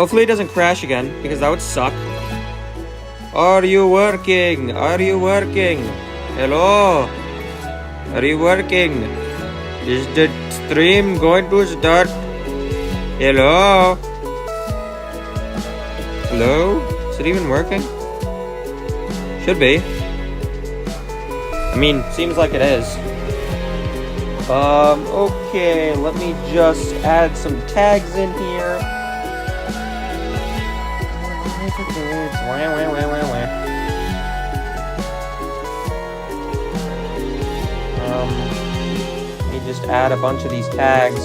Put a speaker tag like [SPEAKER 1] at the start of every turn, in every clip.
[SPEAKER 1] Hopefully it doesn't crash again, because that would suck. Are you working? Are you working? Hello? Are you working? Is the stream going to start? Hello? Hello? Is it even working? Should be. I mean, seems like it is. Okay, let me just add some tags in here. Let me just add a bunch of these tags.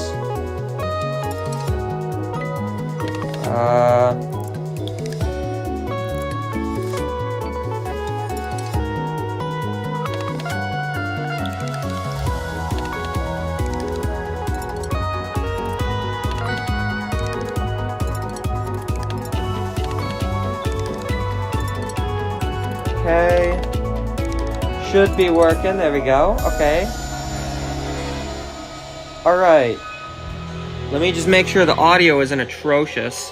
[SPEAKER 1] Okay. Should be working. There we go. Okay. Alright. Let me just make sure the audio isn't atrocious.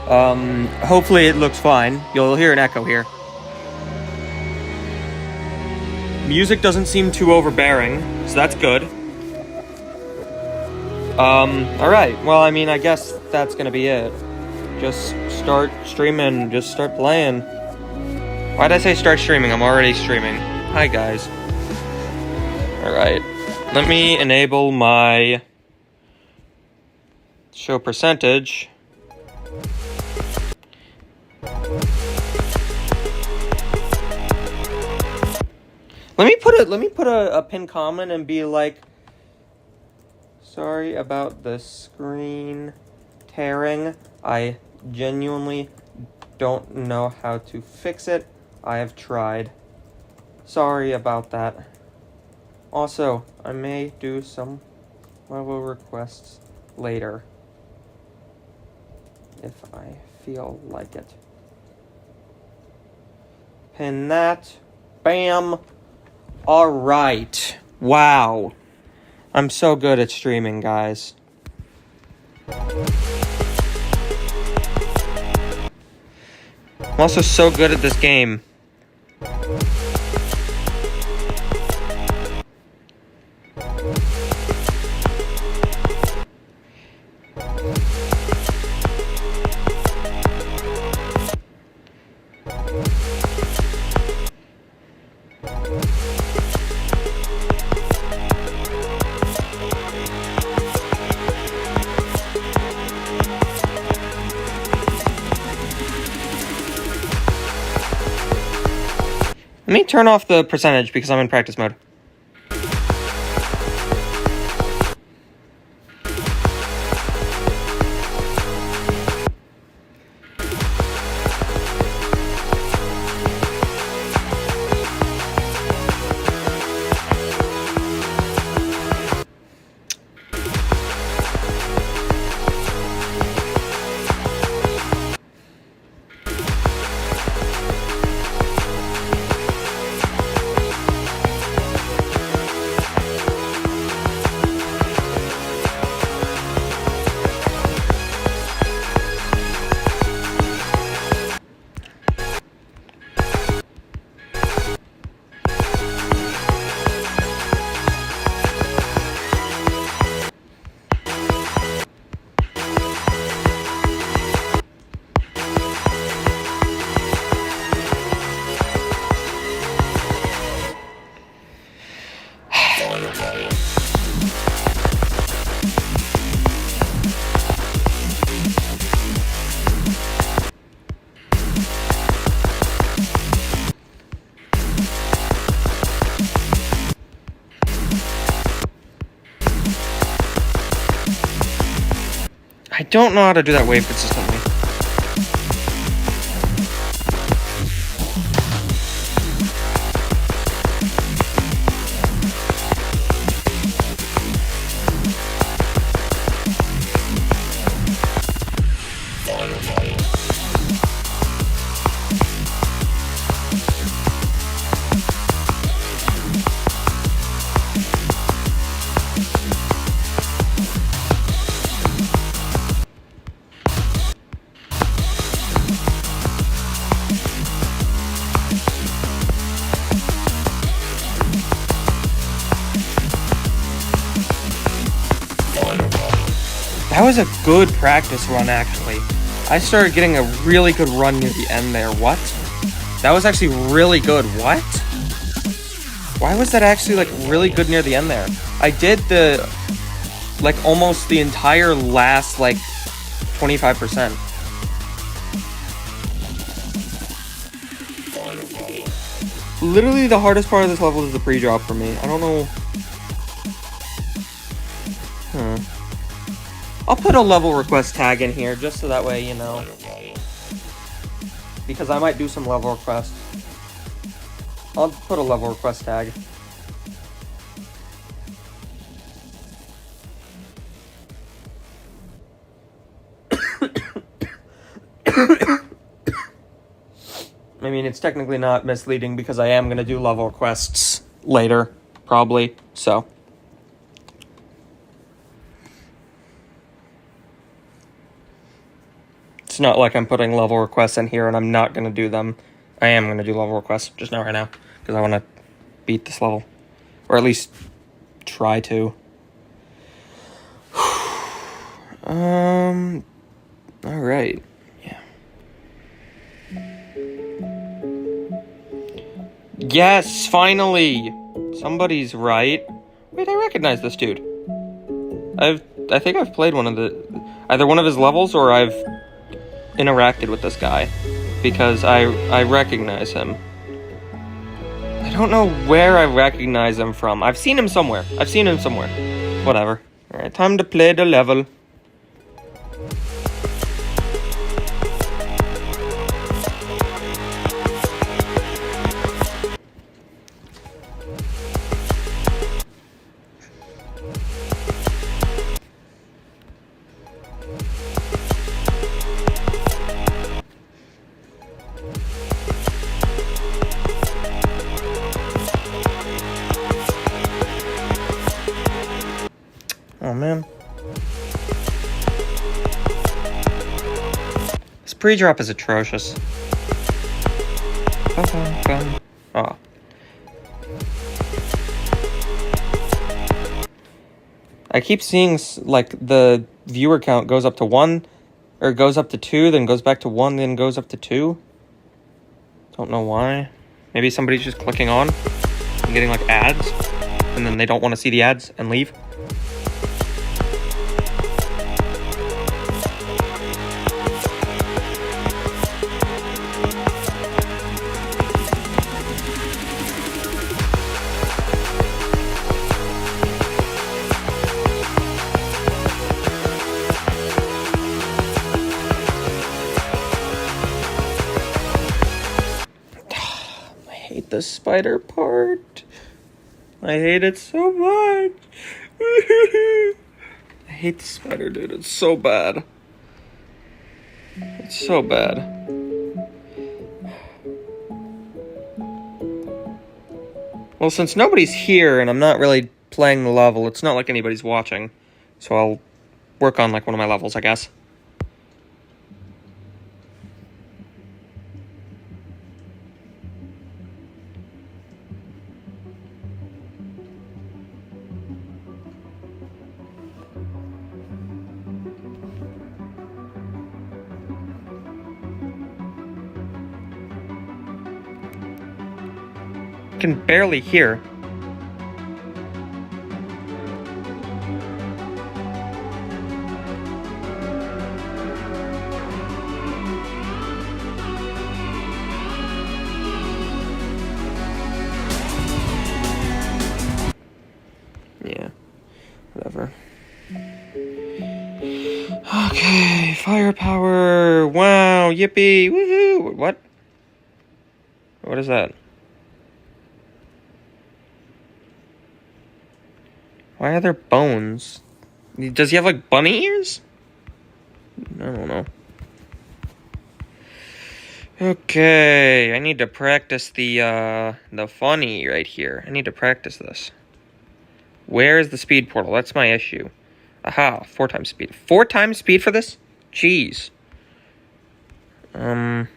[SPEAKER 1] Hopefully it looks fine. You'll hear an echo here. Music doesn't seem too overbearing, so that's good. Alright. Well, I mean, I guess that's gonna be it. Just start streaming. Just start playing. Why'd I say start streaming? I'm already streaming. Hi, guys. Alright. Let me enable my show percentage. Let me put a pin comment and be like, sorry about the screen tearing. I genuinely don't know how to fix it. I have tried. Sorry about that. Also, I may do some level requests later if I feel like it. Pin that. Bam. Alright. Wow. I'm so good at streaming, guys. I'm also so good at this game. Let me turn off the percentage because I'm in practice mode. I don't know how to do that wave consistently. That was a good practice run, actually. I started getting a really good run near the end there. What? That was actually really good. What? Why was that actually, like, really good near the end there? I did the, like, almost the entire last, like, 25%. Literally, the hardest part of this level is the pre-drop for me. I don't know. I'll put a level request tag in here, just so that way, you know. Because I might do some level requests. I'll put a level request tag. I mean, it's technically not misleading because I am going to do level requests later, probably, so. It's not like I'm putting level requests in here and I'm not going to do them. I am going to do level requests, just not right now, because I want to beat this level. Or at least try to. Alright. Yeah. Yes, finally! Somebody's right. Wait, I recognize this dude. I think I've played either one of his levels or I've interacted with this guy. Because I recognize him. I don't know where I recognize him from. I've seen him somewhere. Whatever. Alright, time to play the level. Oh, man. This pre-drop is atrocious. Oh. I keep seeing, like, the viewer count goes up to 1, or goes up to 2, then goes back to 1, then goes up to 2. Don't know why. Maybe somebody's just clicking on and getting, like, ads, and then they don't want to see the ads and leave. The spider part. I hate it so much. I hate the spider, dude. It's so bad. It's so bad. Well, since nobody's here and I'm not really playing the level, it's not like anybody's watching. So I'll work on, like, one of my levels, I guess. Can barely hear. Yeah, whatever. Okay, firepower. Wow, yippee, woohoo. What? What is that? Why are there bones? Does he have, like, bunny ears? I don't know. Okay, I need to practice the funny right here. I need to practice this. Where is the speed portal? That's my issue. Aha, 4 times speed. 4 times speed for this? Jeez. I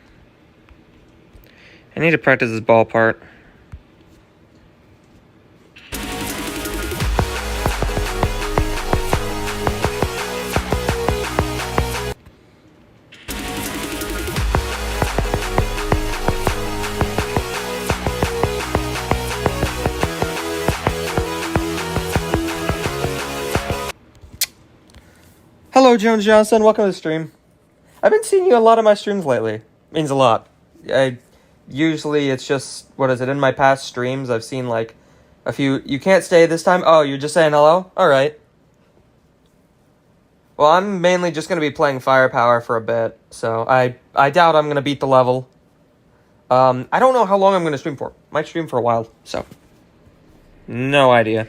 [SPEAKER 1] need to practice this ball part. Jones Johnson. Welcome to the stream. I've been seeing you a lot of my streams lately. Means a lot. Usually it's just, in my past streams, I've seen, like, a few... You can't stay this time? Oh, you're just saying hello? Alright. Well, I'm mainly just going to be playing Firepower for a bit, so I doubt I'm going to beat the level. I don't know how long I'm going to stream for. Might stream for a while, so... No idea.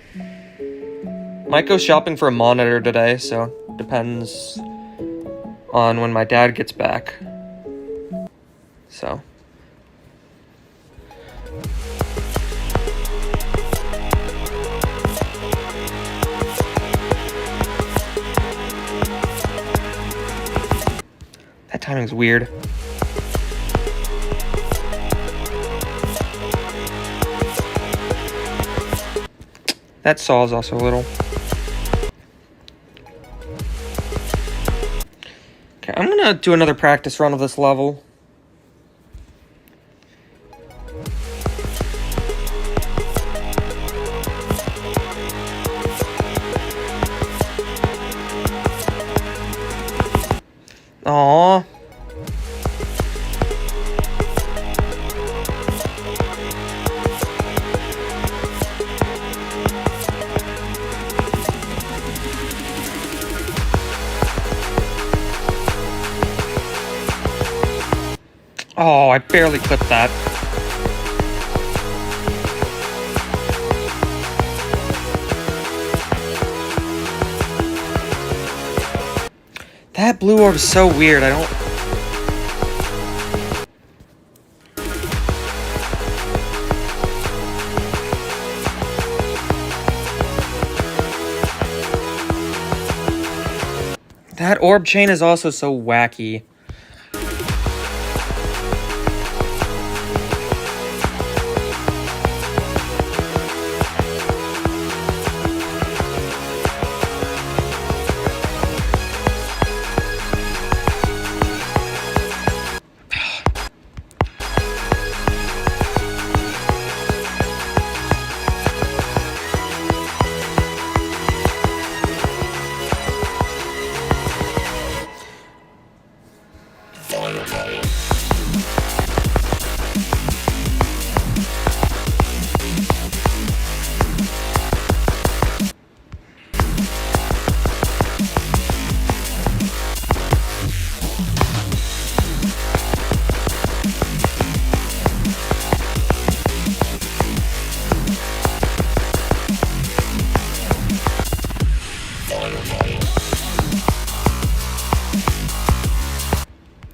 [SPEAKER 1] Might go shopping for a monitor today, so depends on when my dad gets back. So... That timing's weird. That saw is also a little... Okay, I'm gonna do another practice run of this level. Aww. Oh, I barely clipped that. That blue orb is so weird, I don't... That orb chain is also so wacky.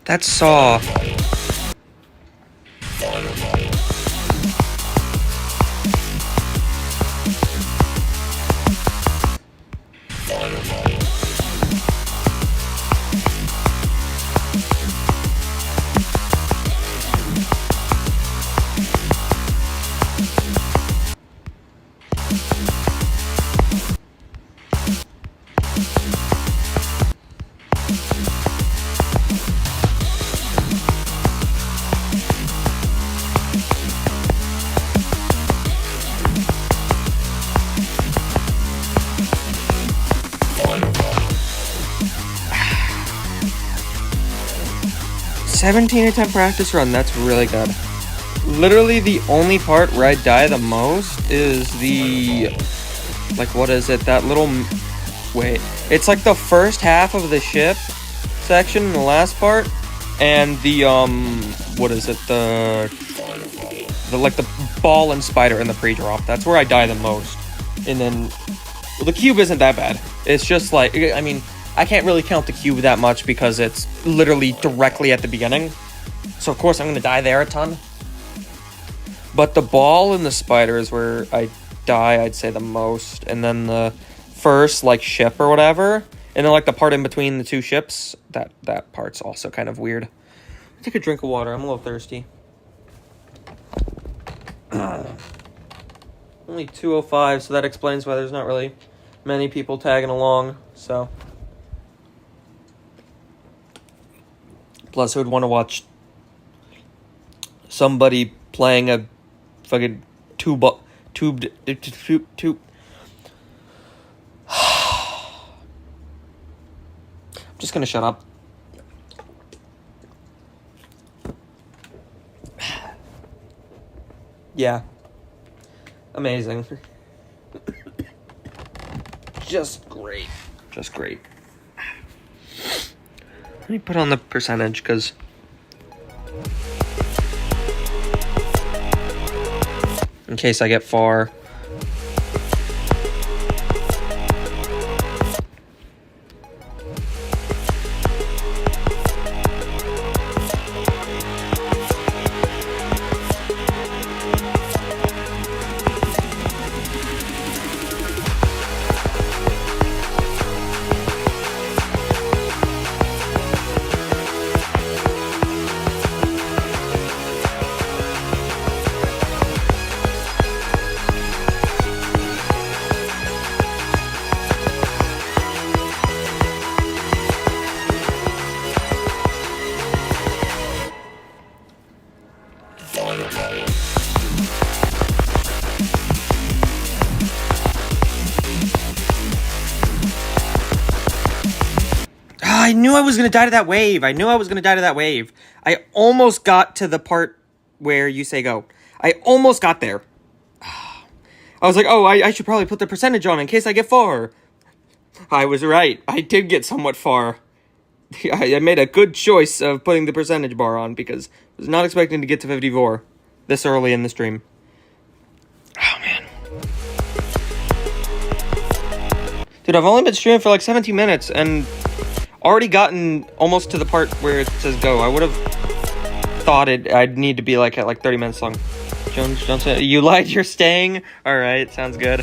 [SPEAKER 1] That saw. "17 attempt practice run, that's really good." Literally the only part where I die the most is the... Like, what is it? That little... Wait. It's like the first half of the ship section, the last part, and the, what is it? The ball and spider in the pre-drop. That's where I die the most. And then... Well, the cube isn't that bad. It's just like... I mean... I can't really count the cube that much because it's literally directly at the beginning. So, of course, I'm going to die there a ton. But the ball and the spider is where I die, I'd say, the most. And then the first, like, ship or whatever. And then, like, the part in between the two ships. That part's also kind of weird. Take a drink of water. I'm a little thirsty. Only 2:05, so that explains why there's not really many people tagging along. So... Plus, who would want to watch somebody playing a fucking tube. just gonna shut up. Yeah. Amazing. Just great. Just great. Let me put on the percentage, because in case I get far. I knew I was going to die to that wave. I almost got to the part where you say go. I almost got there. I was like, oh, I should probably put the percentage on in case I get far. I was right. I did get somewhat far. I made a good choice of putting the percentage bar on, because I was not expecting to get to 54 this early in the stream. Oh, man. Dude, I've only been streaming for like 17 minutes, and already gotten almost to the part where it says go. I would have thought I'd need to be like at like 30 minutes long. Jones, you lied, you're staying? Alright, sounds good.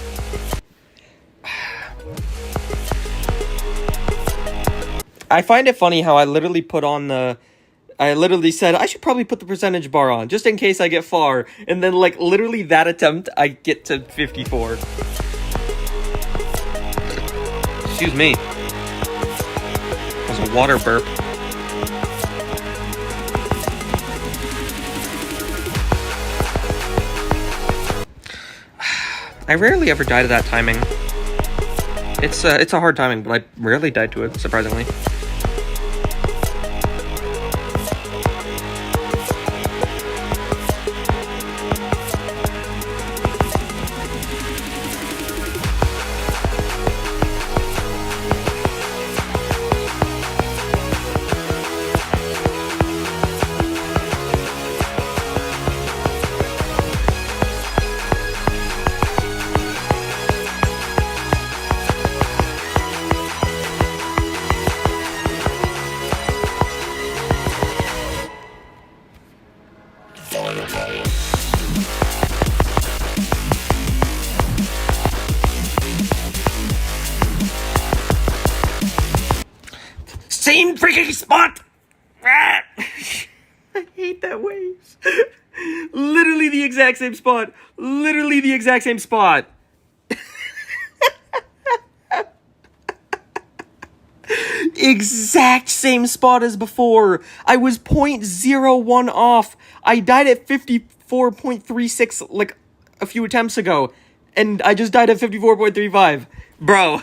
[SPEAKER 1] I find it funny how I literally said I should probably put the percentage bar on, just in case I get far, and then like literally that attempt, I get to 54. Excuse me. That was a water burp. I rarely ever die to that timing. It's a hard timing, but I rarely died to it, surprisingly. Same freaking spot! I hate that waves. Literally the exact same spot. Literally the exact same spot. Exact same spot as before. I was 0.01 off. I died at 54.36 like a few attempts ago, and I just died at 54.35. Bro,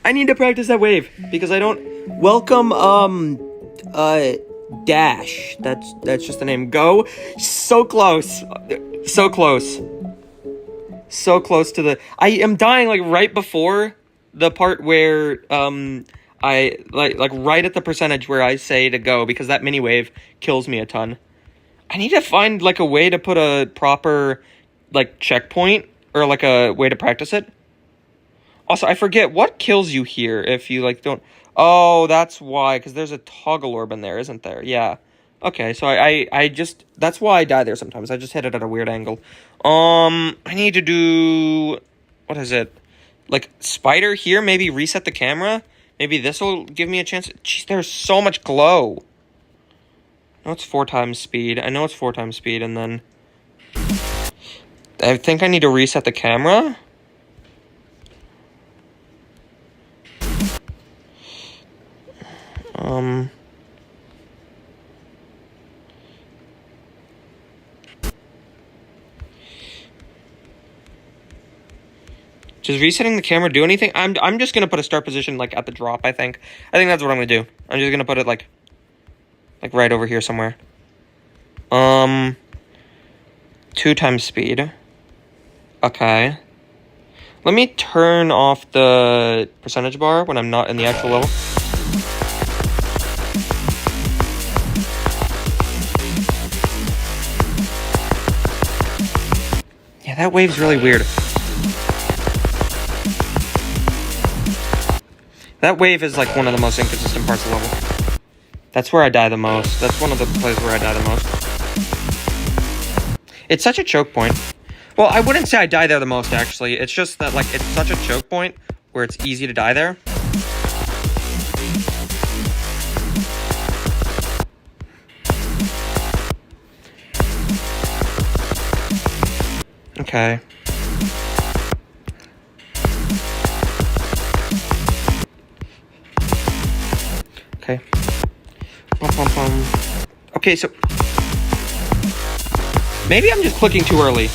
[SPEAKER 1] I need to practice that wave because I don't. Welcome, Dash. That's just the name. Go. So close. So close. So close to the. I am dying like right before the part where I like right at the percentage where I say to go, because that mini wave kills me a ton. I need to find like a way to put a proper like checkpoint or like a way to practice it. Also, I forget what kills you here if you like don't. Oh, that's why, because there's a toggle orb in there, isn't there? Yeah. Okay, so I just that's why I die there sometimes. I just hit it at a weird angle. I need to do what is it? Like spider here, maybe reset the camera. Maybe this will give me a chance. Jeez, there's so much glow. I know it's 4 times speed. And then I think I need to reset the camera. Does resetting the camera do anything? I'm just gonna put a start position like at the drop, I think. I think that's what I'm gonna do. I'm just gonna put it like right over here somewhere. 2 times speed. Okay. Let me turn off the percentage bar when I'm not in the actual level. Yeah, that wave's really weird. That wave is like one of the most inconsistent parts of the level. That's where I die the most. That's one of the places where I die the most. It's such a choke point. Well, I wouldn't say I die there the most, actually. It's just that, like, it's such a choke point where it's easy to die there. Okay. Okay. Bum, bum, bum. Okay, so... maybe I'm just clicking too early.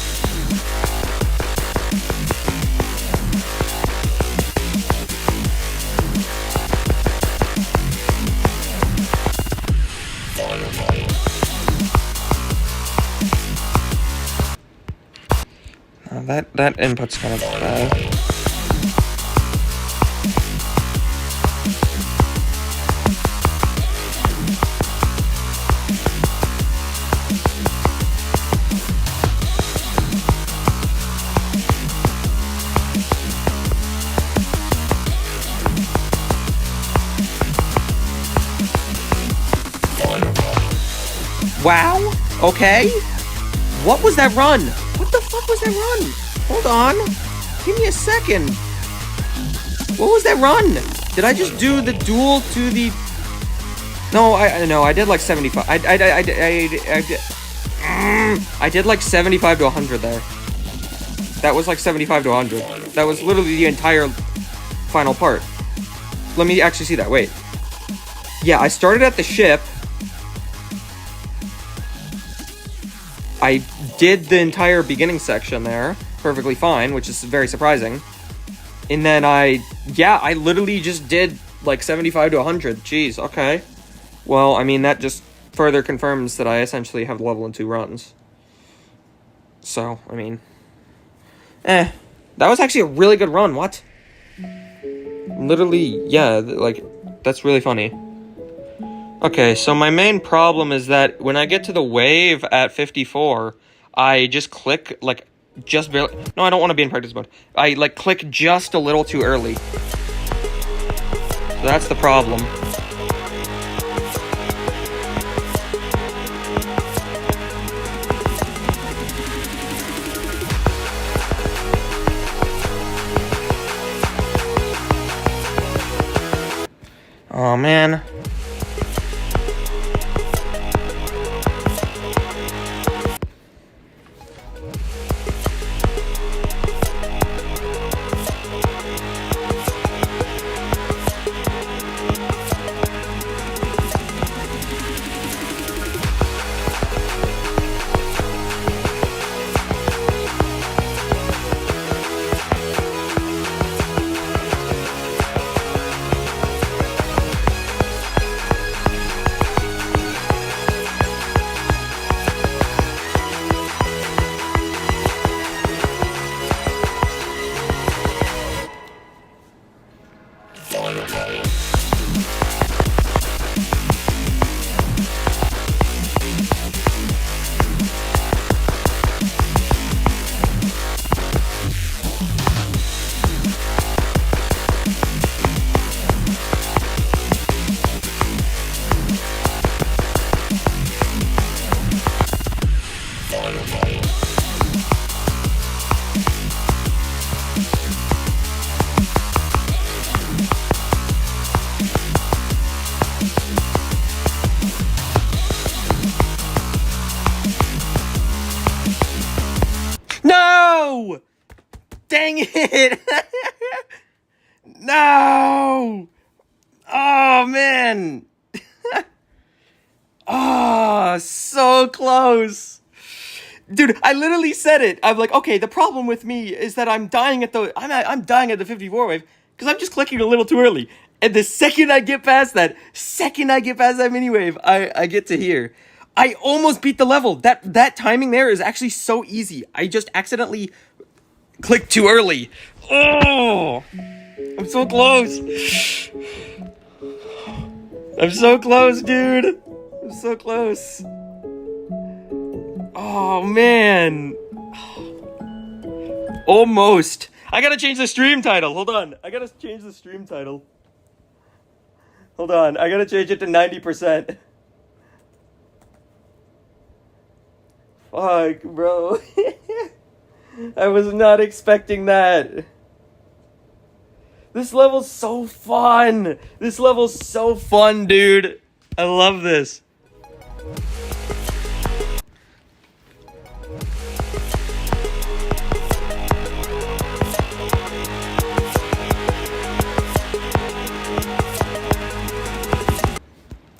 [SPEAKER 1] That input's kind of bad. Wow. Okay. What was that run? What the fuck was that run? Hold on. Give me a second. What was that run? Did I just do the duel to the... No, I did like 75. I did like 75 to 100 there. That was like 75 to 100. That was literally the entire final part. Let me actually see that. Wait. Yeah, I started at the ship. I did the entire beginning section there perfectly fine, which is very surprising. And then I literally just did like 75 to 100. Jeez, okay. Well, I mean, that just further confirms that I essentially have the level in 2 runs. So, I mean... that was actually a really good run, what? Literally, yeah, like, that's really funny. Okay, so my main problem is that when I get to the wave at 54, I just click, like, just barely... No, I don't want to be in practice mode. I, like, click just a little too early. So that's the problem. Oh, man. No! Dang it! No! Oh, man! Oh, so close! Dude, I literally said it. I'm like, okay, the problem with me is that I'm dying at the 54 wave because I'm just clicking a little too early. And the second I get past that mini wave, I get to here. I almost beat the level. That timing there is actually so easy. I just accidentally clicked too early. Oh, I'm so close. I'm so close, dude. I'm so close. Oh, man. Almost. I gotta change the stream title. Hold on. I gotta change the stream title. Hold on. I gotta change it to 90%. Fuck, bro. I was not expecting that. This level's so fun. This level's so fun, dude. I love this.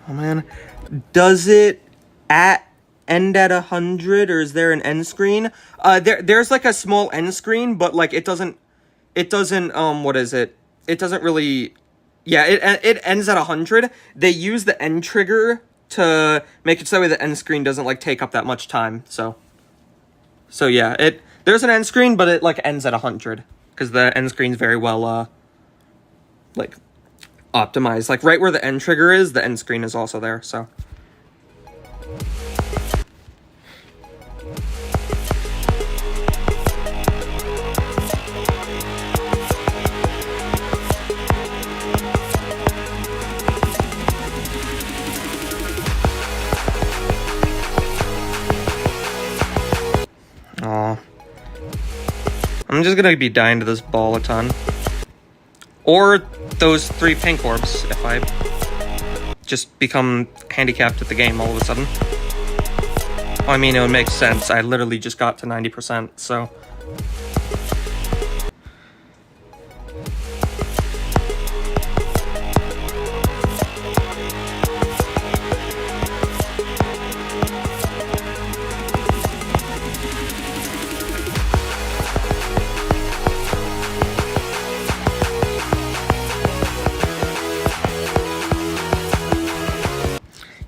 [SPEAKER 1] Oh man, does it end at 100, or is there an end screen? There's like a small end screen, but like it doesn't what is it? It doesn't really, yeah, it ends at 100. They use the end trigger to make it so that way the end screen doesn't like take up that much time. So yeah, there's an end screen, but it like ends at 100 because the end screen's very well like optimized. Like right where the end trigger is, the end screen is also there. So. Aw. I'm just gonna be dying to this ball a ton. Or those 3 pink orbs if I just become handicapped at the game all of a sudden. I mean, it would make sense. I literally just got to 90%, so...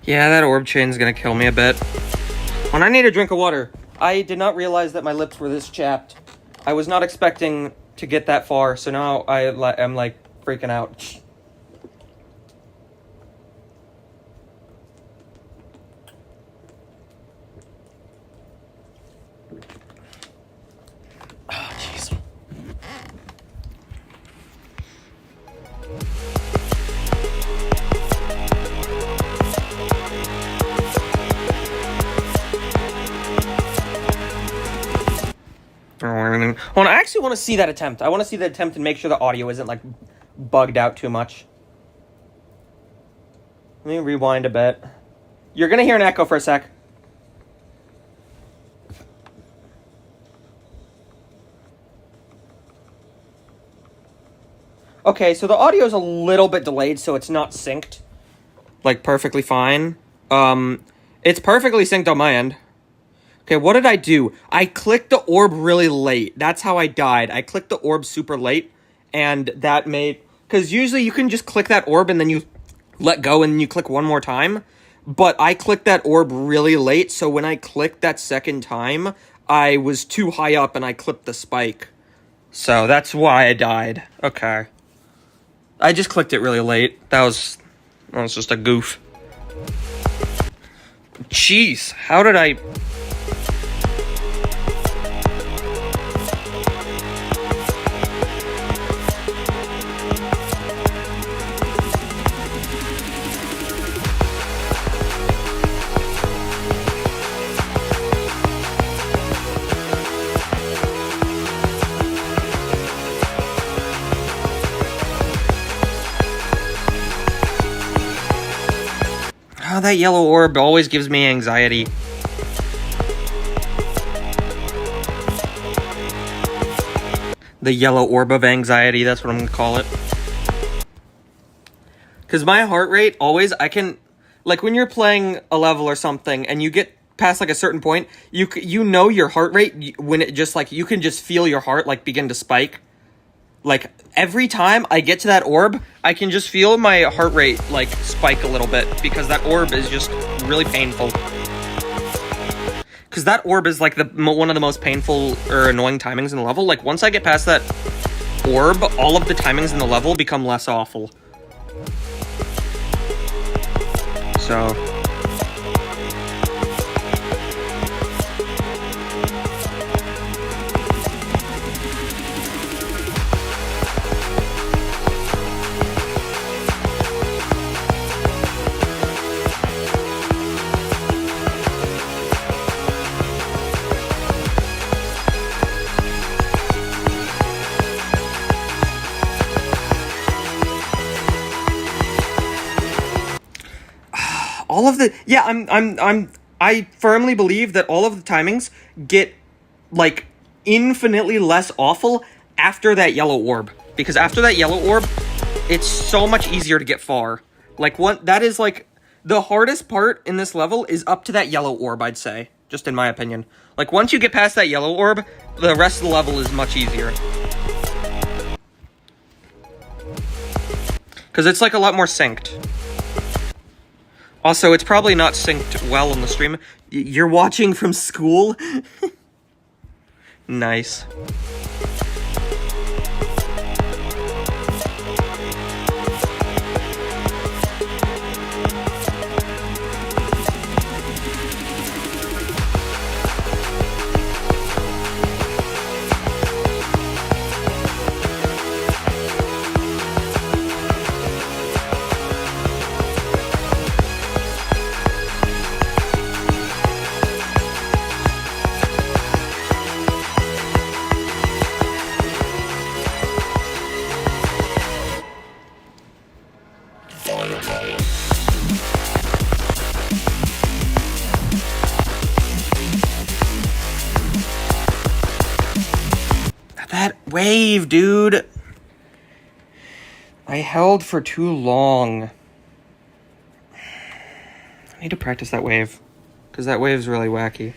[SPEAKER 1] Yeah, that orb chain's gonna kill me a bit. When I need a drink of water. I did not realize that my lips were this chapped. I was not expecting to get that far, so now I'm like freaking out. Oh, jeez. Well, I actually want to see that attempt. I want to see the attempt and make sure the audio isn't, like, bugged out too much. Let me rewind a bit. You're going to hear an echo for a sec. Okay, so the audio is a little bit delayed, so it's not synced. Like, perfectly fine. It's perfectly synced on my end. Okay, what did I do? I clicked the orb really late. That's how I died. I clicked the orb super late, and that made... Because usually you can just click that orb and then you let go and you click one more time. But I clicked that orb really late, so when I clicked that second time, I was too high up and I clipped the spike. So that's why I died. Okay. I just clicked it really late. That was just a goof. Jeez, how did I... Oh, that yellow orb always gives me anxiety. The yellow orb of anxiety, that's what I'm gonna call it. Because my heart rate always, I can... Like, when you're playing a level or something, and you get past like a certain point, you know your heart rate when it just like, you can just feel your heart like begin to spike. Like every time I get to that orb, I can just feel my heart rate like spike a little bit because that orb is just really painful. Because that orb is like one of the most painful or annoying timings in the level. Like once I get past that orb, all of the timings in the level become less awful. So all of the, yeah, I firmly believe that all of the timings get, like, infinitely less awful after that yellow orb. Because after that yellow orb, it's so much easier to get far. Like, that is, like, the hardest part in this level is up to that yellow orb, I'd say. Just in my opinion. Like, once you get past that yellow orb, the rest of the level is much easier. Because it's, like, a lot more synced. Also, it's probably not synced well on the stream. You're watching from school? Nice. That wave, dude. I held for too long. I need to practice that wave. Because that wave's really wacky.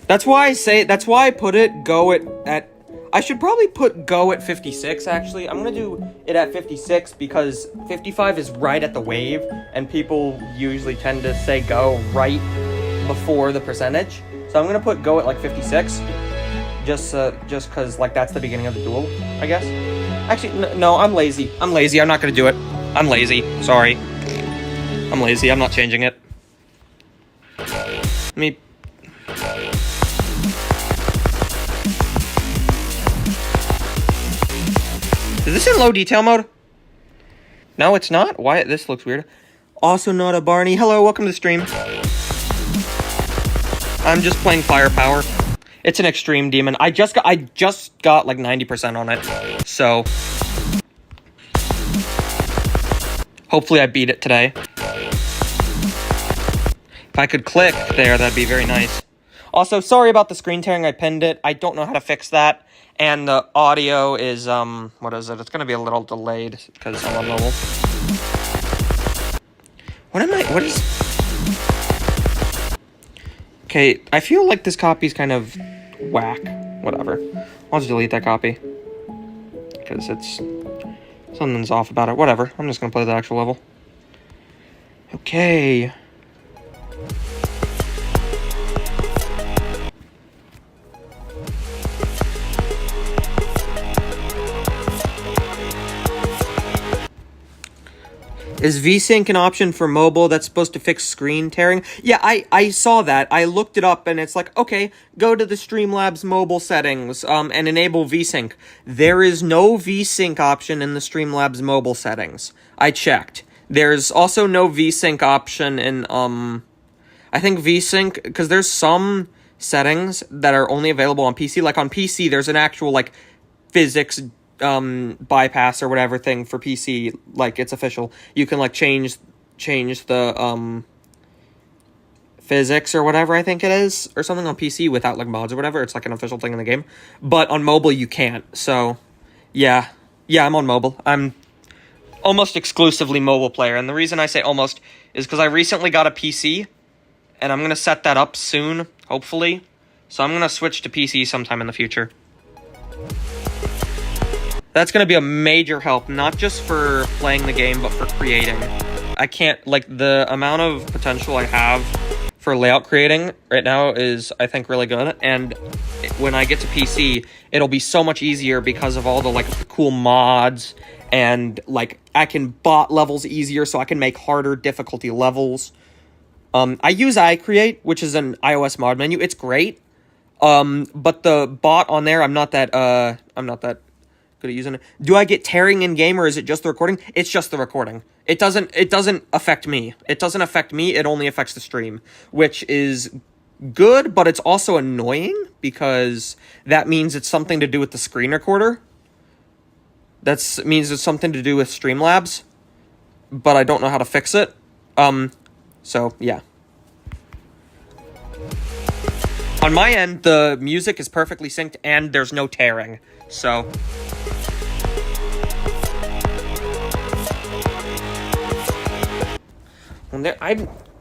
[SPEAKER 1] That's why I put it go at I should probably put go at 56, actually. I'm gonna do it at 56 because 55 is right at the wave, and people usually tend to say go right before the percentage. So I'm gonna put go at like 56, just because like that's the beginning of the duel, I guess. Actually, no, I'm lazy. I'm not gonna do it. I'm lazy. Sorry. I'm lazy. I'm not changing it. Let me. Is this in low detail mode? No, it's not? Why? This looks weird. Also not a Barney. Hello, welcome to the stream. I'm just playing Firepower. It's an extreme demon. I just got like 90% on it. So hopefully I beat it today. If I could click there, that'd be very nice. Also, sorry about the screen tearing. I pinned it. I don't know how to fix that. And the audio is, what is it? It's going to be a little delayed because I'm on mobile. What is... Okay, I feel like this copy's kind of whack. Whatever. I'll just delete that copy. Because something's off about it. Whatever. I'm just going to play the actual level. Okay. Is VSync an option for mobile that's supposed to fix screen tearing? Yeah, I saw that. I looked it up and it's like, okay, go to the Streamlabs mobile settings and enable VSync. There is no VSync option in the Streamlabs mobile settings. I checked. There's also no VSync option in, I think VSync, because there's some settings that are only available on PC. Like on PC, there's an actual, like, physics bypass or whatever thing for PC, like it's official. You can like change the physics or whatever I think it is or something on PC without like mods or whatever. It's like an official thing in the game. But on mobile you can't. So yeah, I'm on mobile. I'm almost exclusively mobile player. And the reason I say almost is because I recently got a PC, and I'm going to set that up soon, hopefully. So I'm going to switch to PC sometime in the future. That's going to be a major help, not just for playing the game, but for creating. I can't, like, the amount of potential I have for layout creating right now is, I think, really good. And when I get to PC, it'll be so much easier because of all the, like, cool mods. And, like, I can bot levels easier, so I can make harder difficulty levels. I use iCreate, which is an iOS mod menu. It's great. But the bot on there, I'm not that good at using it. Do I get tearing in game, or is it just the recording? It's just the recording. It doesn't affect me. It doesn't affect me. It only affects the stream, which is good, but it's also annoying because that means it's something to do with the screen recorder. That means it's something to do with Streamlabs, but I don't know how to fix it. So yeah. On my end, the music is perfectly synced and there's no tearing. So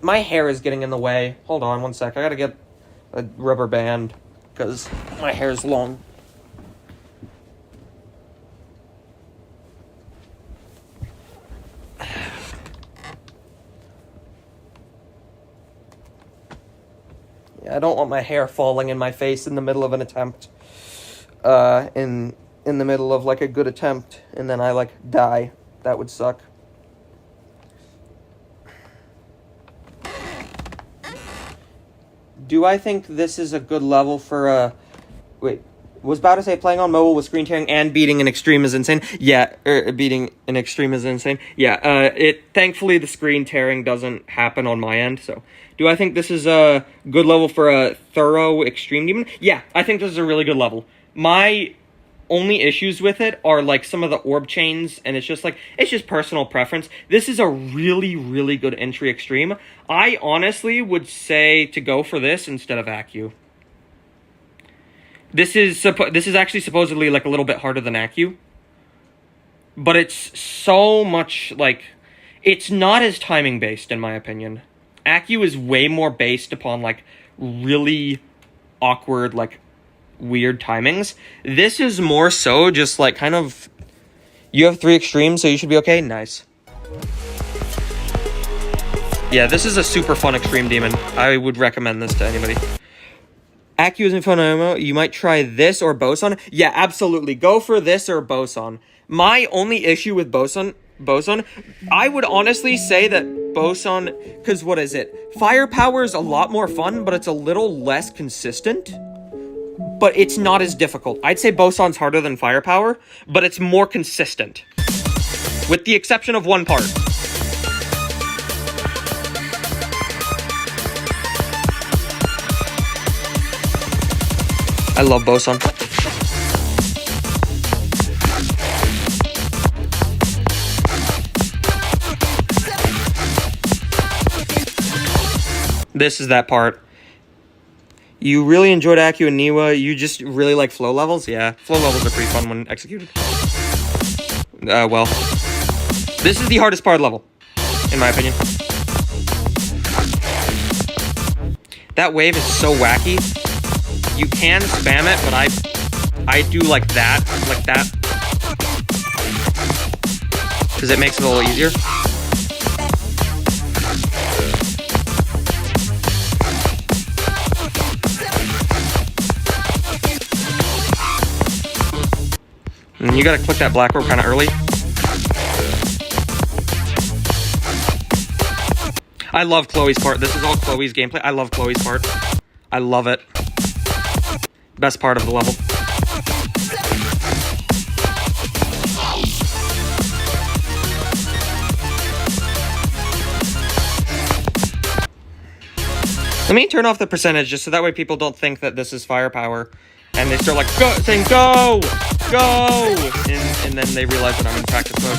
[SPEAKER 1] my hair is getting in the way. Hold on one sec. I gotta get a rubber band because my hair is long. Yeah, I don't want my hair falling in my face in the middle of an attempt. In the middle of like a good attempt, and then I like die. That would suck. Do I think this is a good level for was about to say playing on mobile with screen tearing and beating an extreme is insane. Yeah, beating an extreme is insane. Yeah, thankfully the screen tearing doesn't happen on my end. So, do I think this is a good level for a thorough extreme demon? Yeah, I think this is a really good level. My only issues with it are like some of the orb chains, and it's just personal preference. This is a really, really good entry extreme. I honestly would say to go for this instead of Accu. This is actually supposedly like a little bit harder than Accu, but it's so much like it's not as timing based in my opinion. Accu is way more based upon like really awkward like weird timings. This is more so just like kind of you have 3 extremes, so you should be okay. Nice. Yeah, this is a super fun extreme demon. I would recommend this to anybody. Accu isn't fun ammo. You might try this or Boson. Yeah, absolutely. Go for this or Boson. My only issue with Boson, I would honestly say that Boson, because what is it? Firepower is a lot more fun, but it's a little less consistent. But it's not as difficult. I'd say Boson's harder than Firepower, but it's more consistent. With the exception of one part. I love Boson. This is that part. You really enjoyed Accu and Niwa. You just really like flow levels? Yeah, flow levels are pretty fun when executed. Well, this is the hardest part of the level, in my opinion. That wave is so wacky. You can spam it, but I do like that, because it makes it a little easier. And you gotta click that black rope kind of early. I love Chloe's part. This is all Chloe's gameplay. I love Chloe's part. I love it. Best part of the level. Let me turn off the percentage just so that way people don't think that this is Firepower. And they start like saying go! Go! And then they realize that I'm in practice mode.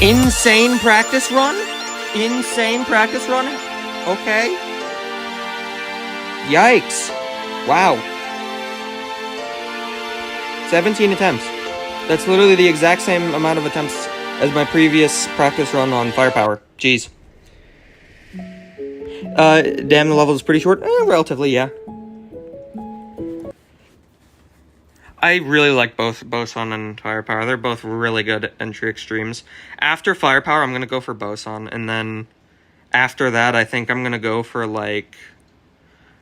[SPEAKER 1] Insane practice run? Insane practice run? Okay. Yikes. Wow. 17 attempts. That's literally the exact same amount of attempts as my previous practice run on Firepower. Jeez. Damn, the level is pretty short. Relatively, yeah. I really like both Boson and Firepower. They're both really good entry extremes. After Firepower, I'm going to go for Boson. And then after that, I think I'm going to go for, like...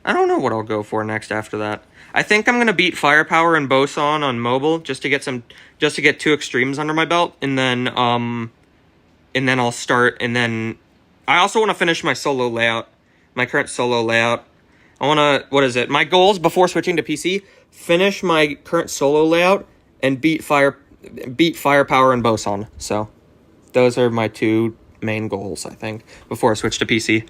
[SPEAKER 1] I don't know what I'll go for next after that. I think I'm going to beat Firepower and Boson on mobile just to get 2 extremes under my belt. And then I'll start. And then I also want to finish my solo layout. My current solo layout. I want to... What is it? My goals before switching to PC... Finish my current solo layout and beat Firepower and Boson. So, those are my 2 main goals, I think, before I switch to PC.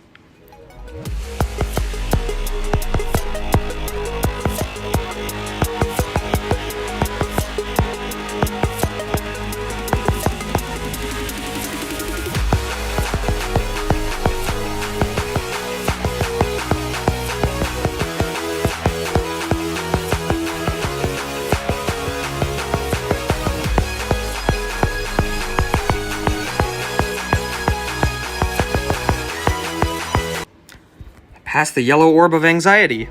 [SPEAKER 1] Past the yellow orb of anxiety.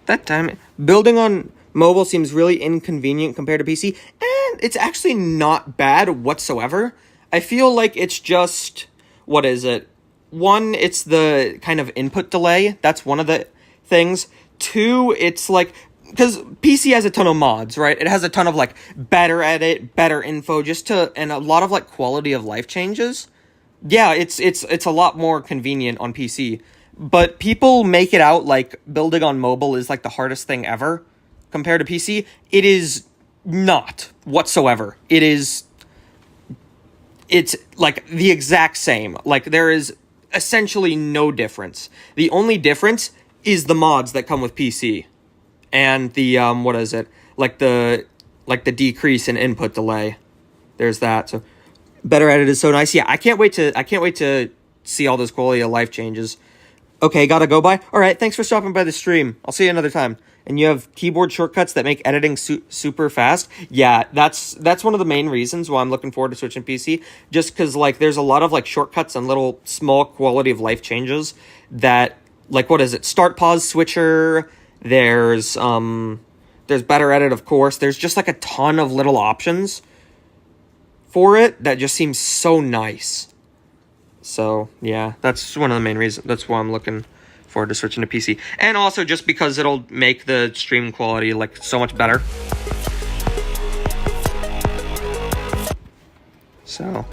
[SPEAKER 1] That time, building on mobile seems really inconvenient compared to PC, and it's actually not bad whatsoever. I feel like it's just, what is it? 1, it's the kind of input delay. That's one of the things. 2, it's like, because PC has a ton of mods, right? It has a ton of, like, better edit, better info, and a lot of, like, quality of life changes. Yeah, it's a lot more convenient on PC. But people make it out like building on mobile is like the hardest thing ever compared to PC. It is not whatsoever. It's like the exact same. Like there is essentially no difference. The only difference is the mods that come with PC. And the what is it? Like the decrease in input delay. There's that. So better edit is so nice. Yeah, I can't wait to see all those quality of life changes. Okay, gotta go by. All right, thanks for stopping by the stream. I'll see you another time. And you have keyboard shortcuts that make editing super fast. Yeah, that's one of the main reasons why I'm looking forward to switching PC. Just because like there's a lot of like shortcuts and little small quality of life changes that like what is it? Start pause switcher. There's better edit, of course. There's just like a ton of little options for it that just seems so nice. So, yeah, that's one of the main reasons. That's why I'm looking forward to switching to PC. And also just because it'll make the stream quality, like, so much better. So.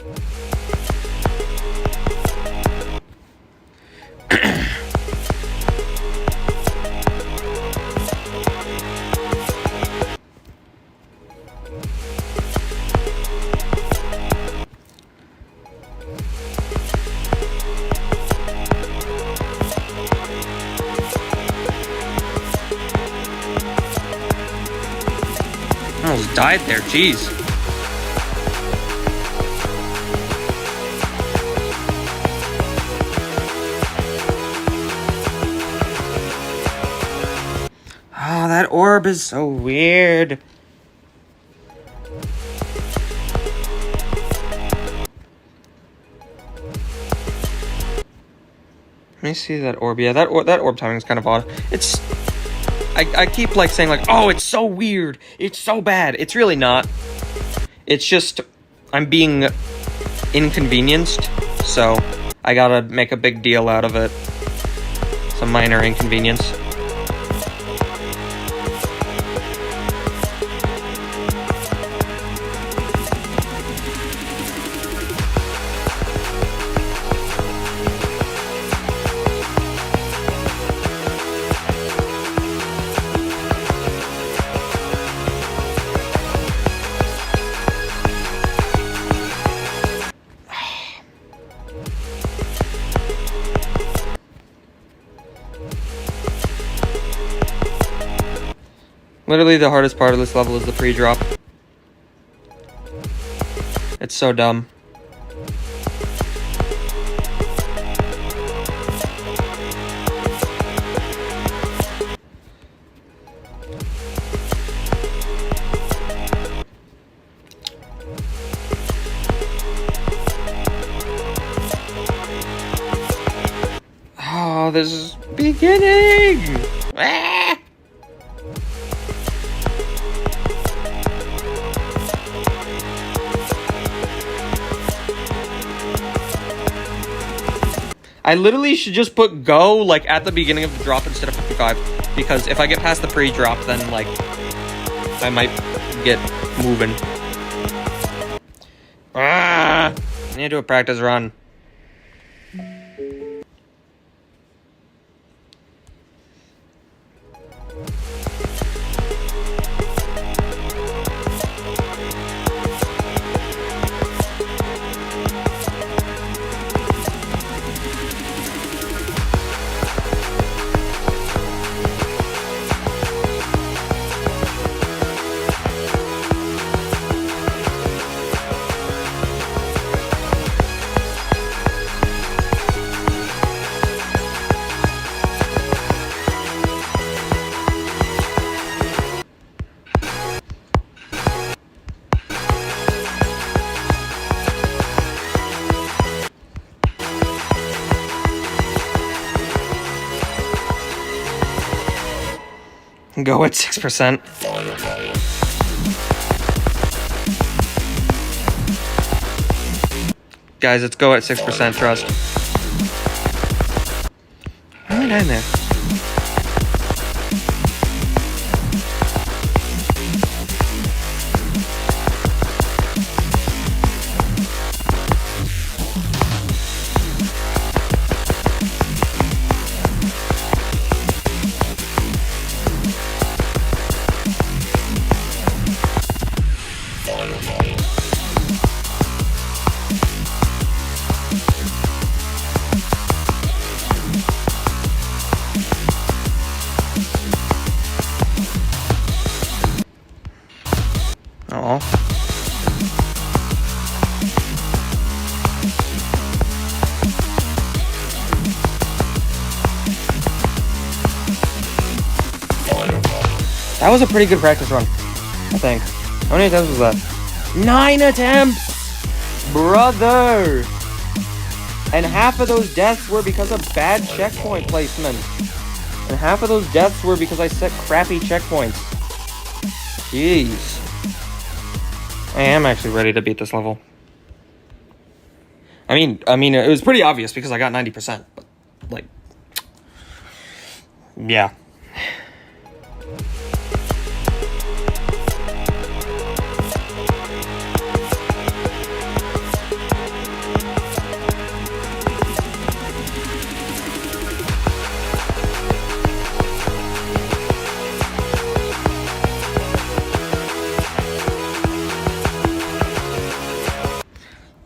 [SPEAKER 1] I almost died there, jeez. Oh, that orb is so weird. Let me see that orb. Yeah, that orb timing is kind of odd. It's... I keep, like, saying, like, oh, it's so weird. It's so bad. It's really not. It's just... I'm being inconvenienced, so I gotta make a big deal out of it. It's a minor inconvenience. Literally the hardest part of this level is the pre-drop. so dumb. Oh, this is beginning! Ah! I literally should just put go, like, at the beginning of the drop instead of 55. Because if I get past the pre-drop, then, like, I might get moving. Ah! I need to do a practice run. Go at 6%. Guys, let's go at 6%, trust. How am I down there? Oh. That was a pretty good practice run, I think. How many attempts was that? 9 attempts! Brother! And half of those deaths were because of bad checkpoint placement. And half of those deaths were because I set crappy checkpoints. Jeez. I am actually ready to beat this level. I mean, it was pretty obvious because I got 90%, but, like, yeah.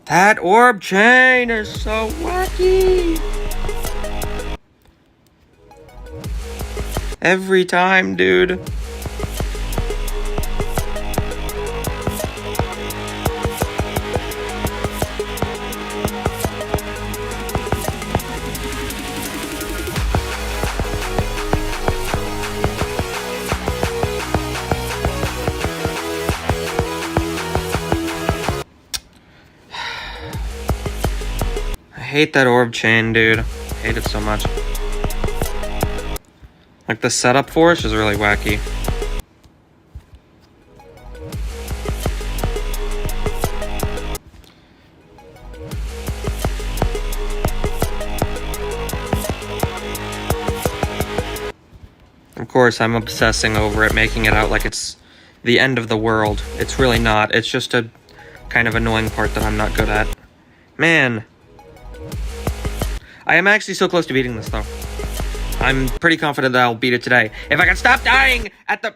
[SPEAKER 1] That orb chain is so wacky. Every time, dude. I hate that orb chain, dude. I hate it so much. Like, the setup force is really wacky. Of course, I'm obsessing over it, making it out like it's the end of the world. It's really not. It's just a kind of annoying part that I'm not good at. Man. I am actually so close to beating this, though. I'm pretty confident that I'll beat it today. If I can stop dying at the...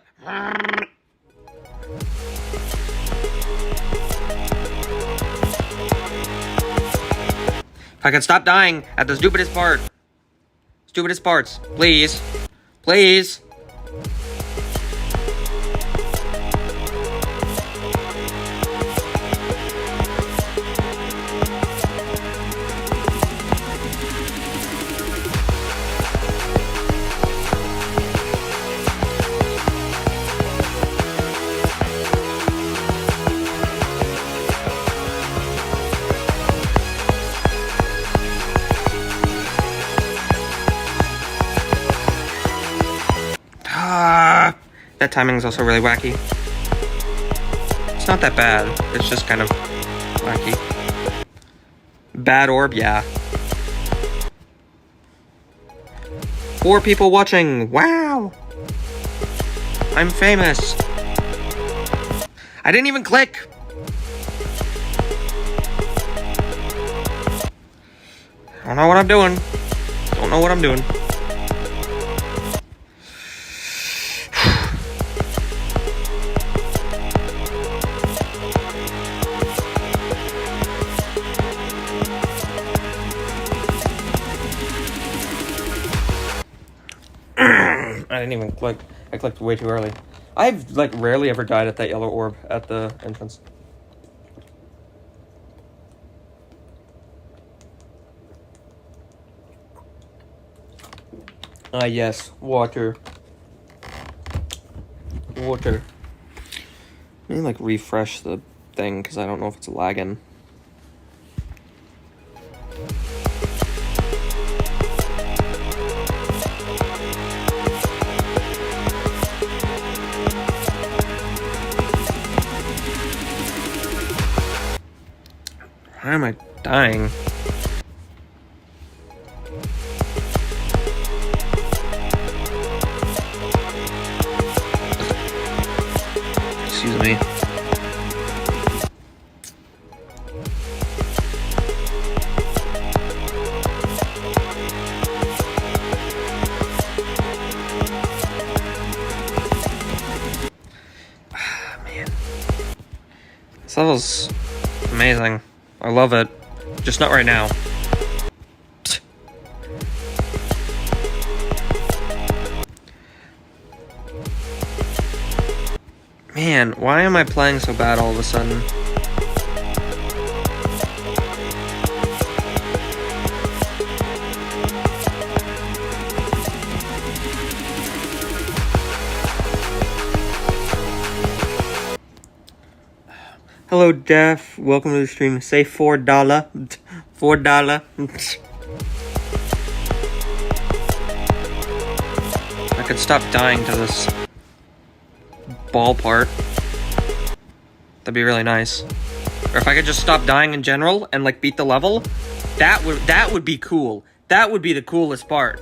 [SPEAKER 1] If I can stop dying at the stupidest part. Stupidest parts. Please. Please. That timing is also really wacky. It's not that bad. It's just kind of wacky. Bad orb, yeah. 4 people watching. Wow. I'm famous. I didn't even click. I don't know what I'm doing. Don't know what I'm doing. I didn't even click. I clicked way too early. I've, like, rarely ever died at that yellow orb at the entrance. Ah, yes. Water. Water. Let me, like, refresh the thing, because I don't know if it's lagging. Why am I dying? Excuse me. Man. This level's amazing. I love it. Just not right now. Man, why am I playing so bad all of a sudden? Hello, Def. Welcome to the stream. Say $4. $4. I could stop dying to this ball part. That'd be really nice. Or if I could just stop dying in general and, like, beat the level, that would be cool. That would be the coolest part.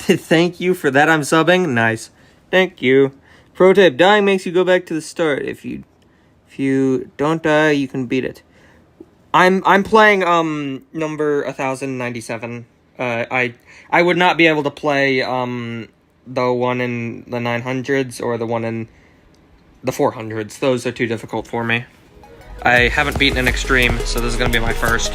[SPEAKER 1] Thank you for that. I'm subbing. Nice. Thank you. Pro tip: dying makes you go back to the start. If you don't die, you can beat it. I'm playing number 1097. I would not be able to play the one in the 900s or the one in the 400s. Those are too difficult for me. I haven't beaten an extreme, so this is gonna be my first.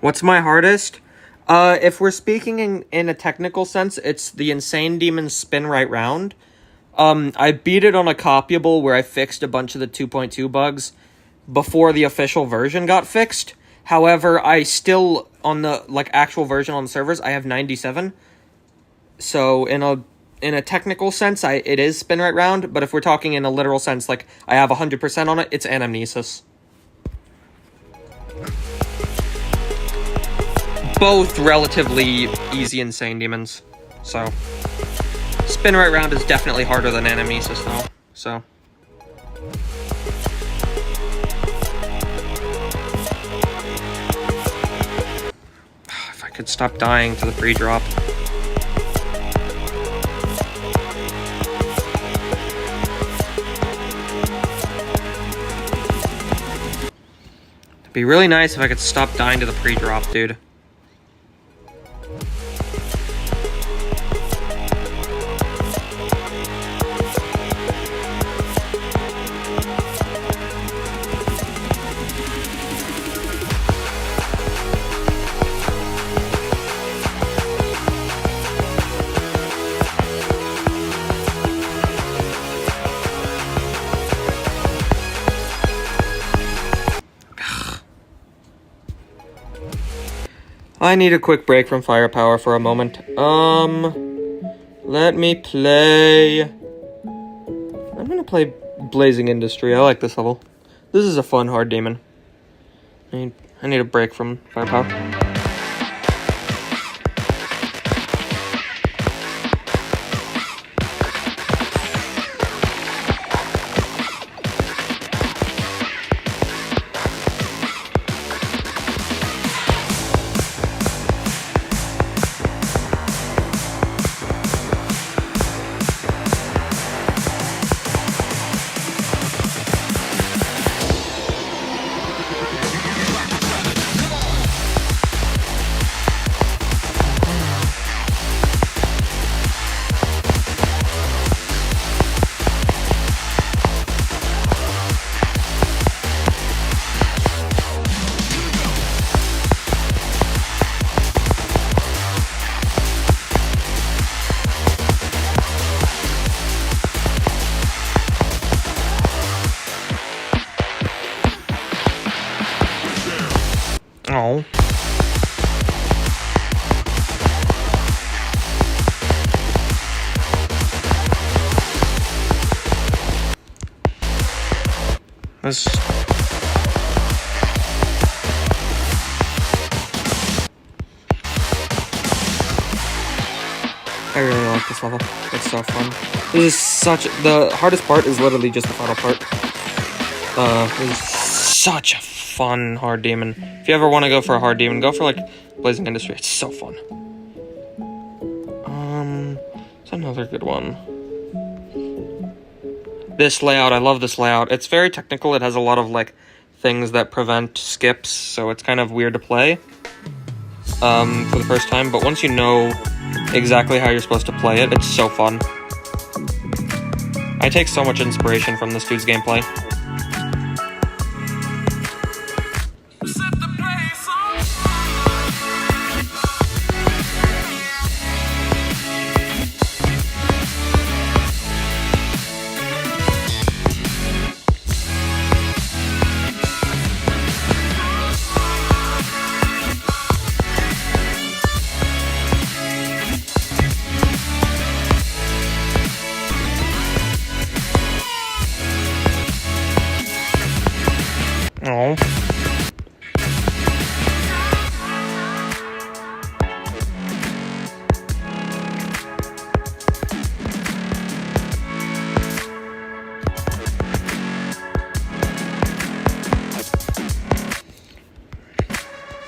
[SPEAKER 1] What's my hardest? If we're speaking in a technical sense, it's the Insane Demon Spin Right Round. I beat it on a copyable where I fixed a bunch of the 2.2 bugs before the official version got fixed. However, I still, on the, like, actual version on the servers, I have 97. So, in a technical sense, it is Spin Right Round, but if we're talking in a literal sense, like, I have 100% on it, it's Anamnesis. Both relatively easy Insane Demons. So, spin right round is definitely harder than Animesis though, so. If I could stop dying to the pre-drop. It'd be really nice if I could stop dying to the pre-drop, dude. I need a quick break from Firepower for a moment. Let me play... I'm gonna play Blazing Industry. I like this level. This is a fun hard demon. I need a break from Firepower. Oh. This... I really like this level. It's so fun. This is such... The hardest part is literally just the final part. This is such a fun hard demon. If you ever want to go for a hard demon, go for, like, Blazing Industry. It's so fun. It's another good one. This layout, I love this layout. It's very technical. It has a lot of, like, things that prevent skips, so it's kind of weird to play for the first time. But once you know exactly how you're supposed to play it, it's so fun. I take so much inspiration from this dude's gameplay. Oh.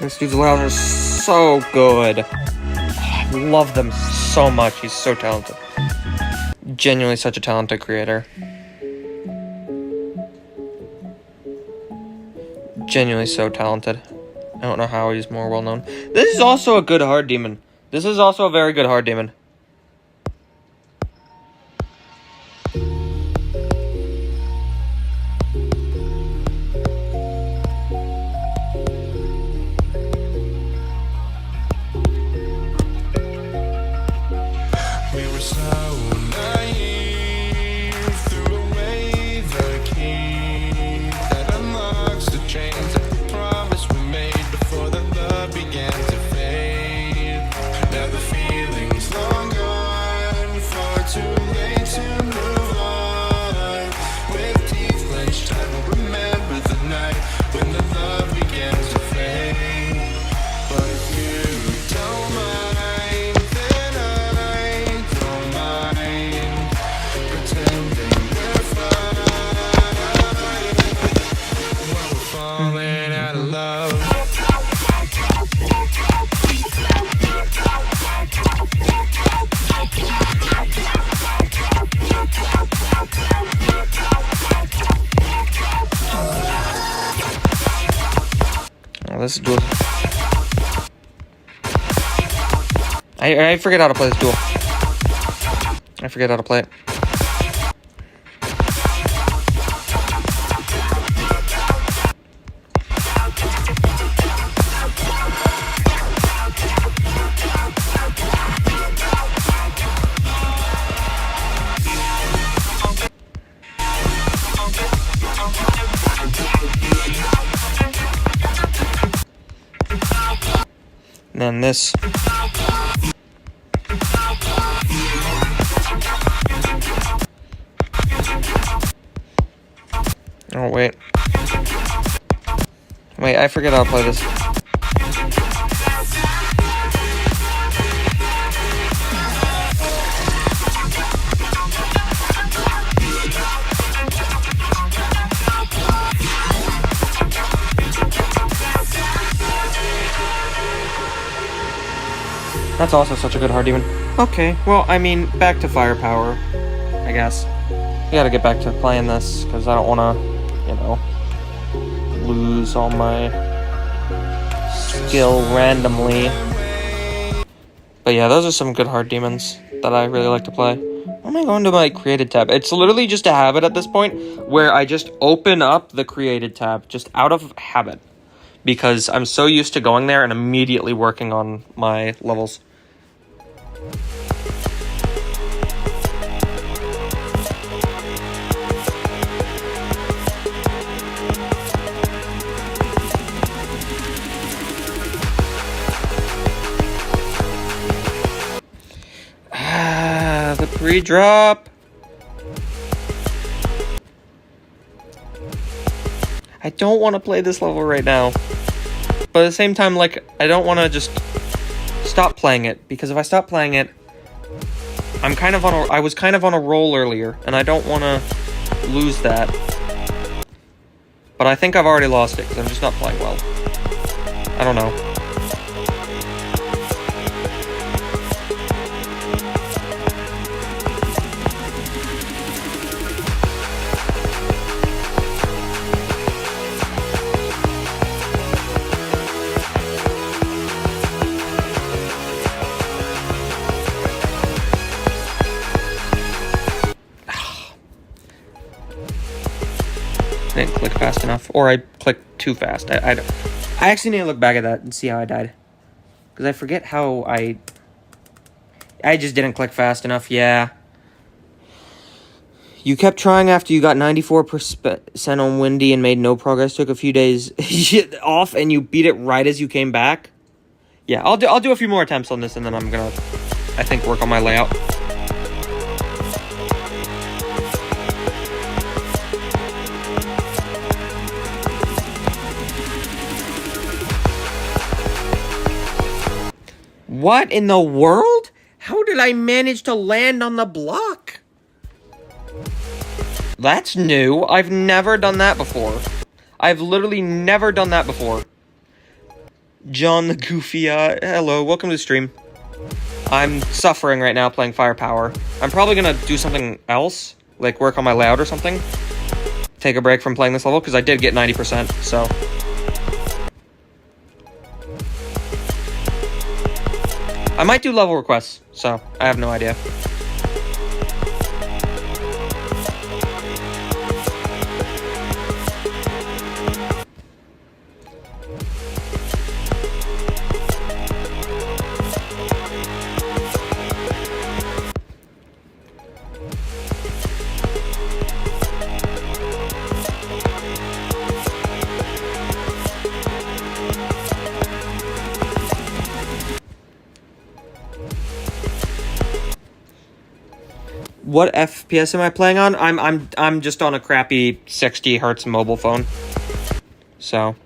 [SPEAKER 1] This dude's layouts are so good. I love them so much. He's so talented. Genuinely such a talented creator. Genuinely so talented. I don't know how he's more well known. This is also a good hard demon. This is also a very good hard demon.
[SPEAKER 2] Now the feelings long
[SPEAKER 1] this is duel. I forget how to play this duel. I forget how to play it. And then this. Oh, wait. Wait, I forget how to play this. That's also such a good hard demon. Okay, well, I mean, back to firepower, I guess. I gotta get back to playing this, because I don't want to, you know, lose all my skill randomly. But yeah, those are some good hard demons that I really like to play. Why am I going to my created tab? It's literally just a habit at this point, where I just open up the created tab, just out of habit. Because I'm so used to going there and immediately working on my levels. The pre-drop. I don't want to play this level right now. But at the same time, like, I don't want to just stop playing it. Because if I stop playing it, I was kind of on a roll earlier. And I don't want to lose that. But I think I've already lost it because I'm just not playing well. I don't know. I didn't click fast enough, or I clicked too fast. I actually need to look back at that and see how I died. Because I forget how I just didn't click fast enough, yeah. You kept trying after you got 94% on Windy and made no progress. Took a few days off and you beat it right as you came back. Yeah, I'll do a few more attempts on this and then I'm gonna, I think, work on my layout. What in the world? How did I manage to land on the block? That's new. I've never done that before. I've literally never done that before. John the Goofy, hello, welcome to the stream. I'm suffering right now playing Firepower. I'm probably gonna do something else, like work on my layout or something. Take a break from playing this level, because I did get 90%, so... I might do level requests, so I have no idea. What FPS am I playing on? I'm just on a crappy 60 hertz mobile phone. So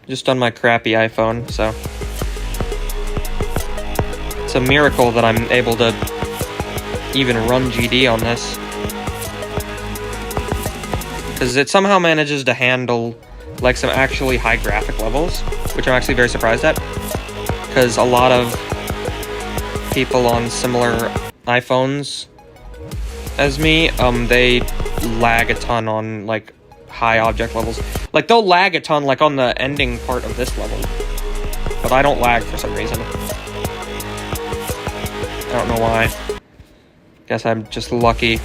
[SPEAKER 1] just on my crappy iPhone, so it's a miracle that I'm able to even run GD on this. Because it somehow manages to handle like some actually high graphic levels, which I'm actually very surprised at, because a lot of people on similar iPhones as me, they lag a ton on, like, high object levels. Like, they'll lag a ton, like, on the ending part of this level. But I don't lag for some reason. I don't know why. Guess I'm just lucky.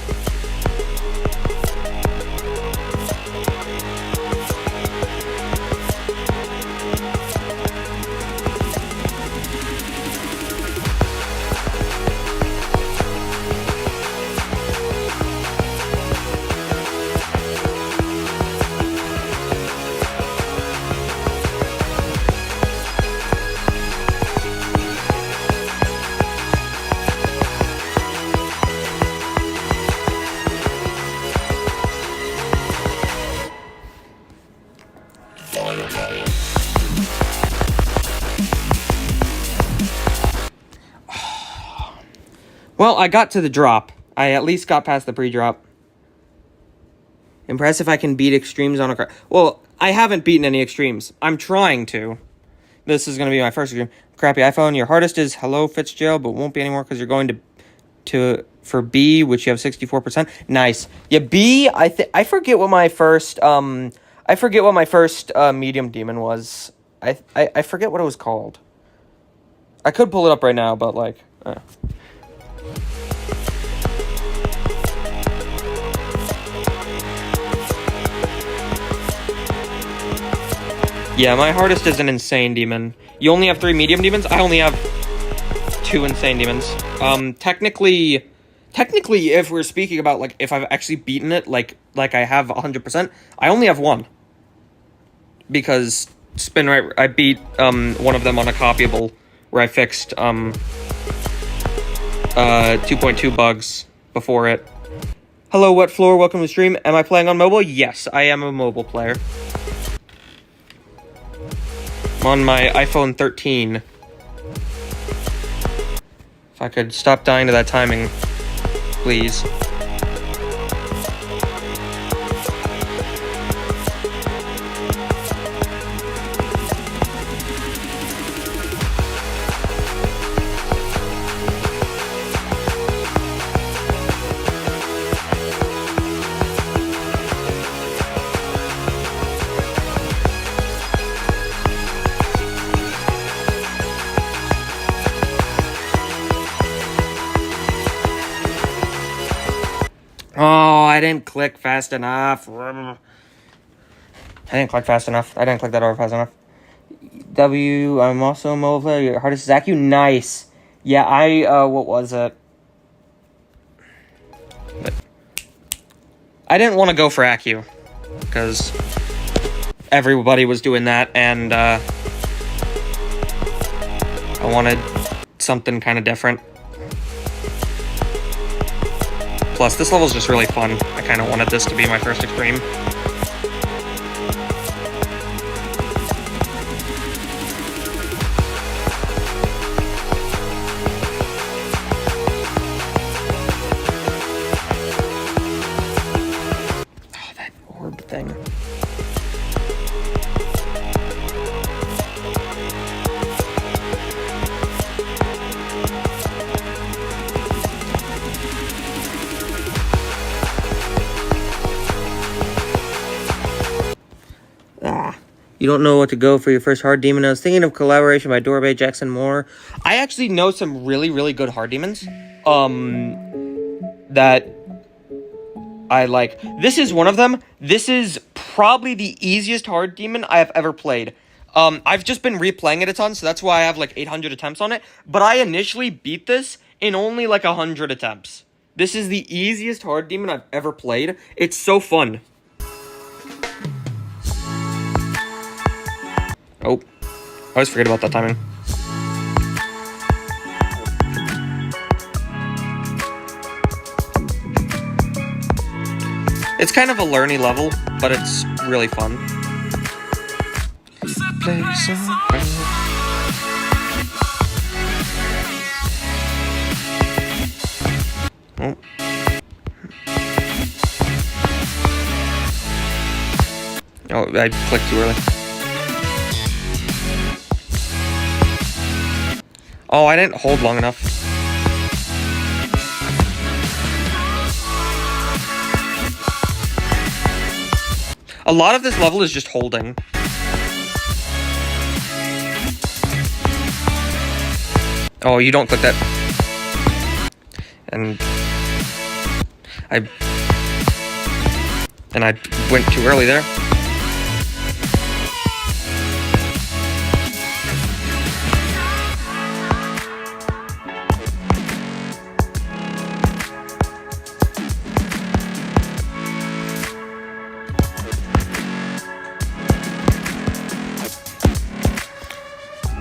[SPEAKER 1] Well, I got to the drop. I at least got past the pre-drop. Impressed if I can beat extremes on a car. Well, I haven't beaten any extremes. I'm trying to. This is going to be my first extreme. Crappy iPhone. Your hardest is Hello Fitzgerald, but won't be anymore because you're going for B, which you have 64%. Nice. Yeah, B. I forget what my first medium demon was. I forget what it was called. I could pull it up right now, but like. Yeah, my hardest is an insane demon. You only have 3 medium demons? I only have 2 insane demons. Technically, if we're speaking about, like, if I've actually beaten it, like I have 100%, I only have 1. Because Spinrite, I beat, one of them on a copyable, where I fixed, 2.2 bugs before it. Hello, Wet Floor, welcome to the stream. Am I playing on mobile? Yes, I am a mobile player. I'm on my iPhone 13. If I could stop dying to that timing, please. Oh, I didn't click fast enough. I didn't click fast enough. I didn't click that over fast enough. W, I'm also a mobile player. Your hardest is AcU. Nice. Yeah, what was it? I didn't want to go for AcU. Because everybody was doing that, and, I wanted something kind of different. Plus, this level's just really fun. I kind of wanted this to be my first extreme. Oh, that orb thing. You don't know what to go for your first hard demon. I was thinking of collaboration by Dorbay, Jackson Moore. I actually know some really, really good hard demons. That I like. This is one of them. This is probably the easiest hard demon I have ever played. I've just been replaying it a ton, so that's why I have like 800 attempts on it. But I initially beat this in only like 100 attempts. This is the easiest hard demon I've ever played. It's so fun. Oh, I always forget about that timing. It's kind of a learny level, but it's really fun. Oh. Oh, I clicked too early. Oh, I didn't hold long enough. A lot of this level is just holding. Oh, you don't click that. And I went too early there.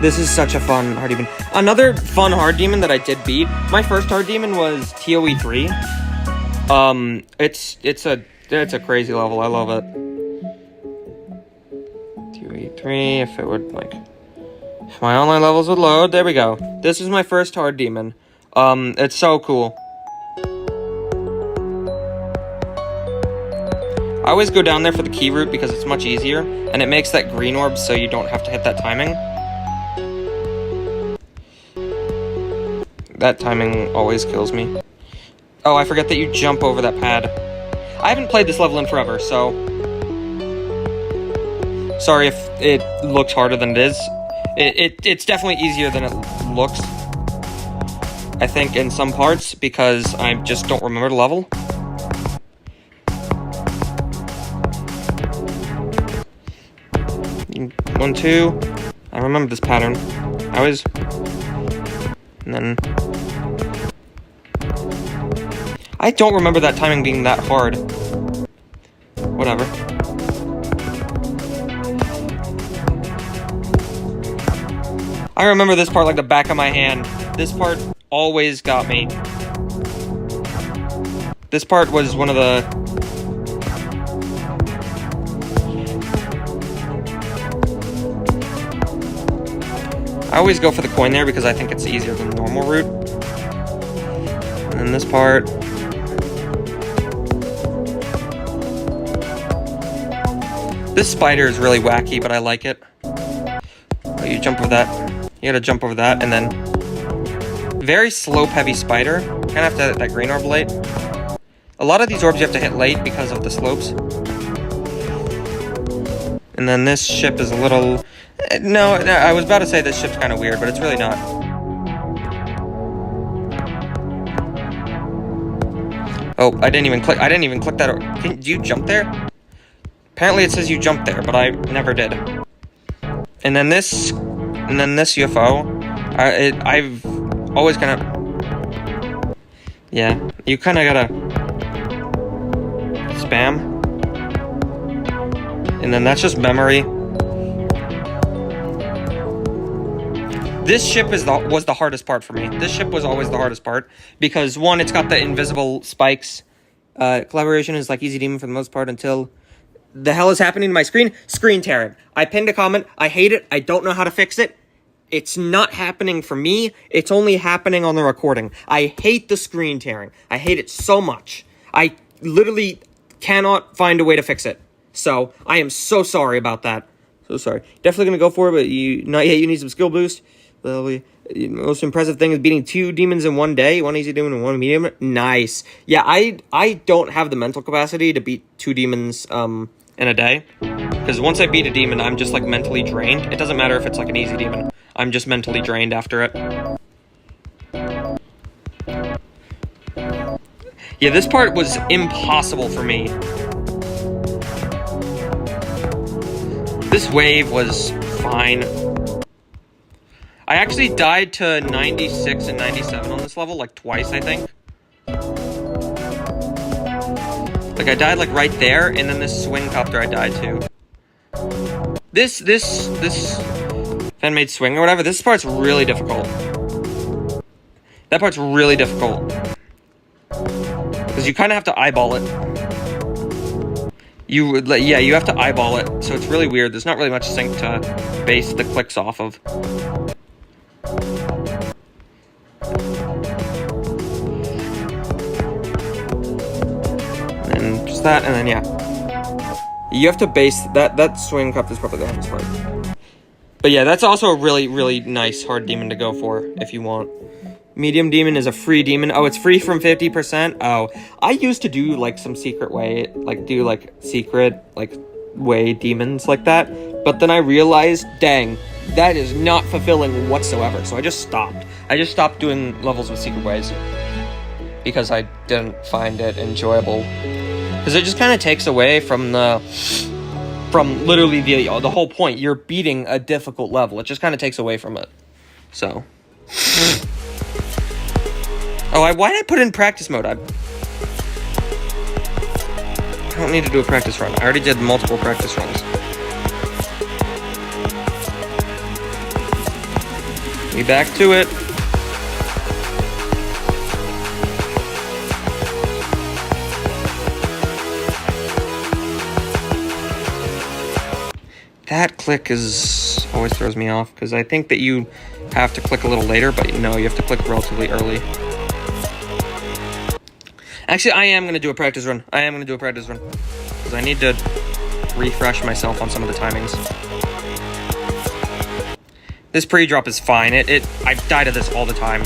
[SPEAKER 1] This is such a fun hard demon. Another fun hard demon that I did beat. My first hard demon was TOE 3. It's a crazy level. I love it. TOE 3. If it would if my online levels would load. There we go. This is my first hard demon. It's so cool. I always go down there for the key route because it's much easier, and it makes that green orb so you don't have to hit that timing. That timing always kills me. Oh, I forget that you jump over that pad. I haven't played this level in forever, so... Sorry if it looks harder than it is. It's definitely easier than it looks. I think in some parts, because I just don't remember the level. One, two. I remember this pattern. I always... And then... I don't remember that timing being that hard. Whatever. I remember this part like the back of my hand. This part always got me. This part was one of the... I always go for the coin there because I think it's easier than the normal route. And then this part... This spider is really wacky, but I like it. Oh, you jump over that. You gotta jump over that, and then... Very slope-heavy spider. Kinda have to hit that green orb late. A lot of these orbs you have to hit late because of the slopes. And then this ship is a little... No, I was about to say this ship's kind of weird, but it's really not. Oh, I didn't even click that. Do you jump there? Apparently it says you jump there, but I never did. And then this UFO, I've always kind of... Yeah, you kind of gotta... Spam. And then that's just memory. This ship was the hardest part for me. This ship was always the hardest part. Because, one, it's got the invisible spikes. Collaboration is like easy demon for the most part until... The hell is happening to my screen? Screen tearing. I pinned a comment. I hate it. I don't know how to fix it. It's not happening for me. It's only happening on the recording. I hate the screen tearing. I hate it so much. I literally cannot find a way to fix it. So, I am so sorry about that. So sorry. Definitely going to go for it, but not yet. You need some skill boost. The most impressive thing is beating 2 demons in one day. 1 easy demon and 1 medium. Nice. Yeah, I don't have the mental capacity to beat 2 demons in a day. Because once I beat a demon, I'm just like mentally drained. It doesn't matter if it's like an easy demon. I'm just mentally drained after it. Yeah, this part was impossible for me. This wave was fine. I actually died to 96 and 97 on this level, like twice, I think. Like, I died, like, right there, and then this swing copter I died to. This fan-made swing or whatever, this part's really difficult. That part's really difficult. Because you kind of have to eyeball it. You have to eyeball it, so it's really weird. There's not really much sync to base the clicks off of. And just that, and then yeah. You have to base that swing cup is probably the hardest part. But yeah, that's also a really, really nice hard demon to go for if you want. Medium demon is a free demon. Oh, it's free from 50%. Oh, I used to do like some secret way, like do like secret, like way demons like that. But then I realized, dang, that is not fulfilling whatsoever. So I just stopped. I just stopped doing levels with secret ways because I didn't find it enjoyable. Because it just kind of takes away from literally the whole point. You're beating a difficult level. It just kind of takes away from it. So. Oh, why did I put in practice mode? I don't need to do a practice run. I already did multiple practice runs. Be back to it. That click always throws me off, because I think that you have to click a little later, but no, you have to click relatively early. Actually, I am going to do a practice run. Because I need to refresh myself on some of the timings. This pre-drop is fine. I die to this all the time.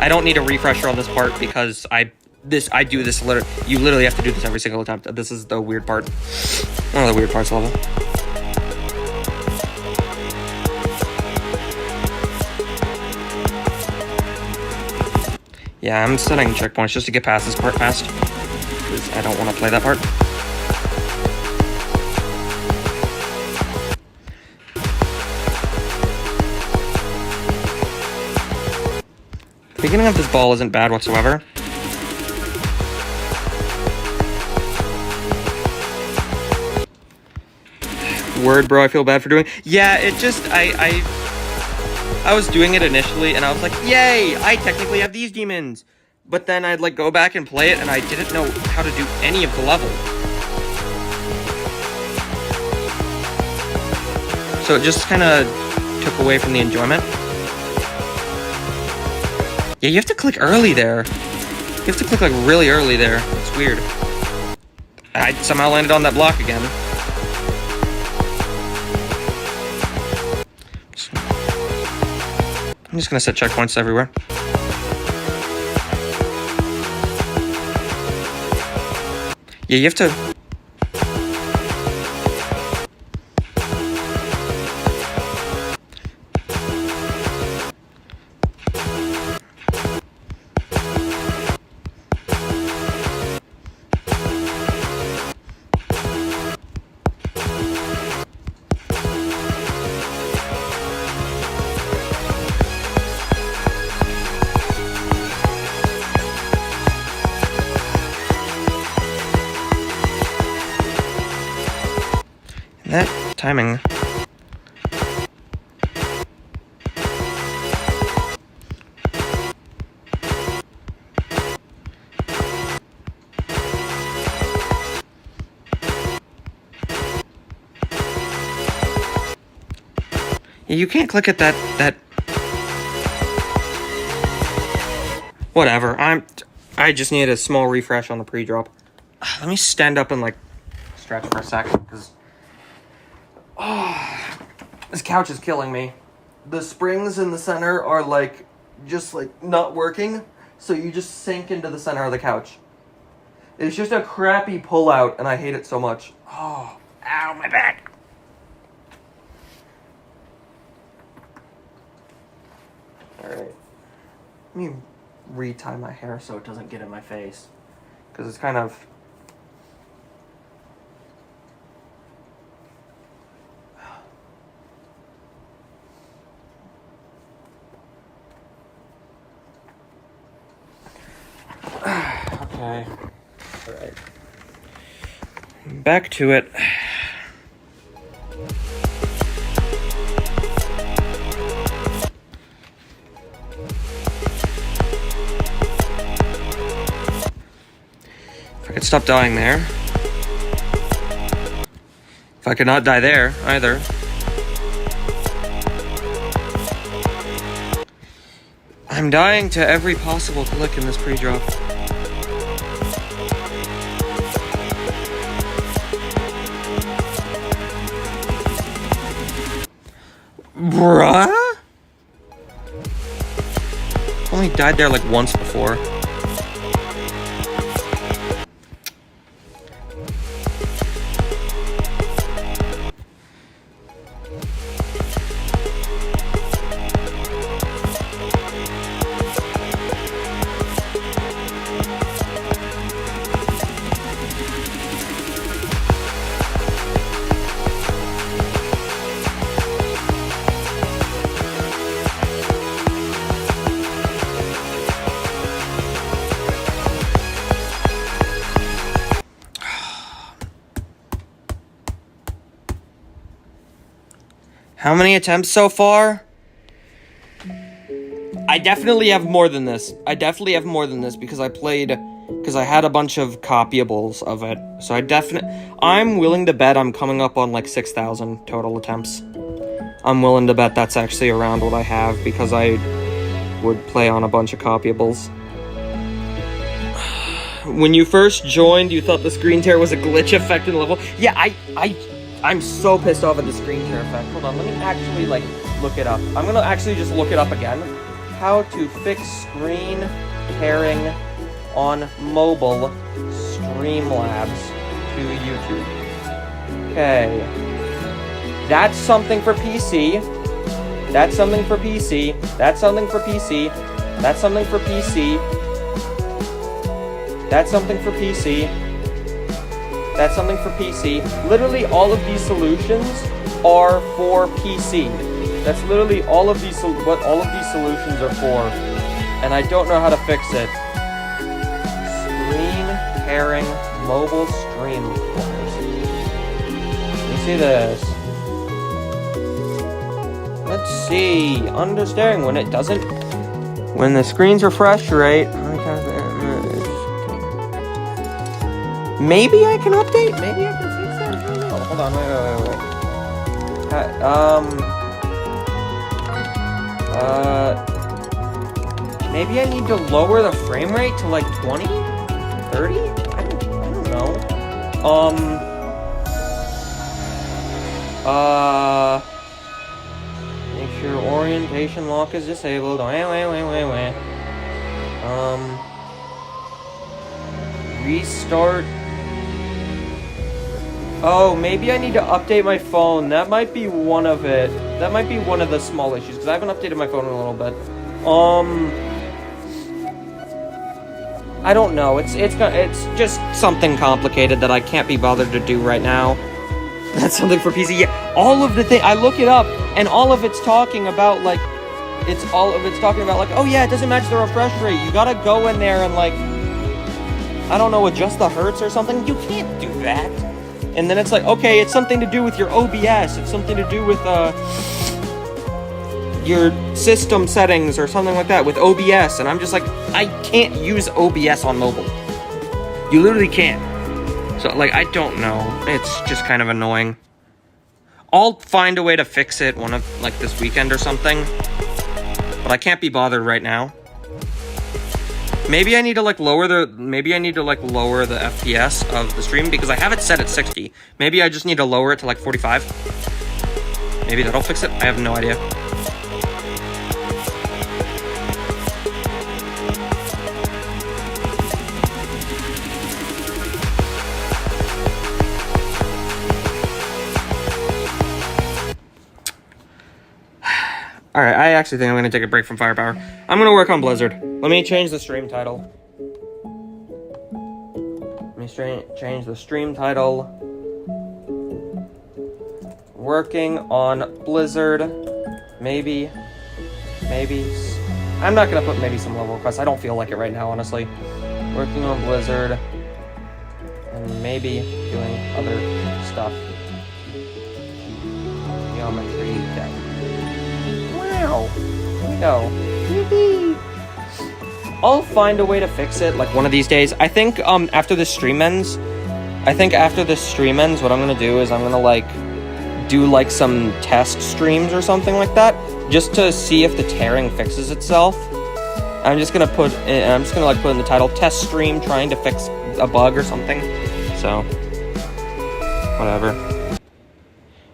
[SPEAKER 1] I don't need a refresher on this part because I do this you literally have to do this every single attempt. This is the weird part. One of the weird parts level. Yeah, I'm setting checkpoints just to get past this part fast, because I don't want to play that part. The beginning of this ball isn't bad whatsoever. Word, bro, I feel bad for doing. Yeah, it just, I was doing it initially, and I was like, yay, I technically have these demons. But then I'd, like, go back and play it, and I didn't know how to do any of the level. So it just kind of took away from the enjoyment. Yeah, you have to click early there. You have to click, like, really early there. It's weird. I somehow landed on that block again. I'm just gonna set checkpoints everywhere. Yeah, you have to... That timing. Yeah, you can't click at that. Whatever. I just need a small refresh on the pre-drop. Let me stand up and like stretch for a second, because this couch is killing me. The springs in the center are like just like not working, so you just sink into the center of the couch. It's just a crappy pull-out, and I hate it so much. Oh, ow, my back. Alright. Let me re-tie my hair so it doesn't get in my face, because it's kind of... Okay. Alright. Back to it. If I could stop dying there. If I could not die there, either. I'm dying to every possible click in this pre-drop. Bruh? Only died there like once before. How many attempts so far? I definitely have more than this. Because I had a bunch of copyables of it. So I'm willing to bet I'm coming up on like 6,000 total attempts. I'm willing to bet that's actually around what I have because I would play on a bunch of copyables. When you first joined, you thought the screen tear was a glitch effect in the level? Yeah, I'm so pissed off at the screen tear effect. Hold on, let me actually, like, look it up. I'm gonna actually just look it up again. How to fix screen tearing on mobile Streamlabs to YouTube. Okay. That's something for PC. That's something for PC. That's something for PC. That's something for PC. That's something for PC. That's something for PC. Literally all of these solutions are for PC. That's literally all of these what all of these solutions are for. And I don't know how to fix it. Screen tearing mobile stream. Let me see this. Let's see. Understanding when it doesn't. When the screen's refresh rate. Maybe I can update? Maybe I can fix that? I don't know. Hold on, wait. Maybe I need to lower the frame rate to like 20? 30? I don't know. Make sure orientation lock is disabled. Restart. Oh, maybe I need to update my phone. That might be one of it. That might be one of the small issues, because I haven't updated my phone in a little bit. I don't know. It's just something complicated that I can't be bothered to do right now. That's something for PC. Yeah, all of the thing. I look it up, and all of it's talking about, like, oh yeah, it doesn't match the refresh rate. You gotta go in there and, like, I don't know, adjust the hertz or something. You can't do that. And then it's like, okay, it's something to do with your OBS. It's something to do with, your system settings or something like that with OBS. And I'm just like, I can't use OBS on mobile. You literally can't. So, like, I don't know. It's just kind of annoying. I'll find a way to fix it this weekend or something. But I can't be bothered right now. Maybe I need to lower the FPS of the stream because I have it set at 60. Maybe I just need to lower it to like 45. Maybe that'll fix it. I have no idea. Alright, I actually think I'm going to take a break from Firepower. I'm going to work on Blizzard. Let me change the stream title. Change the stream title. Working on Blizzard. Maybe. I'm not going to put maybe some level requests. I don't feel like it right now, honestly. Working on Blizzard. And maybe doing other stuff. Geometry deck. Wow. Here we go. Yippee. I'll find a way to fix it, like, one of these days. I think, after this stream ends, what I'm gonna do is I'm gonna, do, some test streams or something like that, just to see if the tearing fixes itself. I'm just gonna put in the title, test stream trying to fix a bug or something. So, whatever.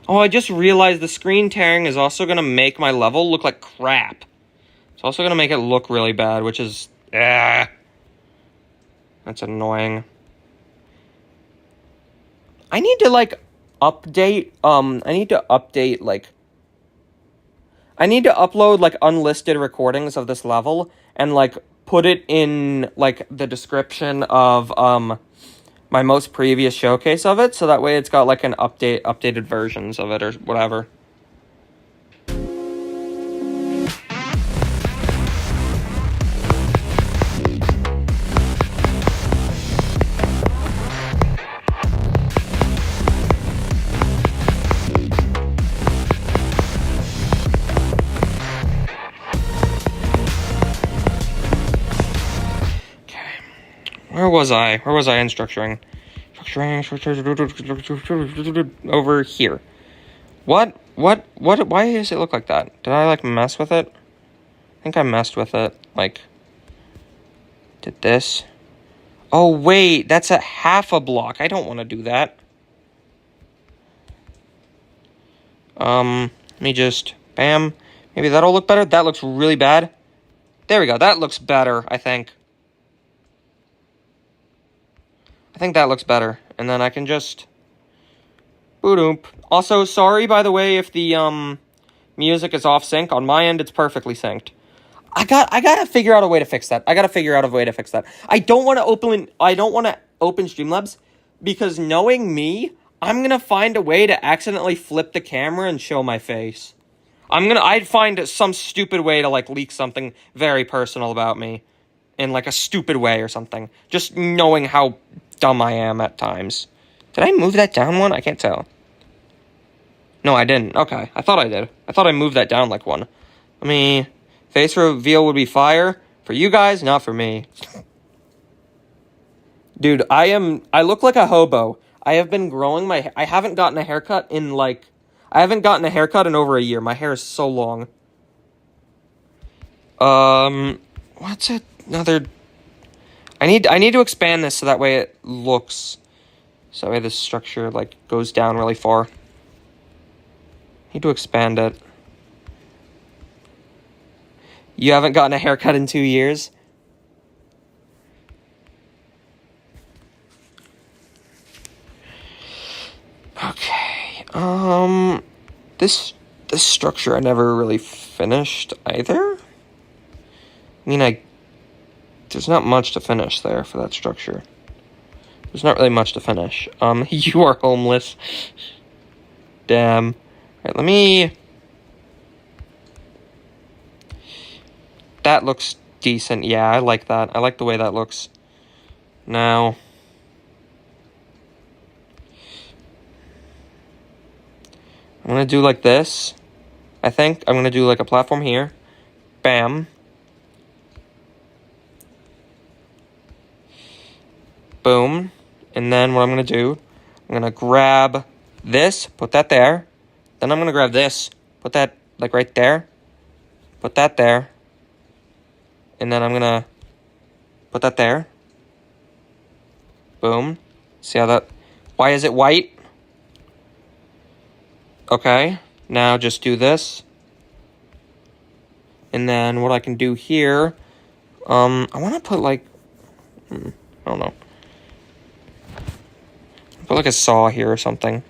[SPEAKER 1] Oh, I just realized the screen tearing is also gonna make my level look like crap. It's also gonna make it look really bad, which is... That's annoying. I need to, update, I need to upload, unlisted recordings of this level and, put it in, the description of, my most previous showcase of it, so that way it's got, an updated versions of it or whatever. Where was I? Where was I in structuring? Over here. What? Why does it look like that? Did I, like, mess with it? I think I messed with it. Like, did this. Oh, wait. That's a half a block. I don't want to do that. Let me just, bam. Maybe that'll look better. That looks really bad. There we go. That looks better, I think. I think that looks better. And then I can just, boom. Also, sorry, by the way, if the, music is off sync. On my end, it's perfectly synced. I gotta figure out a way to fix that. I don't want to open Streamlabs because knowing me, I'm gonna find a way to accidentally flip the camera and show my face. I'd find some stupid way to, like, leak something very personal about me in, like, a stupid way or something. Just knowing how dumb I am at times. Did I move that down one? I can't tell. No, I didn't. Okay, I thought I did. I thought I moved that down like one. Let me... Face reveal would be fire. For you guys, not for me. Dude, I look like a hobo. I have been growing my... I haven't gotten a haircut in, like... I haven't gotten a haircut in over a year. My hair is so long. What's it? Another... I need to expand this so that way it looks... So that way this structure, like, goes down really far. Need to expand it. You haven't gotten a haircut in 2 years? Okay. This structure I never really finished either. I mean, there's not much to finish there for that structure. There's not really much to finish. You are homeless. Damn. Alright, let me... That looks decent. Yeah, I like that. I like the way that looks. Now... I'm gonna do like this. I think I'm gonna do like a platform here. Bam. Boom. And then what I'm gonna do, I'm gonna grab this, put that there. Then I'm gonna grab this, put that like right there. Put that there. And then I'm gonna put that there. Boom. See how that... Why is it white? Okay. Now just do this. And then what I can do here... I want to put like... I don't know. Put like a saw here or something.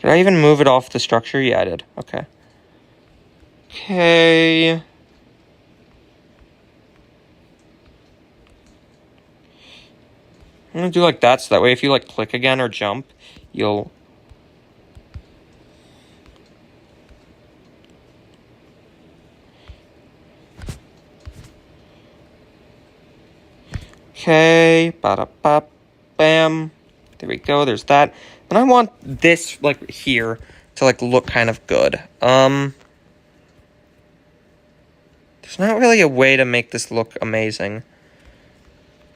[SPEAKER 1] Did I even move it off the structure? Yeah, I did. Okay. Okay. I'm gonna do like that, so that way if you like click again or jump, you'll... Okay. Ba-da-ba, bam. There we go, there's that. And I want this, like, here to, like, look kind of good. There's not really a way to make this look amazing.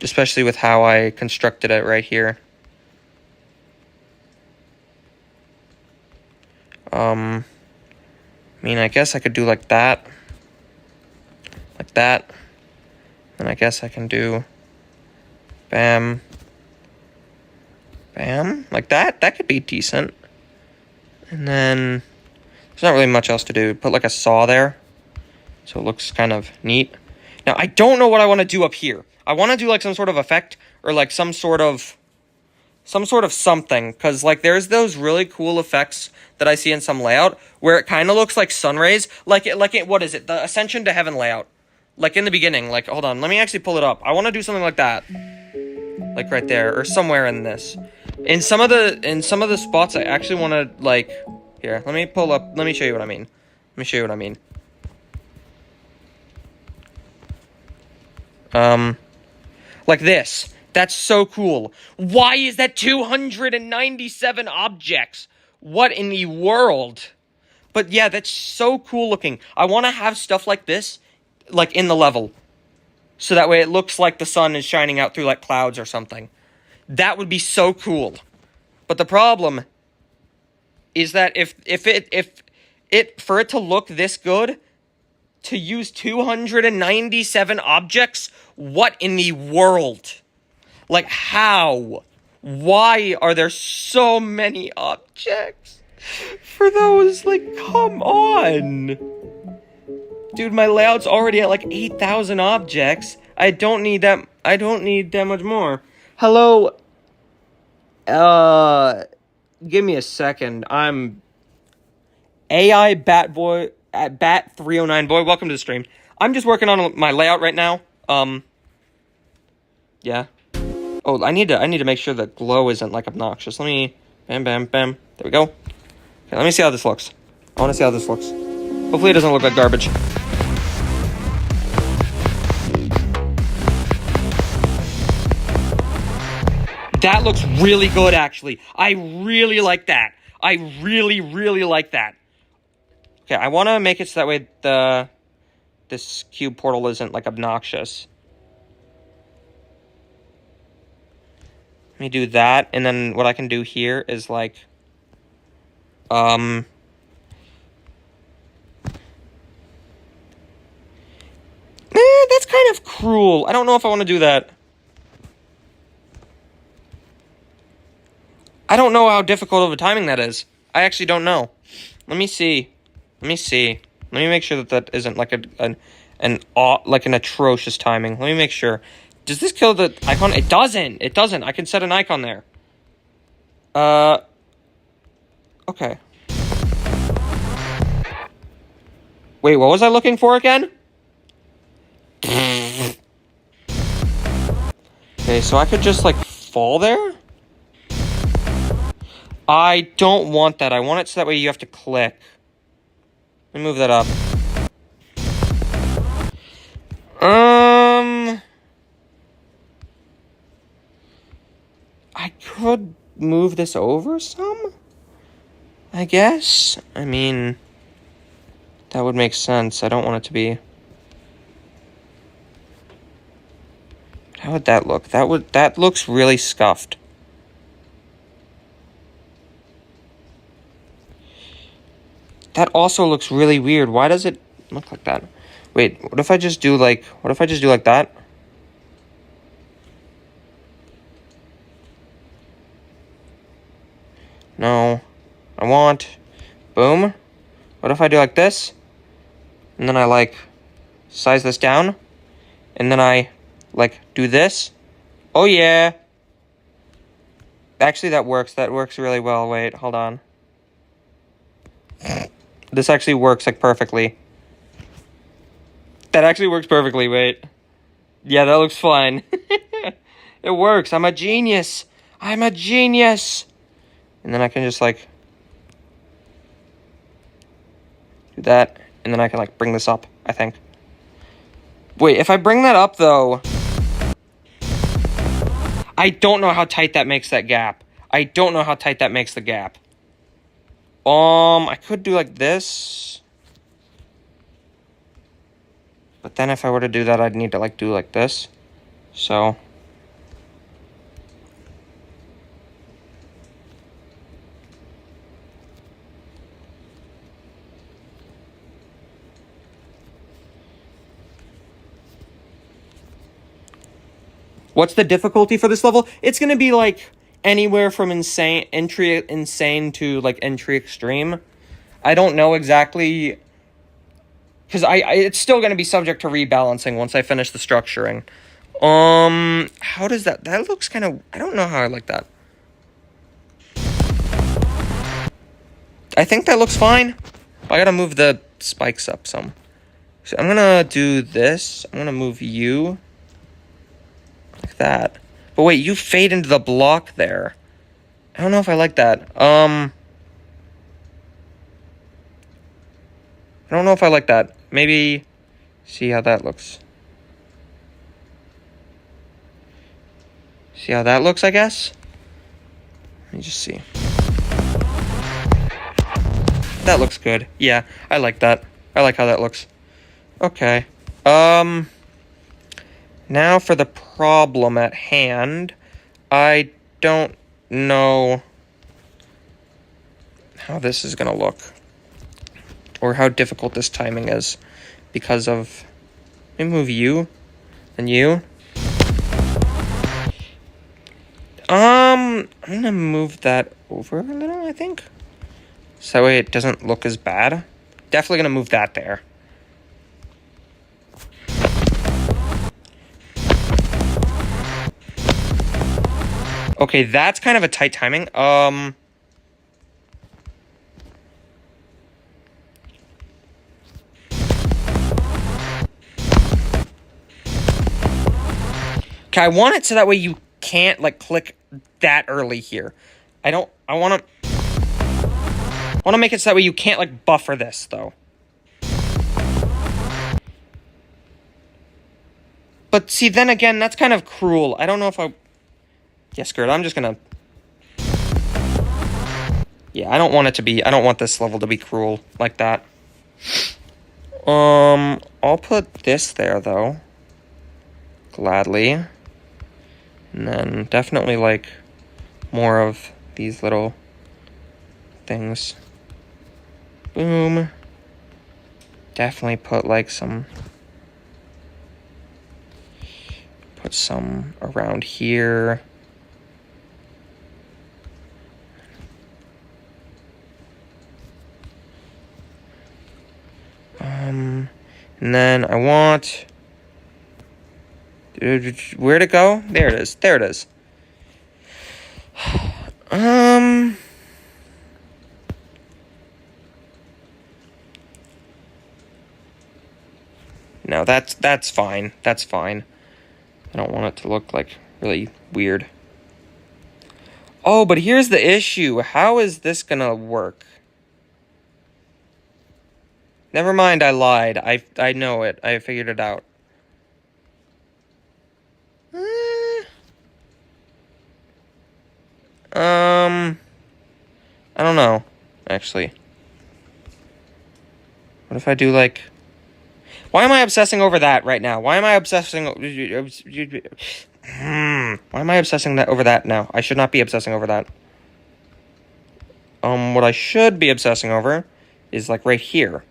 [SPEAKER 1] Especially with how I constructed it right here. I mean, I guess I could do like that. Like that. And I guess I can do... Bam. Bam. Like that. That could be decent. And then... There's not really much else to do. Put like a saw there. So it looks kind of neat. Now, I don't know what I want to do up here. I want to do like some sort of effect. Or like some sort of something. Because like there's those really cool effects that I see in some layout. Where it kind of looks like sun rays. What is it? The Ascension to Heaven layout. Like in the beginning. Like, hold on. Let me actually pull it up. I want to do something like that. Like right there, or somewhere in this. In some of the spots, I actually want to, like... Here, let me pull up... Let me show you what I mean. Like this. That's so cool. Why is that 297 objects? What in the world? But yeah, that's so cool looking. I want to have stuff like this like, in the level. So that way it looks like the sun is shining out through, like, clouds or something. That would be so cool. But the problem is that if for it to look this good, to use 297 objects, what in the world? Like, how? Why are there so many objects for those? Like, come on. Dude, my layout's already at like 8,000 objects. I don't need that much more. Hello. Give me a second. I'm AI Batboy at Bat309 Boy. Welcome to the stream. I'm just working on my layout right now. Yeah. Oh, I need to make sure that glow isn't like obnoxious. Let me bam. There we go. Okay, let me see how this looks. I want to see how this looks. Hopefully it doesn't look like garbage. That looks really good, actually. I really like that. I really like that. Okay, I want to make it so that way this cube portal isn't, like, obnoxious. Let me do that, and then what I can do here is, like, that's kind of cruel. I don't know if I want to do that. I don't know how difficult of a timing that is. I actually don't know. Let me see. Let me make sure that isn't like an atrocious timing. Let me make sure. Does this kill the icon? It doesn't. It doesn't. I can set an icon there. Okay. Wait, what was I looking for again? Okay, so I could just, like, fall there? I don't want that. I want it so that way you have to click. Let me move that up. I could move this over some, I guess. I mean, that would make sense. I don't want it to be... How would that look? That looks really scuffed. That also looks really weird. Why does it look like that? Wait, what if I just do like that? No. I want... Boom. What if I do like this? And then I, like, size this down? And then I, like, do this? Oh, yeah. Actually, that works. That works really well. Wait, hold on. This actually works, like, perfectly. That actually works perfectly, wait. Yeah, that looks fine. It works. I'm a genius. I'm a genius. And then I can just, like, do that. And then I can, like, bring this up, I think. Wait, if I bring that up, though... I don't know how tight that makes that gap. I don't know how tight that makes the gap. I could do like this. But then if I were to do that, I'd need to, like, do like this. So... What's the difficulty for this level? It's gonna be, like, anywhere from insane to, like, entry extreme. I don't know exactly... Because it's still gonna be subject to rebalancing once I finish the structuring. How does that... That looks kind of... I don't know how I like that. I think that looks fine. I gotta move the spikes up some. So I'm gonna do this. I'm gonna move you... like that. But wait, you fade into the block there. I don't know if I like that. I don't know if I like that. Maybe see how that looks. See how that looks, I guess? Let me just see. That looks good. Yeah, I like that. I like how that looks. Okay. Now for the problem at hand. I don't know how this is gonna look. Or how difficult this timing is. Because of... Let me move you. And you. I'm gonna move that over a little, I think. So that way it doesn't look as bad. Definitely gonna move that there. Okay, that's kind of a tight timing. Okay, I want it so that way you can't, like, click that early here. I want to make it so that way you can't, like, buffer this, though. But, see, then again, that's kind of cruel. I don't know if I... Yeah, screw it, I'm just gonna... Yeah, I don't want it to be... I don't want this level to be cruel like that. I'll put this there, though. Gladly. And then definitely, like, more of these little things. Boom. Definitely put, like, some... Put some around here. And then I want... Where'd it go? There it is. There it is. No, that's fine. That's fine. I don't want it to look, like, really weird. Oh, but here's the issue. How is this gonna work? Never mind, I lied. I know it. I figured it out. I don't know, actually. What if I do, like... Why am I obsessing over that right now? Why am I obsessing... Why am I obsessing over that now? I should not be obsessing over that. What I should be obsessing over is, like, right here.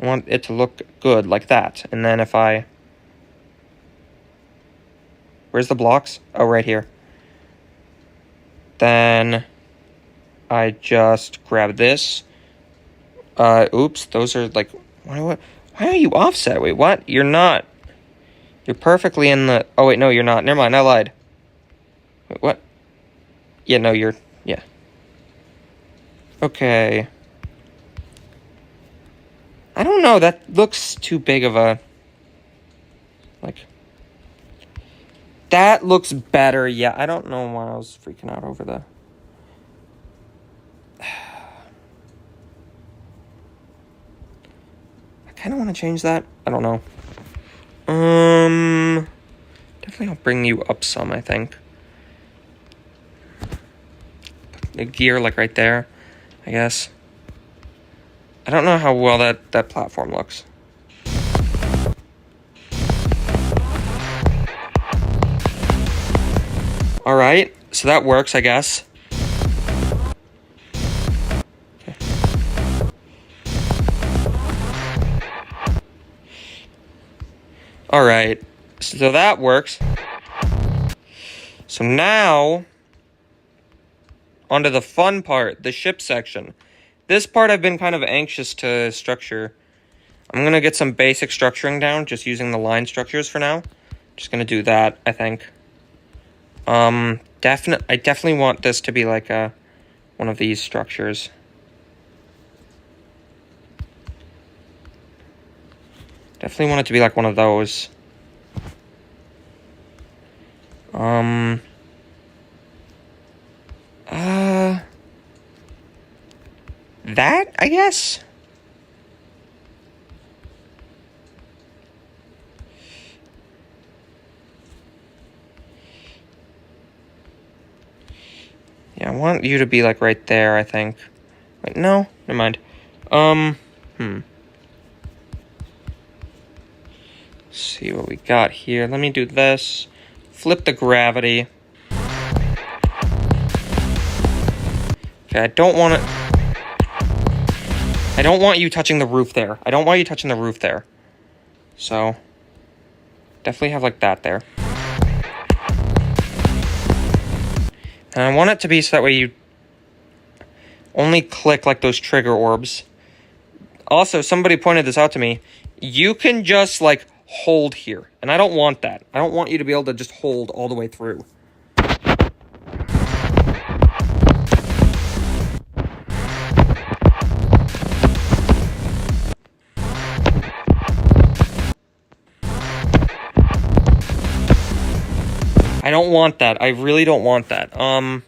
[SPEAKER 1] I want it to look good, like that. And then if I... Where's the blocks? Oh, right here. Then I just grab this. Oops, those are, like... Why are you offset? Wait, what? You're not. You're perfectly in the... Oh, wait, no, you're not. Never mind, I lied. Wait, what? Yeah, no, you're... Yeah. Okay. I don't know, that looks too big of a... Like... That looks better, yeah. I don't know why I was freaking out over the... I kind of want to change that. I don't know. Definitely I'll bring you up some, I think. The gear, like, right there, I guess. I don't know how well that platform looks. Alright, so that works, I guess. Okay. Alright, so that works. So now, onto the fun part, the ship section. This part I've been kind of anxious to structure. I'm going to get some basic structuring down, just using the line structures for now. Just going to do that, I think. I definitely want this to be like one of these structures. Definitely want it to be like one of those. That, I guess? Yeah, I want you to be, like, right there, I think. Wait, no? Never mind. Let's see what we got here. Let me do this. Flip the gravity. Okay, I don't want you touching the roof there. I don't want you touching the roof there. So, definitely have like that there. And I want it to be so that way you only click like those trigger orbs. Also, somebody pointed this out to me. You can just like hold here. And I don't want that. I don't want you to be able to just hold all the way through. I don't want that. I really don't want that. I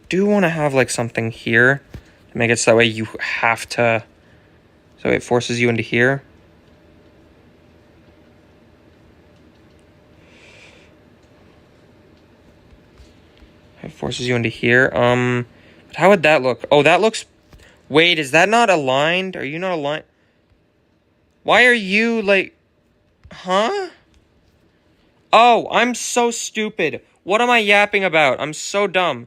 [SPEAKER 1] do want to have like something here to make it so that way you have to, so it forces you into here. It forces you into here. But how would that look? Oh, that looks, wait, is that not aligned? Are you not aligned? Why are you like, huh? Oh, I'm so stupid. What am I yapping about? I'm so dumb.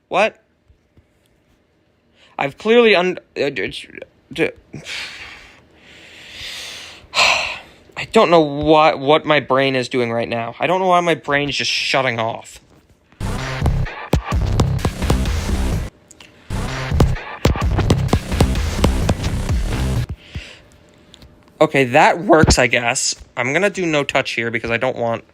[SPEAKER 1] What? I've clearly I don't know what my brain is doing right now. I don't know why my brain's just shutting off. Okay, that works, I guess. I'm gonna do no touch here because I don't want...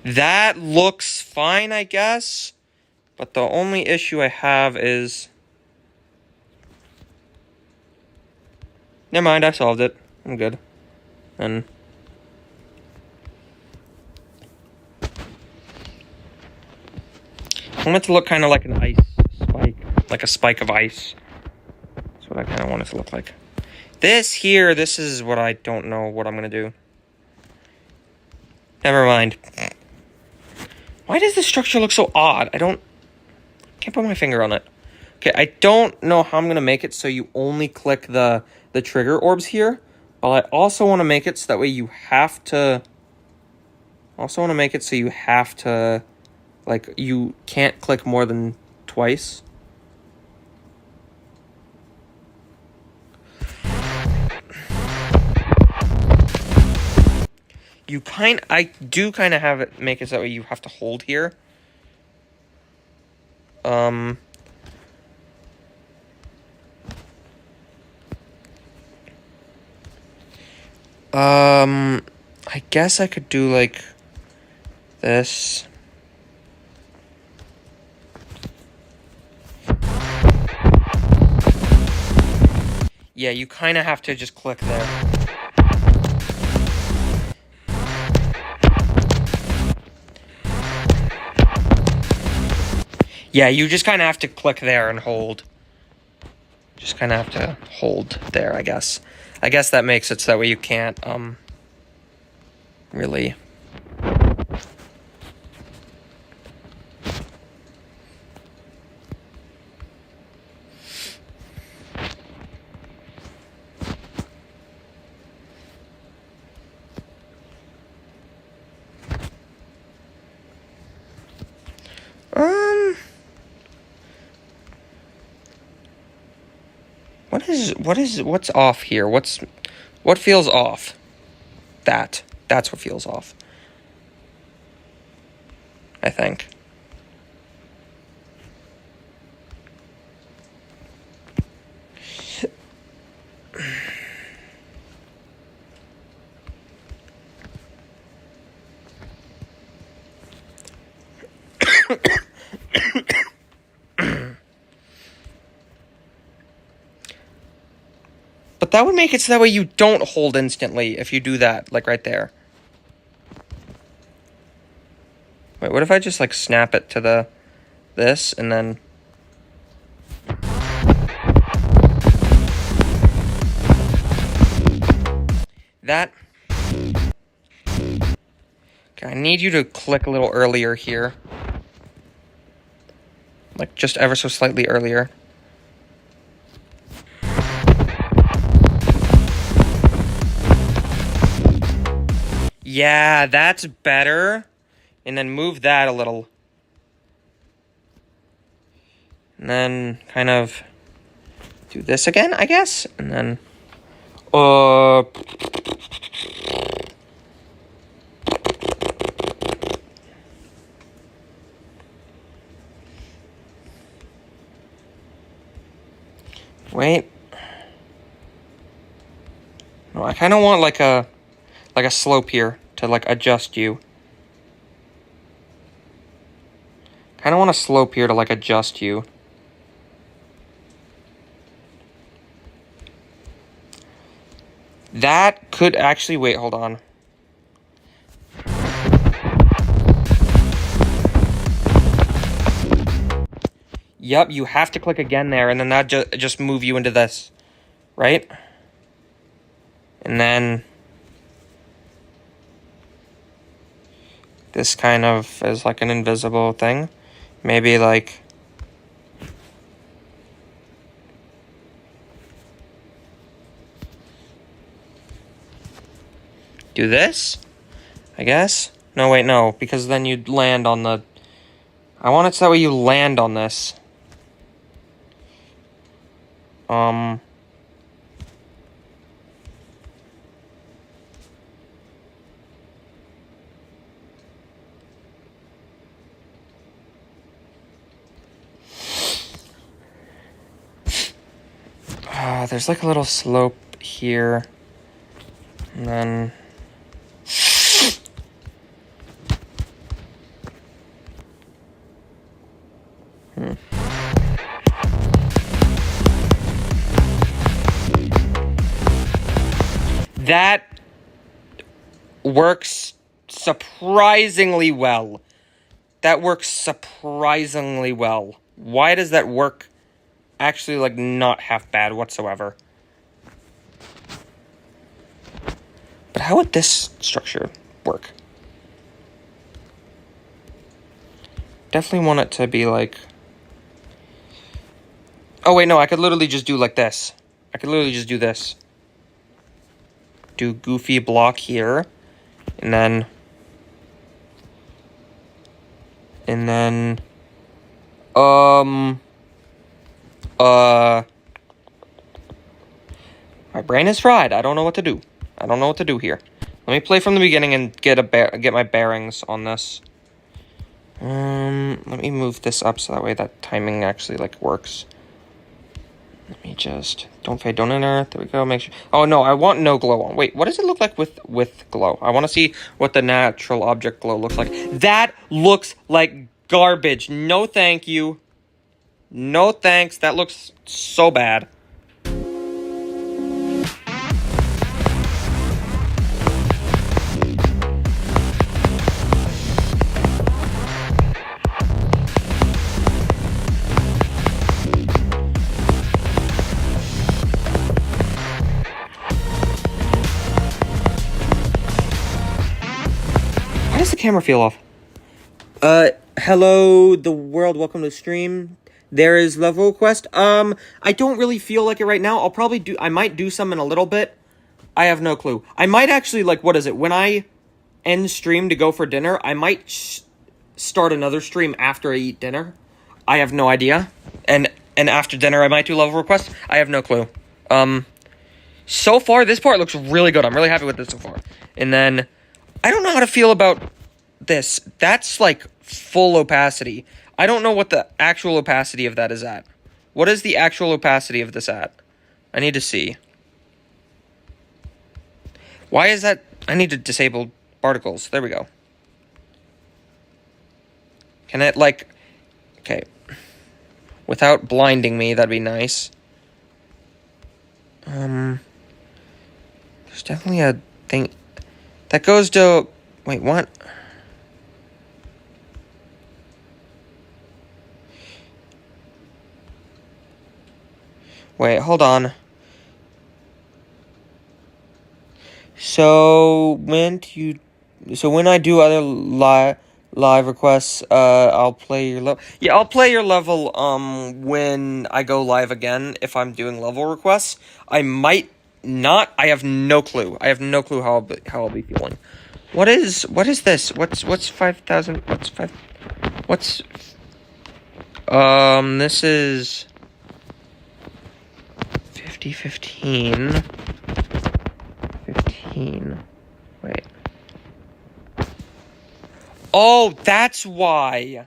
[SPEAKER 1] That looks fine, I guess. But the only issue I have is... Never mind, I solved it. I'm good. And... I want it to look kind of like an ice spike. Like a spike of ice. That's what I kind of want it to look like. This here, this is what I don't know what I'm going to do. Never mind. Why does this structure look so odd? Can't put my finger on it. Okay, I don't know how I'm going to make it so you only click the trigger orbs here. But I also want to make it so that way you have to... like, you can't click more than twice. I do kind of have it make it so that way you have to hold here. I guess I could do like this. Yeah, you kind of have to just click there. Yeah, you just kind of have to click there and hold. Just kind of have to hold there, I guess. I guess that makes it so that way you can't, really... What's off here? What feels off? That's what feels off. I think. But that would make it so that way you don't hold instantly if you do that, like right there. Wait, what if I just like snap it to the... this, and then... That... Okay, I need you to click a little earlier here. Like, just ever so slightly earlier. Yeah, that's better. And then move that a little. And then kind of do this again, I guess. And then... Wait. No, I kind of want like a slope here to like adjust you. Kind of want a slope here to like adjust you. That could actually... Wait, hold on. Yep, you have to click again there, and then that just move you into this, right? And then this kind of is like an invisible thing. Maybe like... Do this, I guess? No, wait, no, because then you'd land on the... I want it so that way you land on this. There's like a little slope here. And then... That works surprisingly well. That works surprisingly well. Why does that work actually, like, not half bad whatsoever? But how would this structure work? Definitely want it to be, like... Oh, wait, no, I could literally just do like this. I could literally just do this. Do goofy block here. And then... My brain is fried. I don't know what to do. I don't know what to do here. Let me play from the beginning and get my bearings on this. Let me move this up so that way that timing actually, like, works. Let me just... Don't fade, don't enter. There we go. Make sure... Oh, no, I want no glow on. Wait, what does it look like with glow? I want to see what the natural object glow looks like. That looks like garbage. No thank you. No thanks. That looks so bad. Why does the camera feel off? Hello, the world. Welcome to the stream. There is level quest. I don't really feel like it right now. I might do some in a little bit. I have no clue. I might actually, like, what is it? When I end stream to go for dinner, I might start another stream after I eat dinner. I have no idea. And after dinner, I might do level request. I have no clue. So far, this part looks really good. I'm really happy with this so far. And then, I don't know how to feel about this. That's, like, full opacity. I don't know what the actual opacity of that is at. What is the actual opacity of this at? I need to see. Why is that? I need to disable particles. There we go. Can it, like... Okay. Without blinding me, that'd be nice. There's definitely a thing... That goes to... Wait, what? Wait, hold on. So when I do other live requests, I'll play your level. Yeah, I'll play your level when I go live again if I'm doing level requests. I might not. I have no clue. I have no clue how I'll be feeling. What is this? What's 5,000? What's this is 50, 15. 15. Wait. Oh, that's why.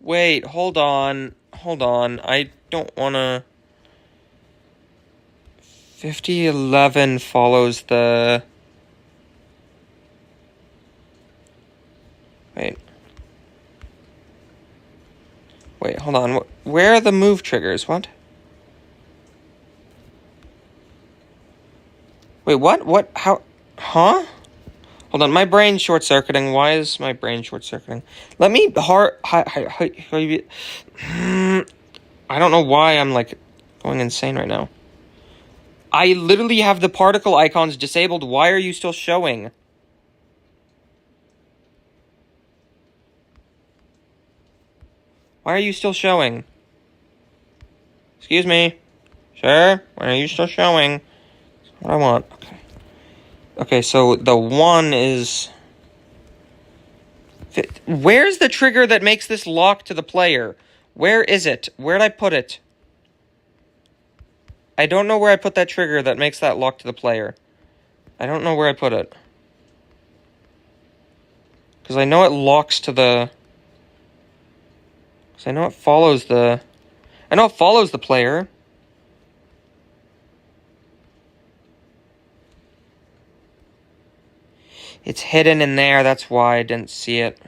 [SPEAKER 1] Wait, hold on. I don't wanna... 5011 follows the... Wait, hold on. Where are the move triggers? What? Wait, what? How? Huh? Hold on, my brain's short-circuiting. Why is my brain short-circuiting? Let me I don't know why I'm, like, going insane right now. I literally have the particle icons disabled. Why are you still showing? Why are you still showing? Excuse me. Sir, why are you still showing? That's what I want. Okay. Okay, so the 1 is... Where's the trigger that makes this lock to the player? Where is it? Where'd I put it? I don't know where I put that trigger that makes that lock to the player. I don't know where I put it. Because I know it locks to the... Because I know it follows the... I know it follows the player. It's hidden in there, that's why I didn't see it.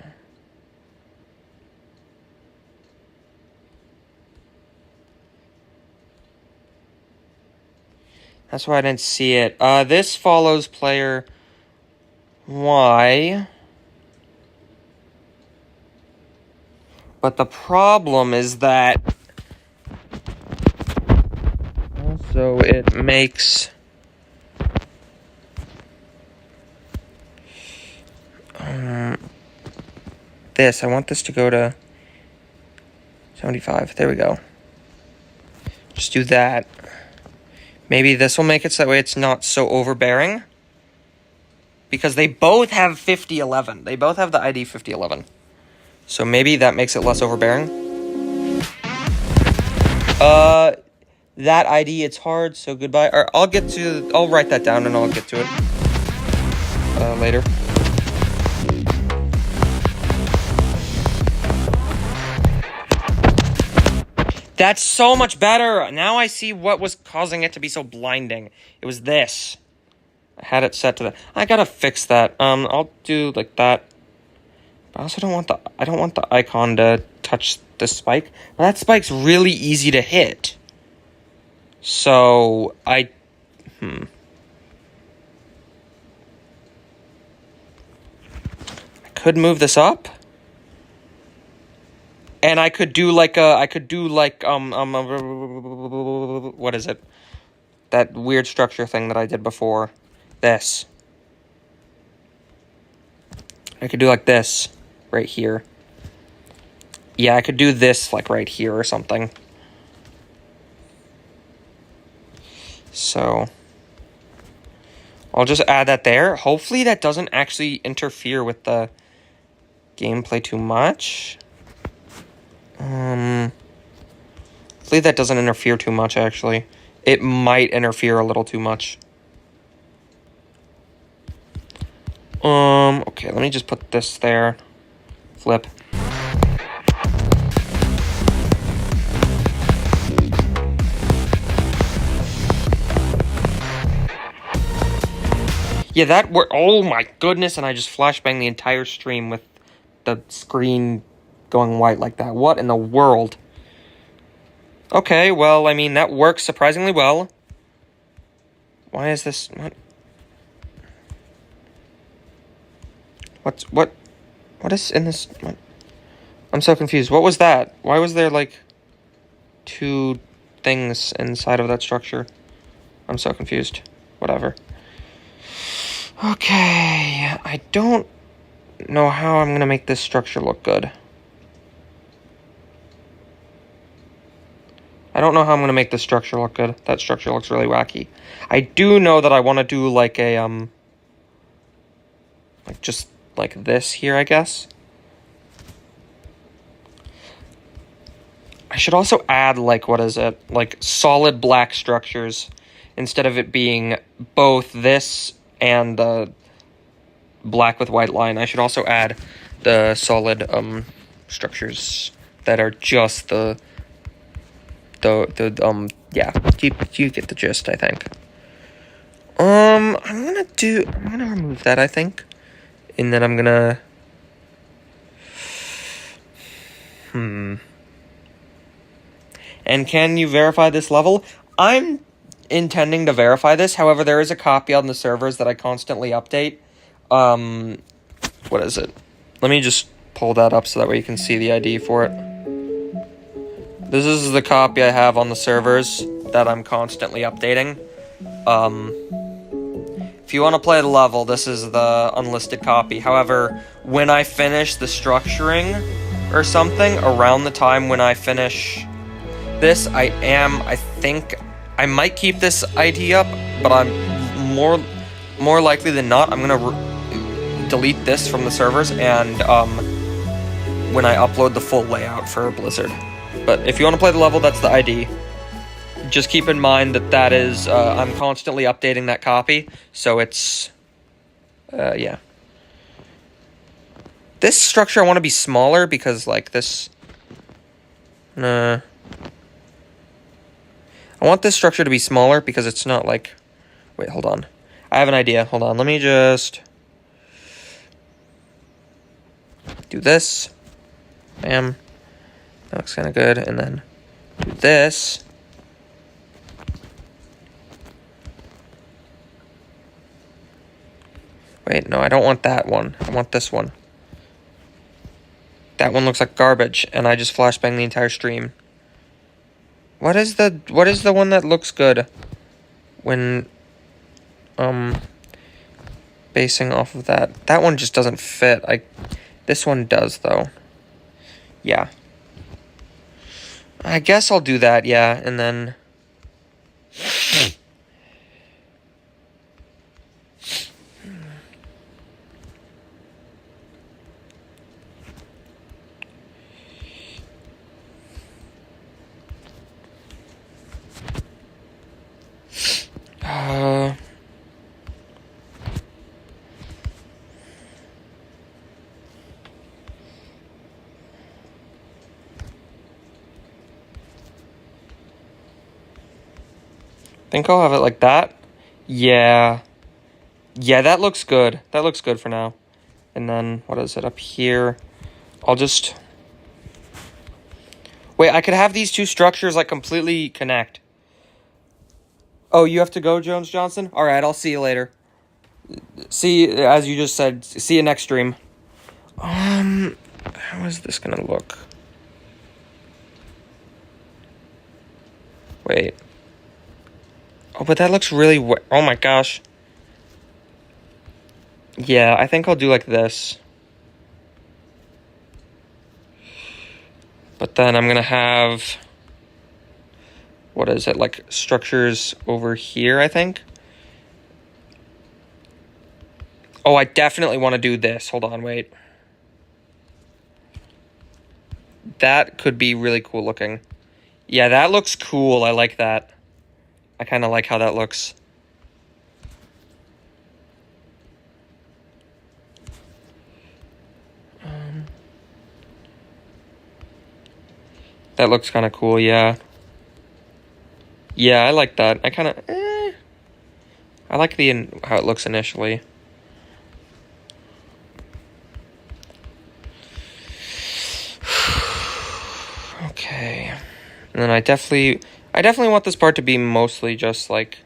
[SPEAKER 1] That's why I didn't see it. This follows player Y. But the problem is that also it makes this. I want this to go to 75. There we go. Just do that. Maybe this will make it so that way it's not so overbearing. Because they both have 5011. They both have the ID 5011. So maybe that makes it less overbearing. That ID, it's hard, so goodbye. Or I'll write that down and I'll get to it later. That's so much better. Now I see what was causing it to be so blinding. It was this. I had it set to that. I gotta fix that. I'll do like that. But I also don't want the icon to touch the spike. But that spike's really easy to hit. So I could move this up. And I could do like what is it? That weird structure thing that I did before. This. I could do like this right here. Yeah, I could do this like right here or something. So I'll just add that there. Hopefully that doesn't actually interfere with the gameplay too much. Hopefully that doesn't interfere too much, actually. It might interfere a little too much. Okay, let me just put this there. Flip. Yeah, that worked. Oh my goodness, and I just flashbanged the entire stream with the screen going white like that. What in the world? Okay, well, I mean, that works surprisingly well. Why is this... What is in this... I'm so confused. What was that? Why was there, like, 2 things inside of that structure. I'm so confused. Whatever. Okay, I don't know how I'm gonna make this structure look good. I don't know how I'm gonna make this structure look good. That structure looks really wacky. I do know that I want to do like a, like just like this here, I guess. I should also add, like, what is it? Like, solid black structures, instead of it being both this and the black with white line. I should also add the solid, structures that are just yeah, you get the gist, I think. I'm gonna remove that, I think. And then I'm gonna, And can you verify this level? I'm intending to verify this. However, there is a copy on the servers that I constantly update. What is it? Let me just pull that up so that way you can see the ID for it. This is the copy I have on the servers that I'm constantly updating. If you want to play the level, this is the unlisted copy. However, when I finish the structuring or something, around the time when I finish this, I think I might keep this ID up, but I'm more likely than not, I'm gonna delete this from the servers and when I upload the full layout for Blizzard. But if you want to play the level, that's the ID. Just keep in mind that is I'm constantly updating that copy, so it's yeah. This structure I want to be smaller because like this. I want this structure to be smaller because it's not like... Wait, hold on. I have an idea. Hold on. Let me just... do this. Bam. That looks kind of good. And then do this. Wait, no, I don't want that one. I want this one. That one looks like garbage, and I just flashbang the entire stream. What is the one that looks good when basing off of that? That one just doesn't fit. This one does though. Yeah. I guess I'll do that, yeah, and then think I'll have it like that. Yeah. Yeah, that looks good. That looks good for now. And then, what is it up here? I'll just... Wait, I could have these two structures, like, completely connect. Oh, you have to go, Jones Johnson? Alright, I'll see you later. See, as you just said, see you next stream. How is this gonna look? Wait. Oh, but that looks really... Oh my gosh. Yeah, I think I'll do like this. But then I'm gonna have... What is it? Like, structures over here, I think? Oh, I definitely want to do this. Hold on, wait. That could be really cool looking. Yeah, that looks cool. I like that. I kind of like how that looks. That looks kind of cool, yeah. Yeah, I like that. I kind of... I like how it looks initially. Okay. And then I definitely want this part to be mostly just like...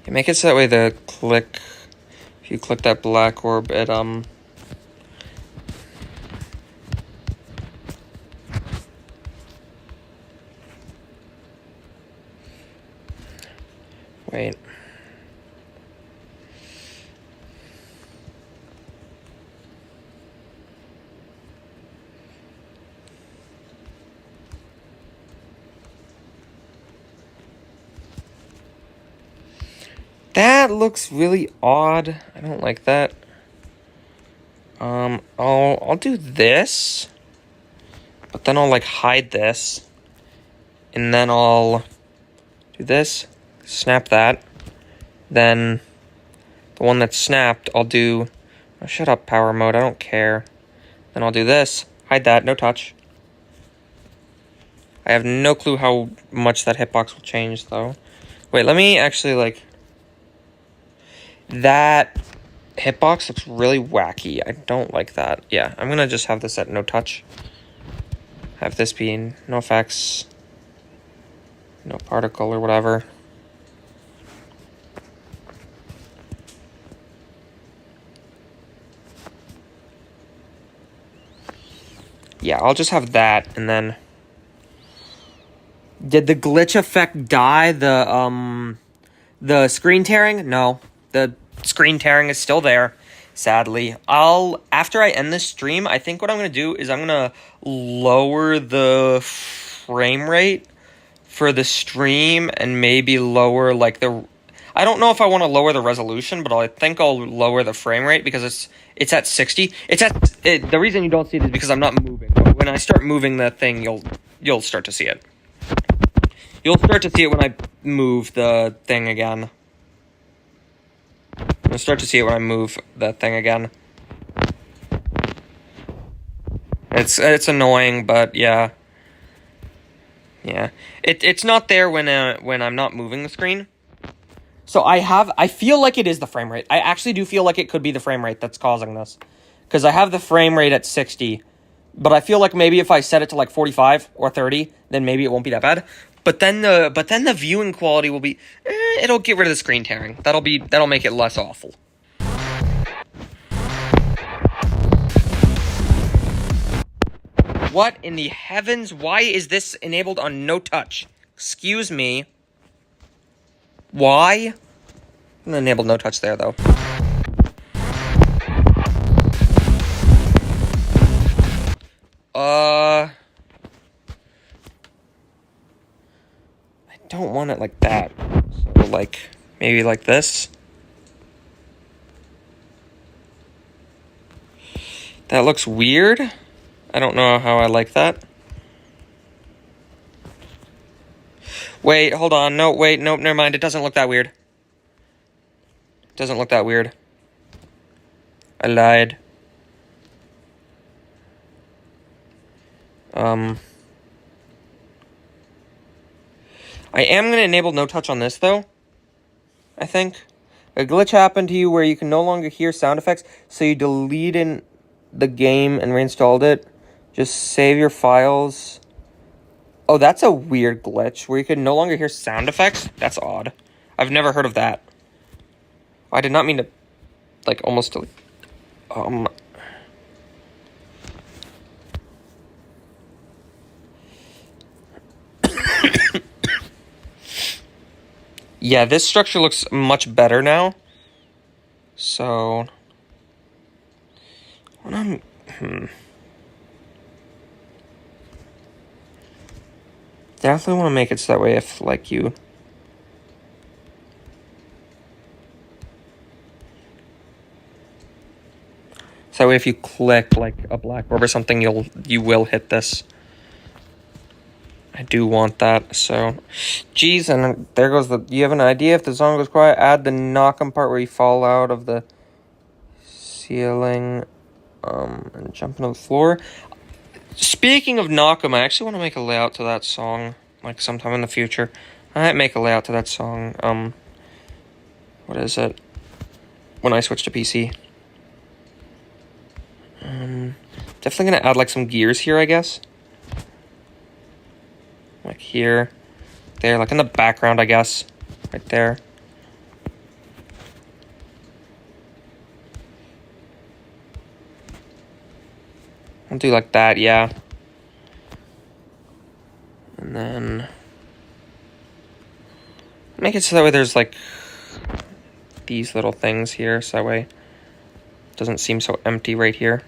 [SPEAKER 1] You make it so that way the click, if you click that black orb, it, wait. That looks really odd. I don't like that. I'll do this, but then I'll like hide this, and then I'll do this, snap that, then the one that's snapped, I'll do, oh, shut up, power mode, I don't care. Then I'll do this, hide that, no touch. I have no clue how much that hitbox will change, though. Wait, let me actually, like, that hitbox looks really wacky. I don't like that. Yeah, I'm gonna just have this at no touch. Have this being no effects, no particle or whatever. Yeah, I'll just have that, and then... Did the glitch effect die? The screen tearing? No. The screen tearing is still there, sadly. After I end this stream, I think what I'm going to do is I'm going to lower the frame rate for the stream and maybe lower, like, I don't know if I want to lower the resolution, but I think I'll lower the frame rate because it's at 60. The reason you don't see it is because I'm not moving. But when I start moving the thing, you'll start to see it. You'll start to see it when I move the thing again. You'll start to see it when I move the thing again. It's annoying, but yeah. Yeah. It's not there when I'm not moving the screen. So I feel like it is the frame rate. I actually do feel like it could be the frame rate that's causing this. Because I have the frame rate at 60. But I feel like maybe if I set it to like 45 or 30, then maybe it won't be that bad. But then the viewing quality will be, it'll get rid of the screen tearing. That'll make it less awful. What in the heavens? Why is this enabled on no touch? Excuse me. Why? I'm gonna enable no touch there though. I don't want it like that. So like maybe like this. That looks weird. I don't know how I like that. Wait, hold on. No, wait, nope, never mind. It doesn't look that weird. It doesn't look that weird. I lied. I am going to enable no touch on this, though. I think. A glitch happened to you where you can no longer hear sound effects, so you deleted the game and reinstalled it. Just save your files. Oh, that's a weird glitch, where you can no longer hear sound effects? That's odd. I've never heard of that. I did not mean to, like, almost delete. Yeah, this structure looks much better now. So, when I'm, definitely want to make it so that way if, like, so that way if you click, like, a black orb or something, you will hit this. I do want that, so... Jeez, and there goes the... You have an idea? If the song goes quiet, add the knock-em part where you fall out of the ceiling, and jump into the floor. Speaking of knock-em, I actually want to make a layout to that song, like, sometime in the future. I might make a layout to that song, what is it? When I switch to PC. Definitely gonna add, like, some gears here, I guess. Like here, there, like in the background, I guess. Right there. I'll do like that, yeah. And then make it so that way there's like these little things here, so that way it doesn't seem so empty right here.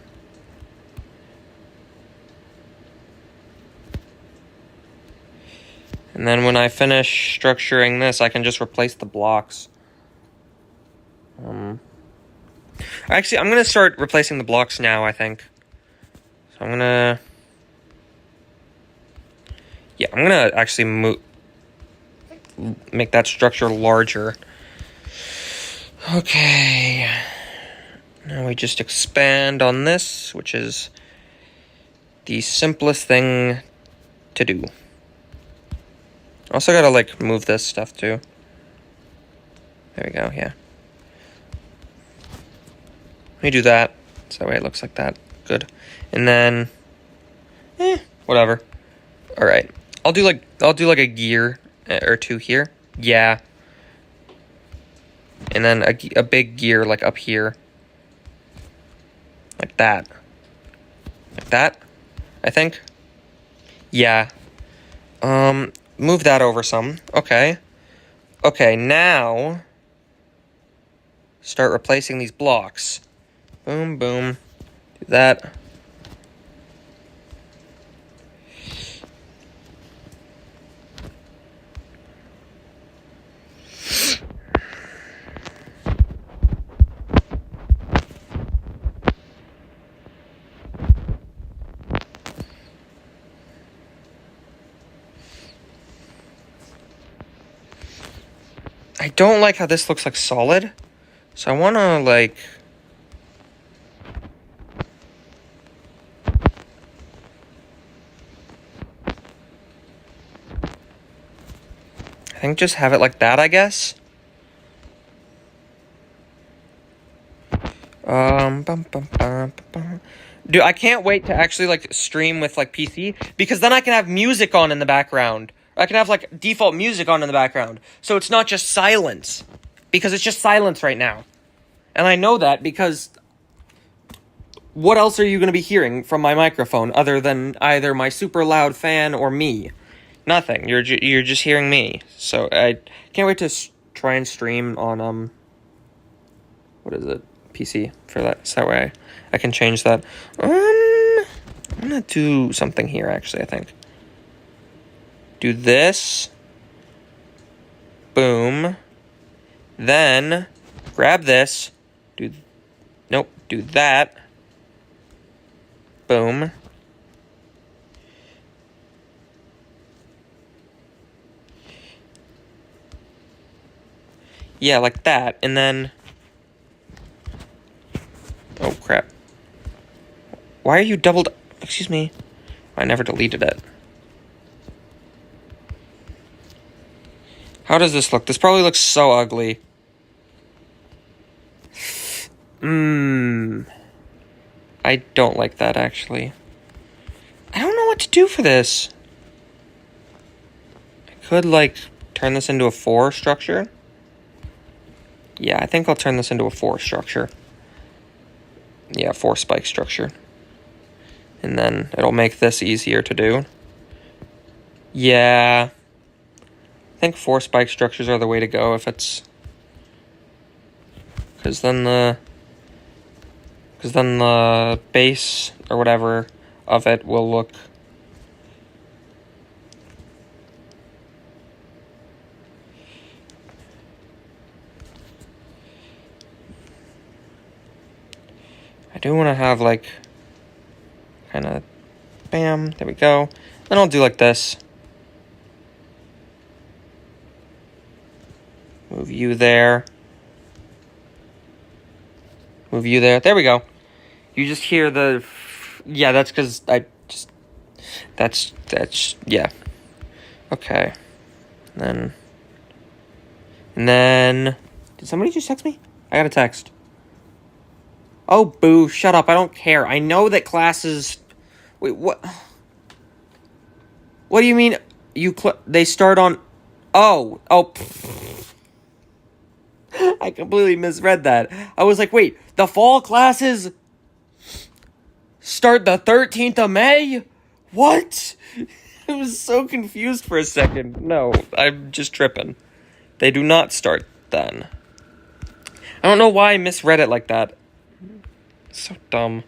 [SPEAKER 1] And then when I finish structuring this, I can just replace the blocks. Actually, I'm going to start replacing the blocks now, I think. So I'm going to... Yeah, I'm going to actually make that structure larger. Okay. Now we just expand on this, which is the simplest thing to do. Also gotta, like, move this stuff, too. There we go, yeah. Let me do that, so that way it looks like that. Good. And then... whatever. Alright. I'll do like a gear or two here. Yeah. And then a big gear, like, up here. Like that. Like that, I think. Yeah. Move that over some. Okay. Okay, now... start replacing these blocks. Boom, boom. Do that. I don't like how this looks like solid. So I want to, like... I think just have it like that, I guess. Dude, I can't wait to actually, like, stream with, like, PC. Because then I can have music on in the background. I can have, like, default music on in the background. So it's not just silence. Because it's just silence right now. And I know that because... what else are you going to be hearing from my microphone other than either my super loud fan or me? Nothing. You're just hearing me. So I can't wait to try and stream on, what is it? PC for that. So that way I can change that. I'm going to do something here, actually, I think. Do this. Boom. Then grab this. Nope. Do that. Boom. Yeah, like that. And then... oh, crap. Why are you doubled... excuse me. I never deleted it. How does this look? This probably looks so ugly. I don't like that, actually. I don't know what to do for this. I could, like, turn this into a 4 structure. Yeah, I think I'll turn this into a 4 structure. Yeah, 4 spike structure. And then it'll make this easier to do. Yeah. I think 4 spike structures are the way to go if it's... because then the base or whatever of it will look... I do want to have, like, kind of, bam, there we go. Then I'll do like this. Move you there. Move you there. There we go. You just hear the... yeah, that's because I just... That's, yeah. Okay. And then... Did somebody just text me? I got a text. Oh, boo, shut up, I don't care. I know that classes... Wait, what? What do you mean they start on... Oh. I completely misread that. I was like, wait, the fall classes start the 13th of May? What? I was so confused for a second. No, I'm just tripping. They do not start then. I don't know why I misread it like that. So dumb.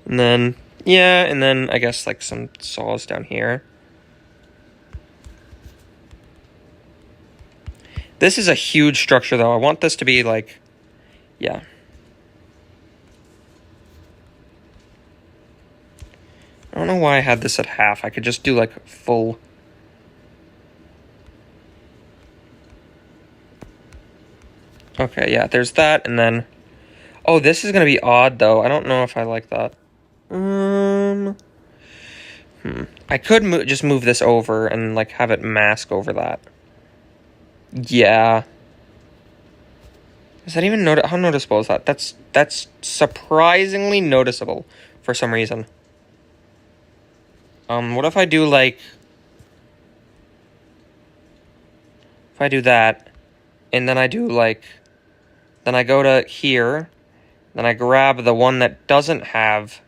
[SPEAKER 1] And then, yeah, and then I guess like some saws down here. This is a huge structure though. I want this to be like, yeah. I don't know why I had this at half. I could just do like full. Okay, yeah, there's that, and then... Oh, this is gonna be odd, though. I don't know if I like that. I could just move this over and, like, have it mask over that. Yeah. Is that even how noticeable is that? That's surprisingly noticeable for some reason. What if I do, like... If I do that, and then I do, like... Then I go to here, then I grab the one that doesn't have...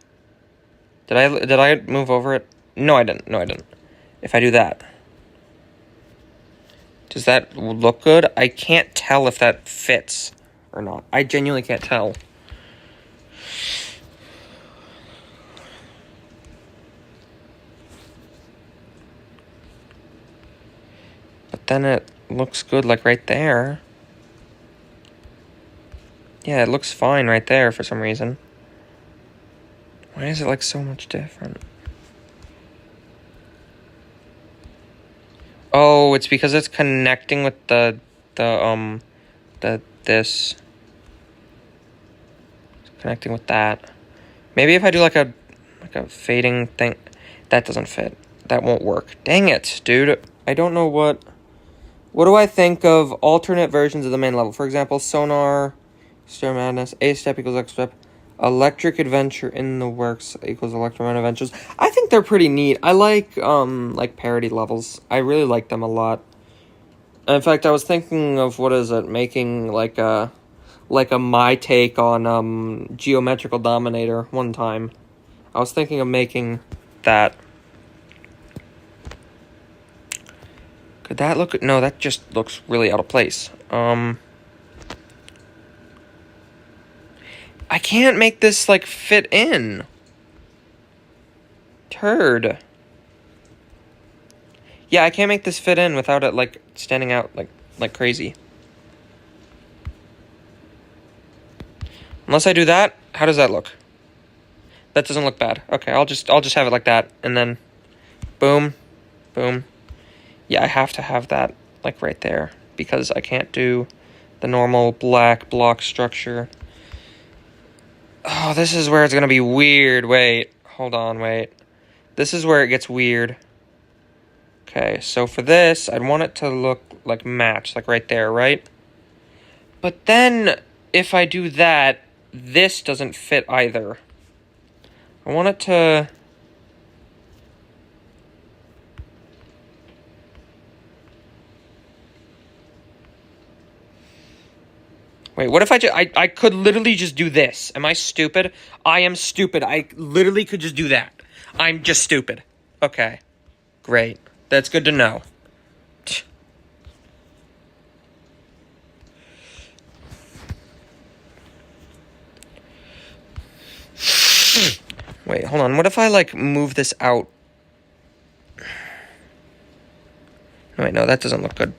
[SPEAKER 1] Did I move over it? No, I didn't. If I do that. Does that look good? I can't tell if that fits or not. I genuinely can't tell. But then it looks good, like, right there. Yeah, it looks fine right there for some reason. Why is it, like, so much different? Oh, it's because it's connecting with this. It's connecting with that. Maybe if I do, like a fading thing. That doesn't fit. That won't work. Dang it, dude. I don't know what... What do I think of alternate versions of the main level? For example, Sonar... Star Madness, A step equals X step, Electric Adventure in the Works equals Electroman Adventures. I think they're pretty neat. I like parody levels. I really like them a lot. In fact, I was thinking of making like a my take on Geometrical Dominator one time. I was thinking of making that. Could that look? No, that just looks really out of place. I can't make this, like, fit in. Turd. Yeah, I can't make this fit in without it, like, standing out, like crazy. Unless I do that, how does that look? That doesn't look bad. Okay, I'll just have it like that, and then boom, boom. Yeah, I have to have that, like, right there, because I can't do the normal black block structure. Oh, this is where it's gonna be weird. Wait. Hold on, wait. This is where it gets weird. Okay, so for this, I'd want it to look like match, like right there, right? But then, if I do that, this doesn't fit either. I want it to... Wait, what if I could literally just do this? Am I stupid? I am stupid. I literally could just do that. I'm just stupid. Okay. Great. That's good to know. Wait, hold on. What if I, like, move this out? No, wait, no, that doesn't look good.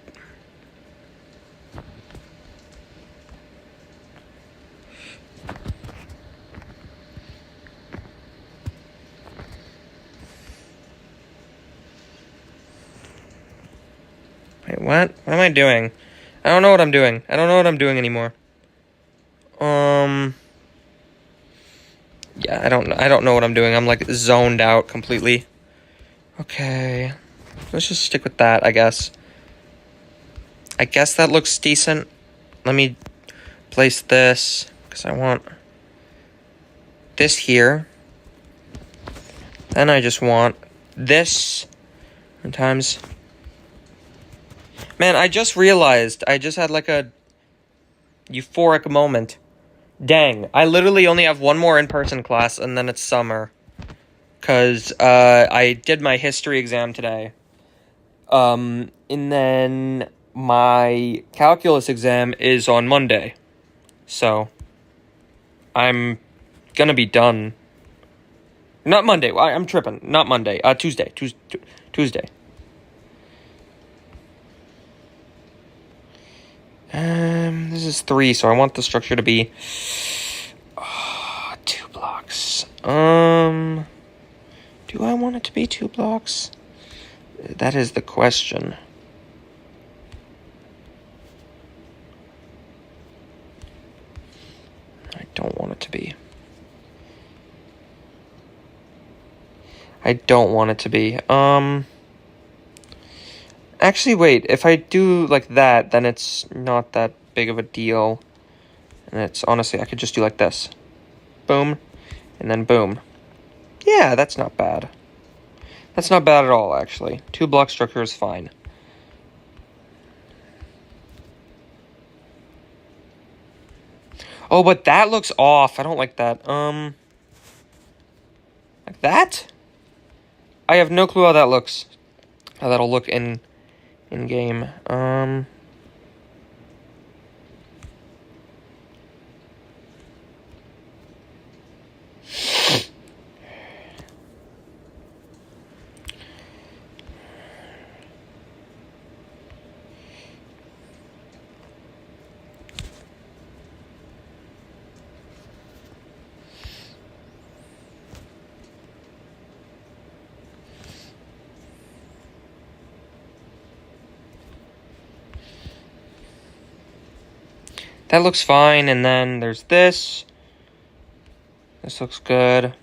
[SPEAKER 1] Wait, what? What am I doing? I don't know what I'm doing. I don't know what I'm doing anymore. Yeah, I don't know what I'm doing. I'm, like, zoned out completely. Okay. Let's just stick with that, I guess. I guess that looks decent. Let me place this, because I want this here. Then I just want this times... Man, I just realized I just had like a euphoric moment. Dang, I literally only have one more in-person class, and then it's summer. Because I did my history exam today. And then my calculus exam is on Monday. So, I'm gonna be done. Not Monday. I'm tripping. Not Monday. Tuesday. Tuesday. This is 3, so I want the structure to be 2 blocks. Do I want it to be 2 blocks? That is the question. I don't want it to be. I don't want it to be. Actually, wait. If I do like that, then it's not that big of a deal. And it's honestly, I could just do like this. Boom. And then boom. Yeah, that's not bad. That's not bad at all, actually. 2 block structure is fine. Oh, but that looks off. I don't like that. Like that? I have no clue how that looks. How that'll look in game. That looks fine, and then there's this. This looks good.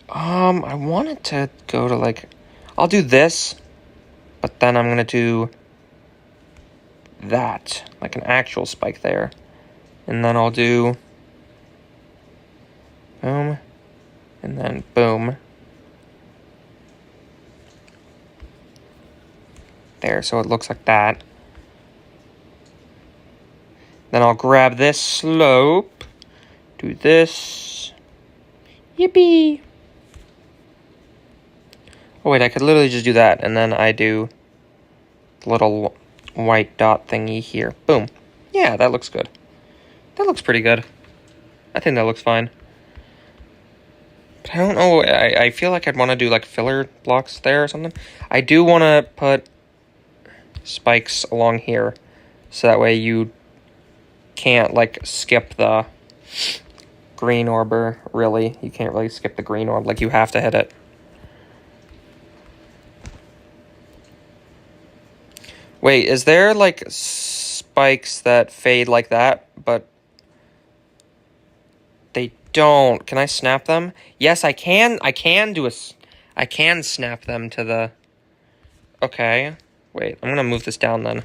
[SPEAKER 1] I wanted to go to, like... I'll do this, but then I'm gonna do that. Like an actual spike there. And then I'll do... boom. And then boom. There, so it looks like that. Then I'll grab this slope, do this. Yippee! Oh wait, I could literally just do that, and then I do the little white dot thingy here. Boom. Yeah, that looks good. That looks pretty good. I think that looks fine. But I don't know, I feel like I'd want to do like filler blocks there or something. I do want to put spikes along here, so that way you can't like skip the green orb, really. You can't really skip the green orb, like you have to hit it. Wait, is there like spikes that fade like that, but they don't? Can I snap them? Yes, I can. I can snap them to the... Okay. Wait, I'm gonna move this down then.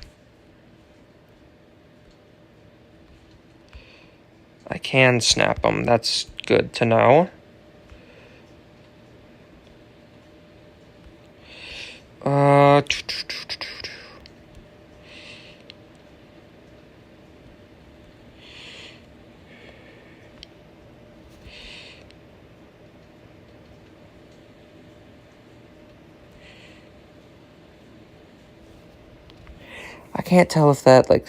[SPEAKER 1] I can snap them. That's good to know. I can't tell if that, like,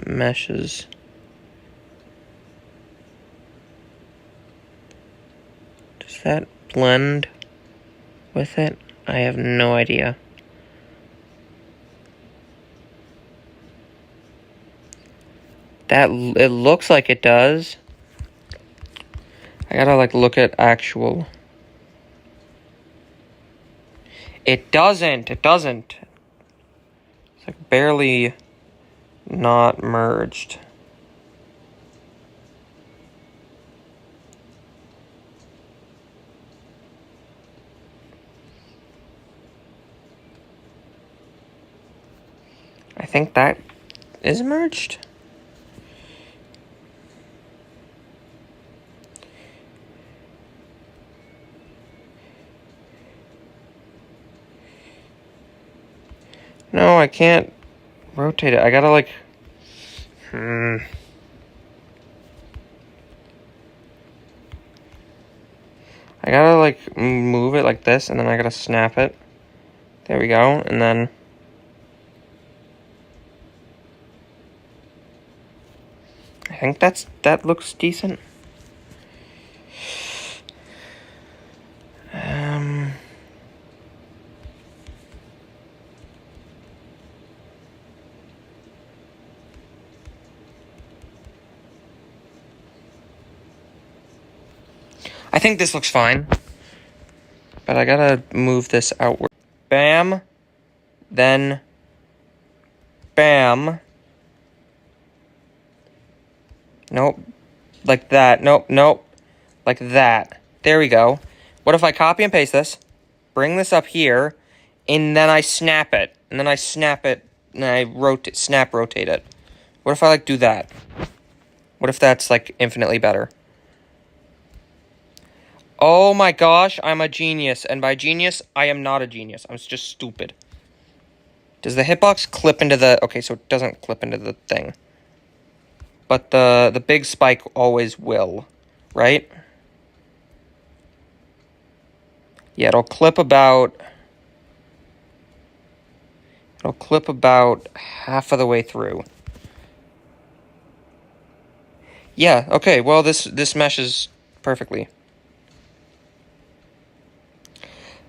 [SPEAKER 1] meshes. Does that blend with it? I have no idea. It looks like it does. I gotta, like, look at actual... It doesn't. It doesn't. It's, like, barely not merged. I think that is merged. No, I can't rotate it. I gotta, like... I gotta, like, move it like this, and then I gotta snap it. There we go, and then... I think that looks decent. I think this looks fine. But I gotta move this outward. Bam. Then... Bam. Nope. Like that. Nope, nope. Like that. There we go. What if I copy and paste this, bring this up here, and then I snap it, and then I snap it, and I snap rotate it? What if I, like, do that? What if that's, like, infinitely better? Oh my gosh, I'm a genius. And by genius, I am not a genius. I'm just stupid. Does the hitbox clip into the... Okay, so it doesn't clip into the thing. But the big spike always will, right? Yeah, it'll clip about half of the way through. Yeah, okay, well, this meshes perfectly.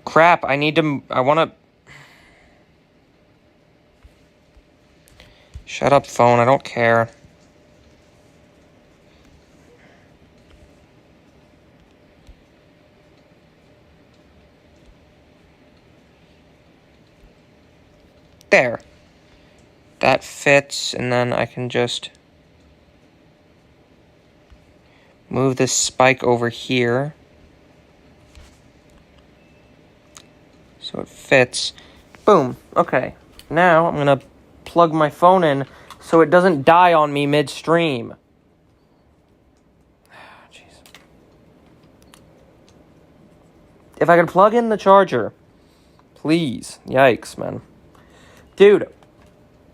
[SPEAKER 1] Crap, I wanna... Shut up, phone, I don't care. There. That fits, and then I can just move this spike over here. So it fits. Boom. Okay. Now I'm gonna plug my phone in so it doesn't die on me midstream. Jeez. If I could plug in the charger, please. Yikes, man. Dude,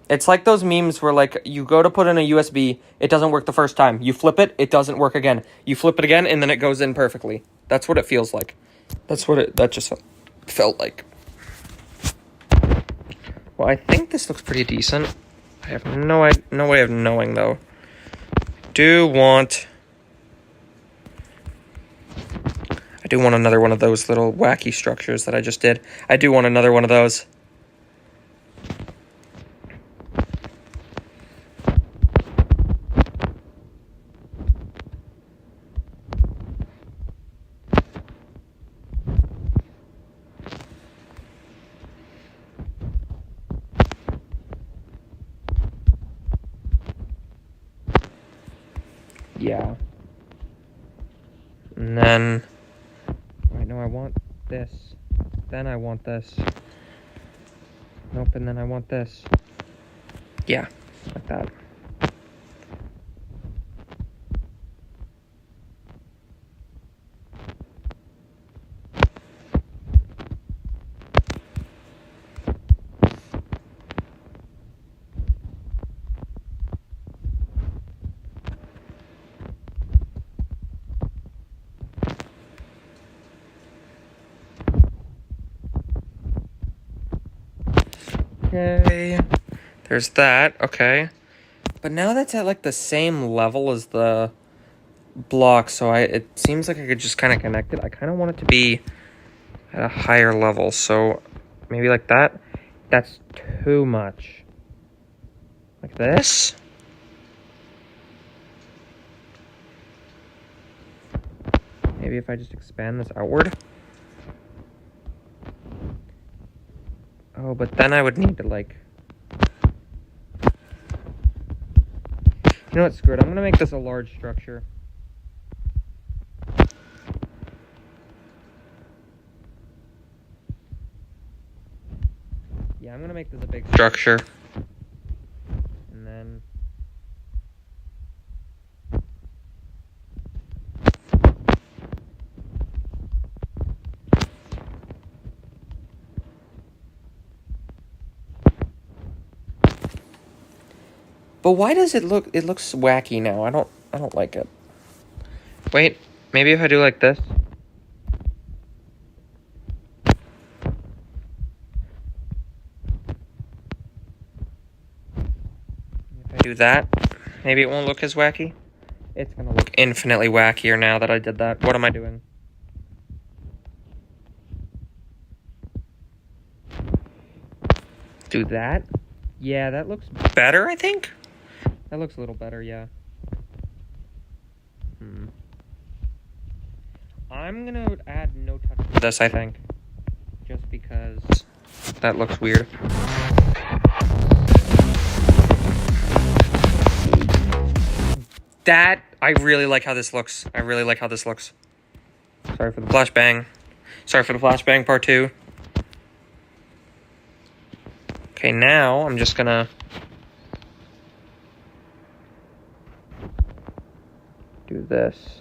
[SPEAKER 1] it's like those memes where, like, you go to put in a USB, it doesn't work the first time. You flip it, it doesn't work again. You flip it again, and then it goes in perfectly. That's what it feels like. That just felt like. Well, I think this looks pretty decent. I have no way of knowing, though. I do want another one of those little wacky structures that I just did. I do want another one of those. Yeah. And then... Wait, no, I want this. Then I want this. Nope, and then I want this. Yeah, like that. Okay, there's that, okay. But now that's at, like, the same level as the block, so it seems like I could just kind of connect it. I kind of want it to be at a higher level, so maybe like that. That's too much. Like this? Maybe if I just expand this outward. Oh, but then I would need to, like... You know what, screw it. I'm gonna make this a large structure. Yeah, I'm gonna make this a big structure. And then... But why does it look... It looks wacky now. I don't like it. Wait, maybe if I do like this. If I do that, maybe it won't look as wacky. It's gonna look infinitely wackier now that I did that. What am I doing? Do that? Yeah, that looks better, I think. That looks a little better, yeah. I'm gonna add no touch to this, I think. Just because that looks weird. That, I really like how this looks. I really like how this looks. Sorry for the flashbang. Sorry for the flashbang part 2. Okay, now I'm just gonna do this.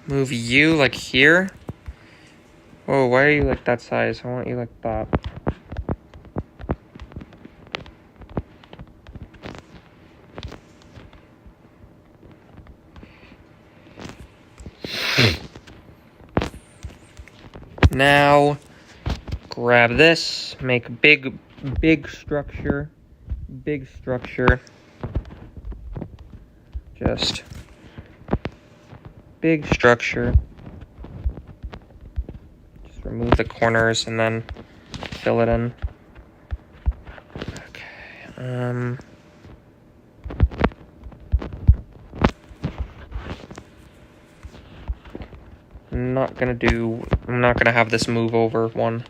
[SPEAKER 1] Move you like here. Whoa, why are you like that size? I want you like that. Now, grab this, make big structure, just big structure, just remove the corners and then fill it in. Okay, I'm not gonna have this move over one.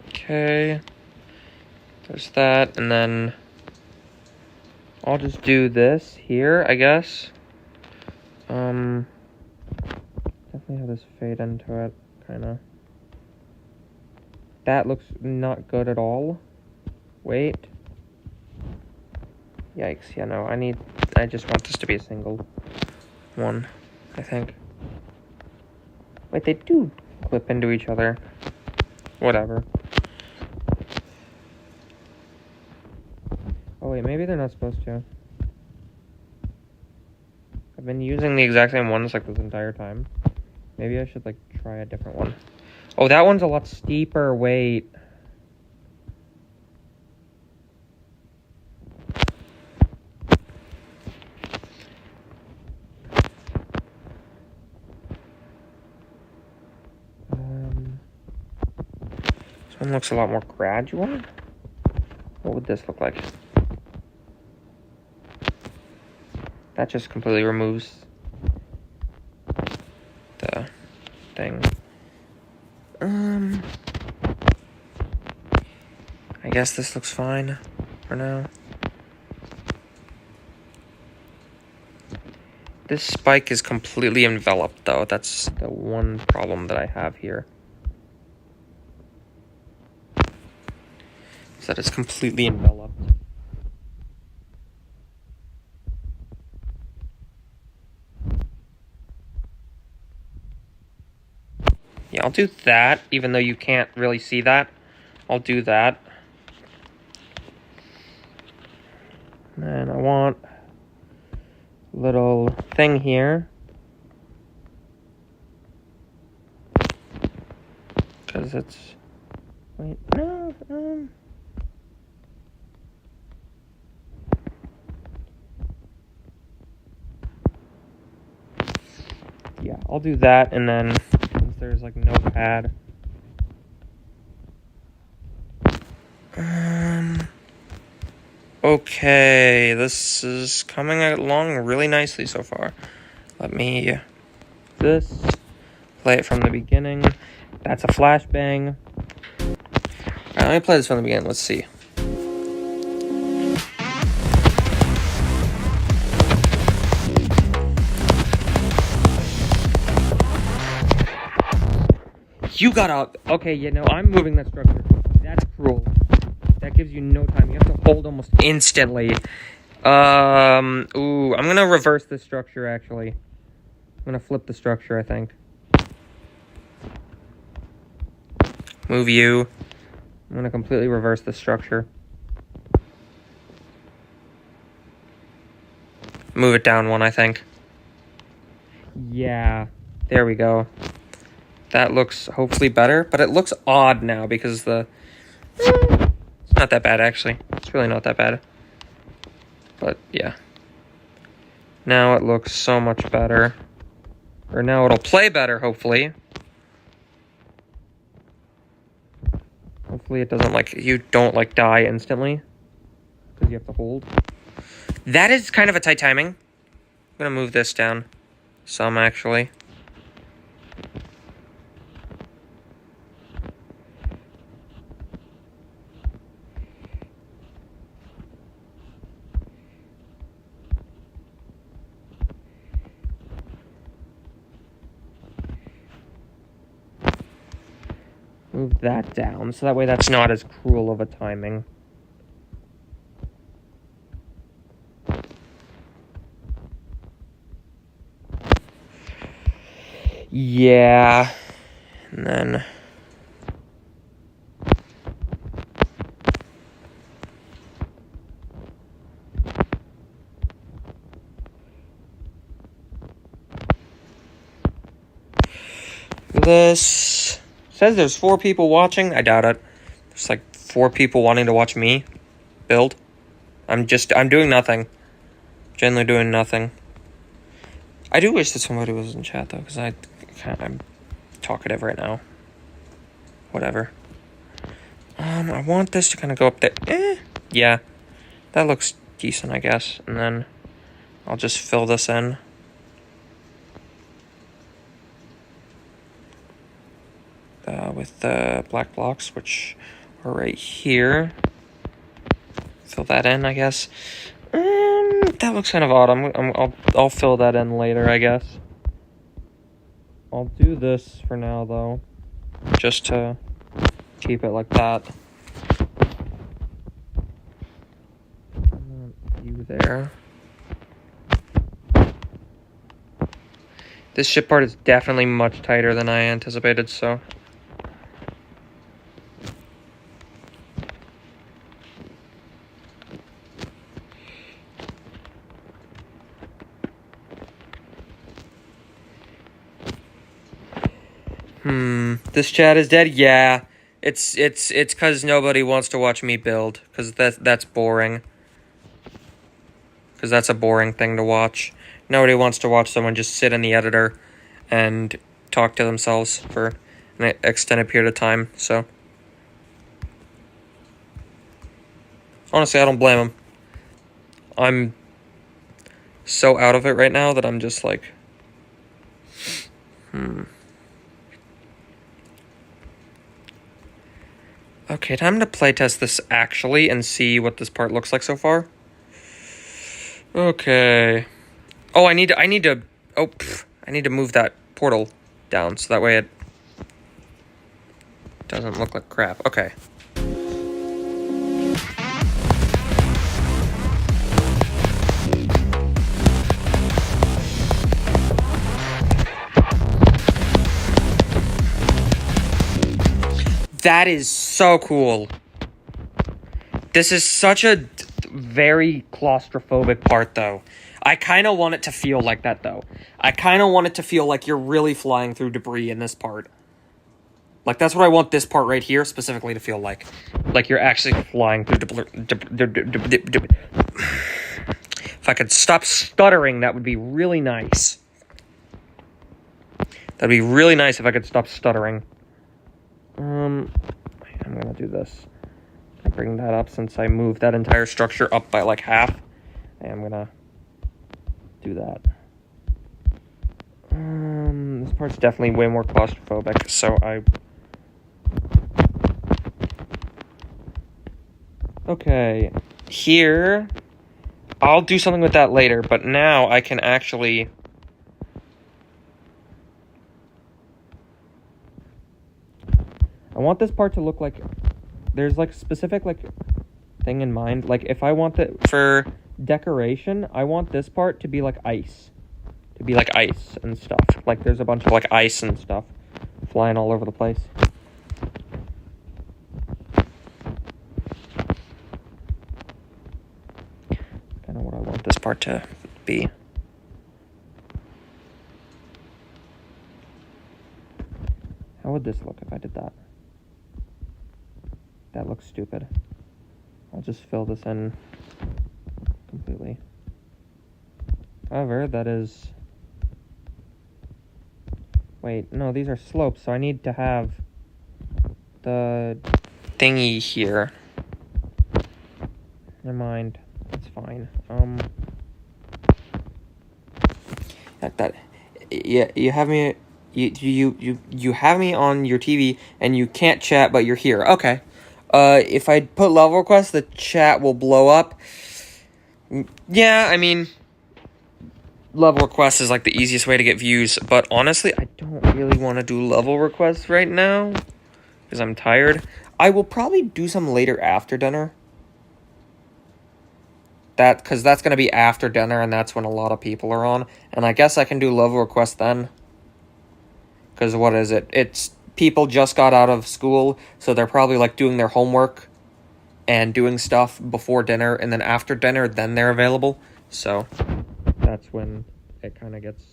[SPEAKER 1] Okay. There's that, and then I'll just do this here, I guess. Definitely have this fade into it, kinda. That looks not good at all. Wait. Yikes, yeah, no, I just want this to be a single one, I think. Wait, they do clip into each other. Whatever. Oh wait, maybe they're not supposed to. I've been using the exact same ones like this entire time. Maybe I should like try a different one. Oh, that one's a lot steeper. Wait. This one looks a lot more gradual. What would this look like? That just completely removes the thing. I guess this looks fine for now. This spike is completely enveloped though. That's the one problem that I have here. Is that it's completely enveloped. Yeah, I'll do that, even though you can't really see that. I'll do that. And I want a little thing here. Because it's... Wait, no, yeah, I'll do that, and then... There's like no pad. Okay, this is coming along really nicely so far. Let me play it from the beginning. That's a flashbang. Alright, let me play this from the beginning. Let's see. You gotta... Okay, you know, I'm moving that structure. That's cruel. That gives you no time. You have to hold almost instantly. Ooh, I'm gonna reverse this structure, actually. I'm gonna flip the structure, I think. Move you. I'm gonna completely reverse the structure. Move it down one, I think. Yeah. There we go. That looks hopefully better, but it looks odd now because the... It's not that bad, actually. It's really not that bad. But, yeah. Now it looks so much better. Or now it'll play better, hopefully. Hopefully it doesn't, like... You don't, like, die instantly. Because you have to hold. That is kind of a tight timing. I'm gonna move this down. Some, actually. Move that down, so that way that's not as cruel of a timing. Yeah. And then... This... Says there's 4 people watching. I doubt it. There's like 4 people wanting to watch me build. I'm doing nothing. Generally doing nothing. I do wish that somebody was in chat, though, because I'm talkative right now. Whatever. I want this to kind of go up there. Yeah. That looks decent, I guess. And then I'll just fill this in. With the black blocks, which are right here. Fill that in, I guess. That looks kind of odd. I'll fill that in later, I guess. I'll do this for now, though, just to keep it like that. You there. This ship part is definitely much tighter than I anticipated, so... This chat is dead? Yeah. It's because nobody wants to watch me build. Because that's boring. Because that's a boring thing to watch. Nobody wants to watch someone just sit in the editor and talk to themselves for an extended period of time, so... Honestly, I don't blame them. I'm so out of it right now that I'm just like... Okay, time to playtest this actually and see what this part looks like so far. Okay. Oh, I need to move that portal down so that way it doesn't look like crap. Okay. That is so cool. This is such a very claustrophobic part, though. I kind of want it to feel like that, though. I kind of want it to feel like you're really flying through debris in this part. Like, that's what I want this part right here specifically to feel like. Like you're actually flying through If I could stop stuttering, that would be really nice. That'd be really nice if I could stop stuttering. I'm gonna do this. I'll bring that up since I moved that entire structure up by like half. I'm gonna do that. This part's definitely way more claustrophobic, so Okay, here, I'll do something with that later, but now I can actually want this part to look like there's like specific like thing in mind. Like if I want it for decoration, I want this part to be like ice. To be like ice and stuff. Like there's a bunch of like ice and stuff flying all over the place. Kind of what I want this part to be. How would this look if I did that? That looks stupid. I'll just fill this in completely. However, that is... Wait, no, these are slopes, so I need to have the thingy here. Never mind. That's fine. Yeah, you have me... You have me on your TV and you can't chat, but you're here. Okay. If I put level requests, the chat will blow up. Yeah, I mean, level requests is like the easiest way to get views, but honestly, I don't really want to do level requests right now because I'm tired. I will probably do some later after dinner. Because that's going to be after dinner, and that's when a lot of people are on. And I guess I can do level requests then. Because what is it? It's people just got out of school, so they're probably like doing their homework and doing stuff before dinner, and then after dinner, then they're available. So that's when it kind of gets,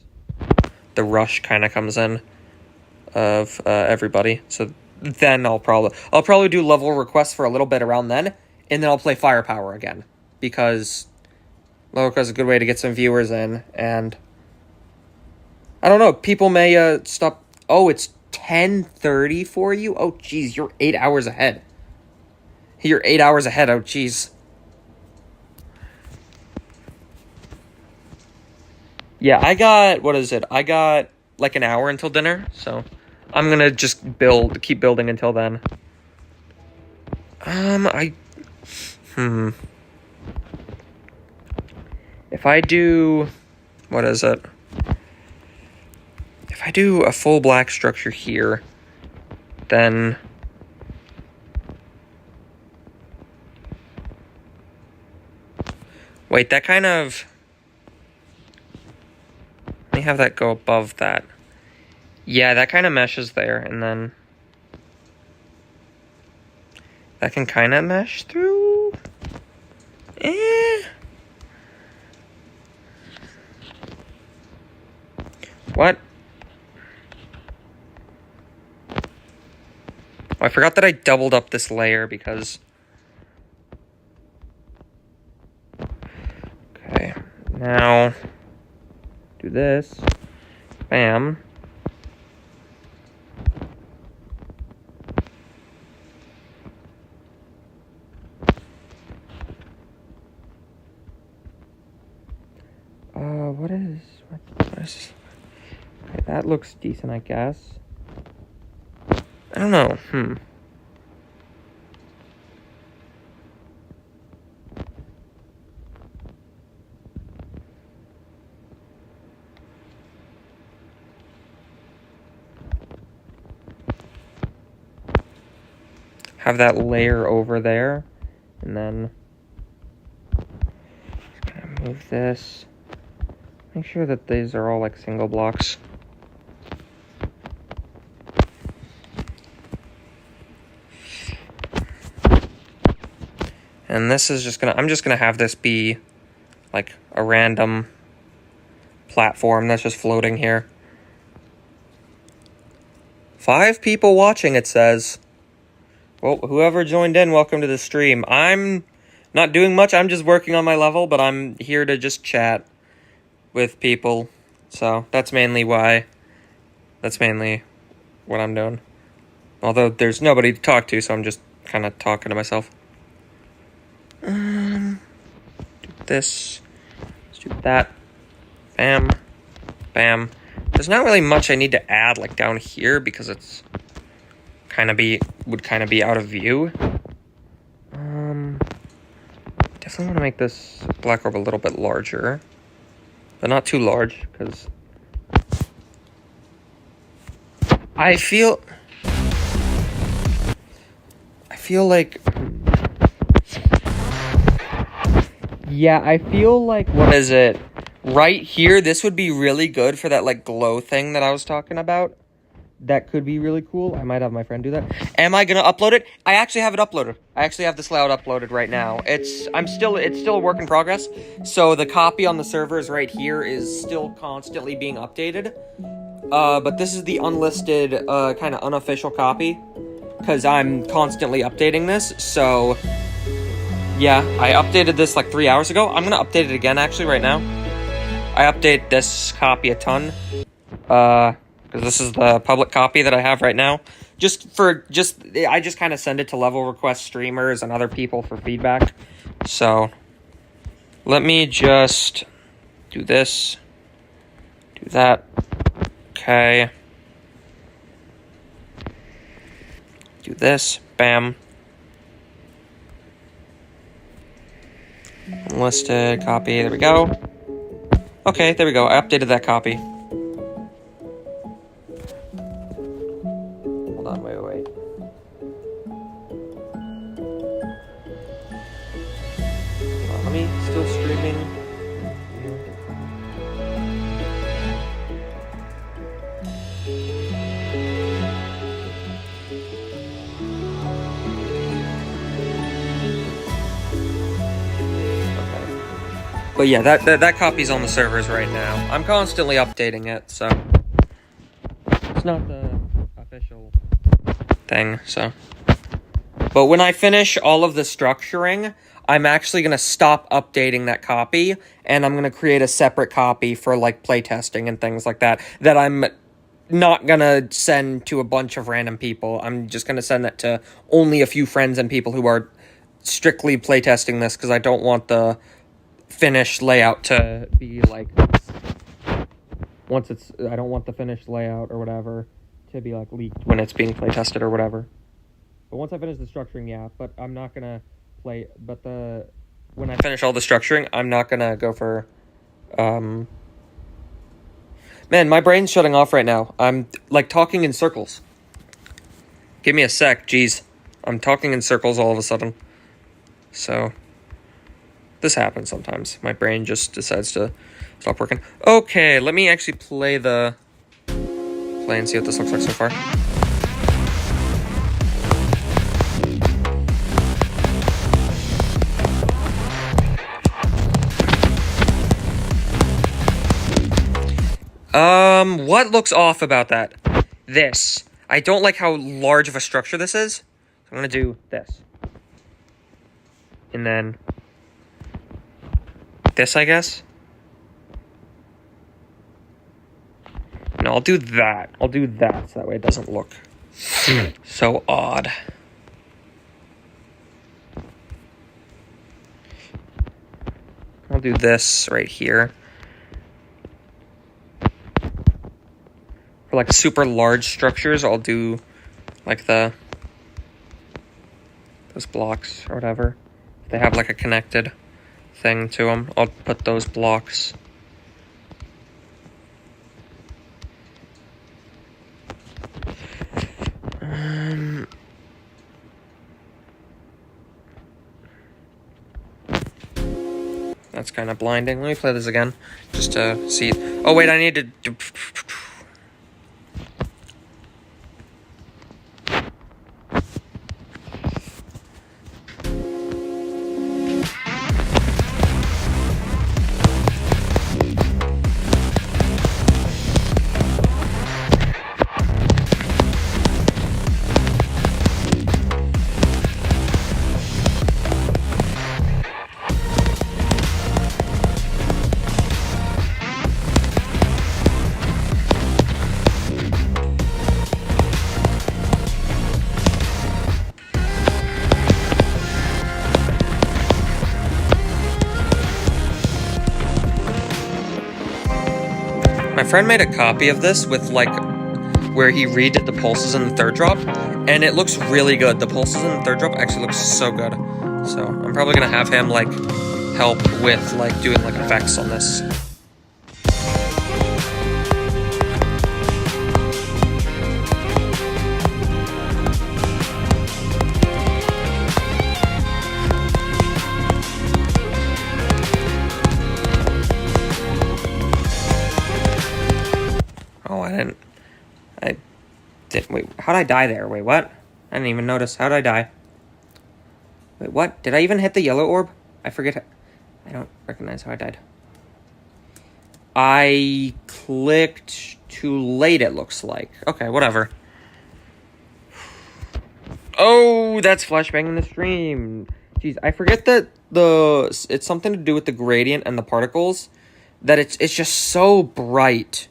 [SPEAKER 1] the rush kind of comes in of everybody. So then I'll probably do level requests for a little bit around then, and then I'll play Firepower again, because level requests is a good way to get some viewers in, and I don't know, people may stop. Oh, it's 10:30 for you? Oh, geez, you're 8 hours ahead. You're 8 hours ahead, oh, geez. Yeah, I got like an hour until dinner, so I'm gonna just keep building until then. If I do, what is it? If I do a full black structure here, then wait, that kind of, let me have that go above that. Yeah, that kind of meshes there, and then that can kind of mesh through. What? Oh, I forgot that I doubled up this layer because... Okay, now do this. Bam. What is... Okay, that looks decent, I guess. I don't know. Have that layer over there, and then just gonna move this. Make sure that these are all like single blocks. And this is just I'm just gonna have this be like a random platform that's just floating here. 5 people watching, it says. Well, whoever joined in, welcome to the stream. I'm not doing much, I'm just working on my level, but I'm here to just chat with people. So that's mainly what I'm doing. Although there's nobody to talk to, so I'm just kind of talking to myself. Do this. Let's do that. Bam. Bam. There's not really much I need to add like down here because it's would kind of be out of view. Definitely want to make this black orb a little bit larger, but not too large because I feel feel like... Yeah, I feel like... What is it? Right here, this would be really good for that, like, glow thing that I was talking about. That could be really cool. I might have my friend do that. Am I gonna upload it? I actually have it uploaded. I actually have this layout uploaded right now. It's still a work in progress. So the copy on the servers right here is still constantly being updated. But this is the unlisted, kind of unofficial copy. Because I'm constantly updating this, so... Yeah, I updated this like 3 hours ago. I'm gonna update it again, actually, right now. I update this copy a ton. Because this is the public copy that I have right now. I just kind of send it to level request streamers and other people for feedback. So, let me just do this. Do that. Okay. Do this. Bam. Unlisted copy. There we go. Okay, there we go. I updated that copy. Hold on, wait. Let me still streaming. But yeah, that copy's on the servers right now. I'm constantly updating it, so it's not the official thing, so. But when I finish all of the structuring, I'm actually gonna stop updating that copy, and I'm gonna create a separate copy for like playtesting and things like that, that I'm not gonna send to a bunch of random people. I'm just gonna send that to only a few friends and people who are strictly playtesting this, because I don't want the finished layout to be like this. I don't want the finished layout or whatever to be like leaked when it's being playtested or whatever. But once I finish the structuring, yeah, but I'm not gonna when I finish all the structuring, I'm not gonna go for, man, my brain's shutting off right now. I'm like talking in circles. Give me a sec, jeez. I'm talking in circles all of a sudden. So, this happens sometimes. My brain just decides to stop working. Okay, let me actually play and see what this looks like so far. What looks off about that? This. I don't like how large of a structure this is. I'm gonna do this. And then this, I guess. No, I'll do that. So that way it doesn't look so odd. I'll do this right here. For like super large structures, I'll do like those blocks or whatever. If they have like a connected thing to them, I'll put those blocks. That's kind of blinding. Let me play this again, just to see. Oh wait, I need to do... My friend made a copy of this with like where he redid the pulses in the third drop, and it looks really good. The pulses in the third drop actually looks so good. So I'm probably gonna have him like help with like doing like effects on this. Wait, how'd I die there? Wait, what? I didn't even notice. How'd I die? Wait, what? Did I even hit the yellow orb? I forget. I don't recognize how I died. I clicked too late, it looks like. Okay, whatever. Oh, that's flashbang in the stream. Jeez, I forget that it's something to do with the gradient and the particles. That it's just so bright.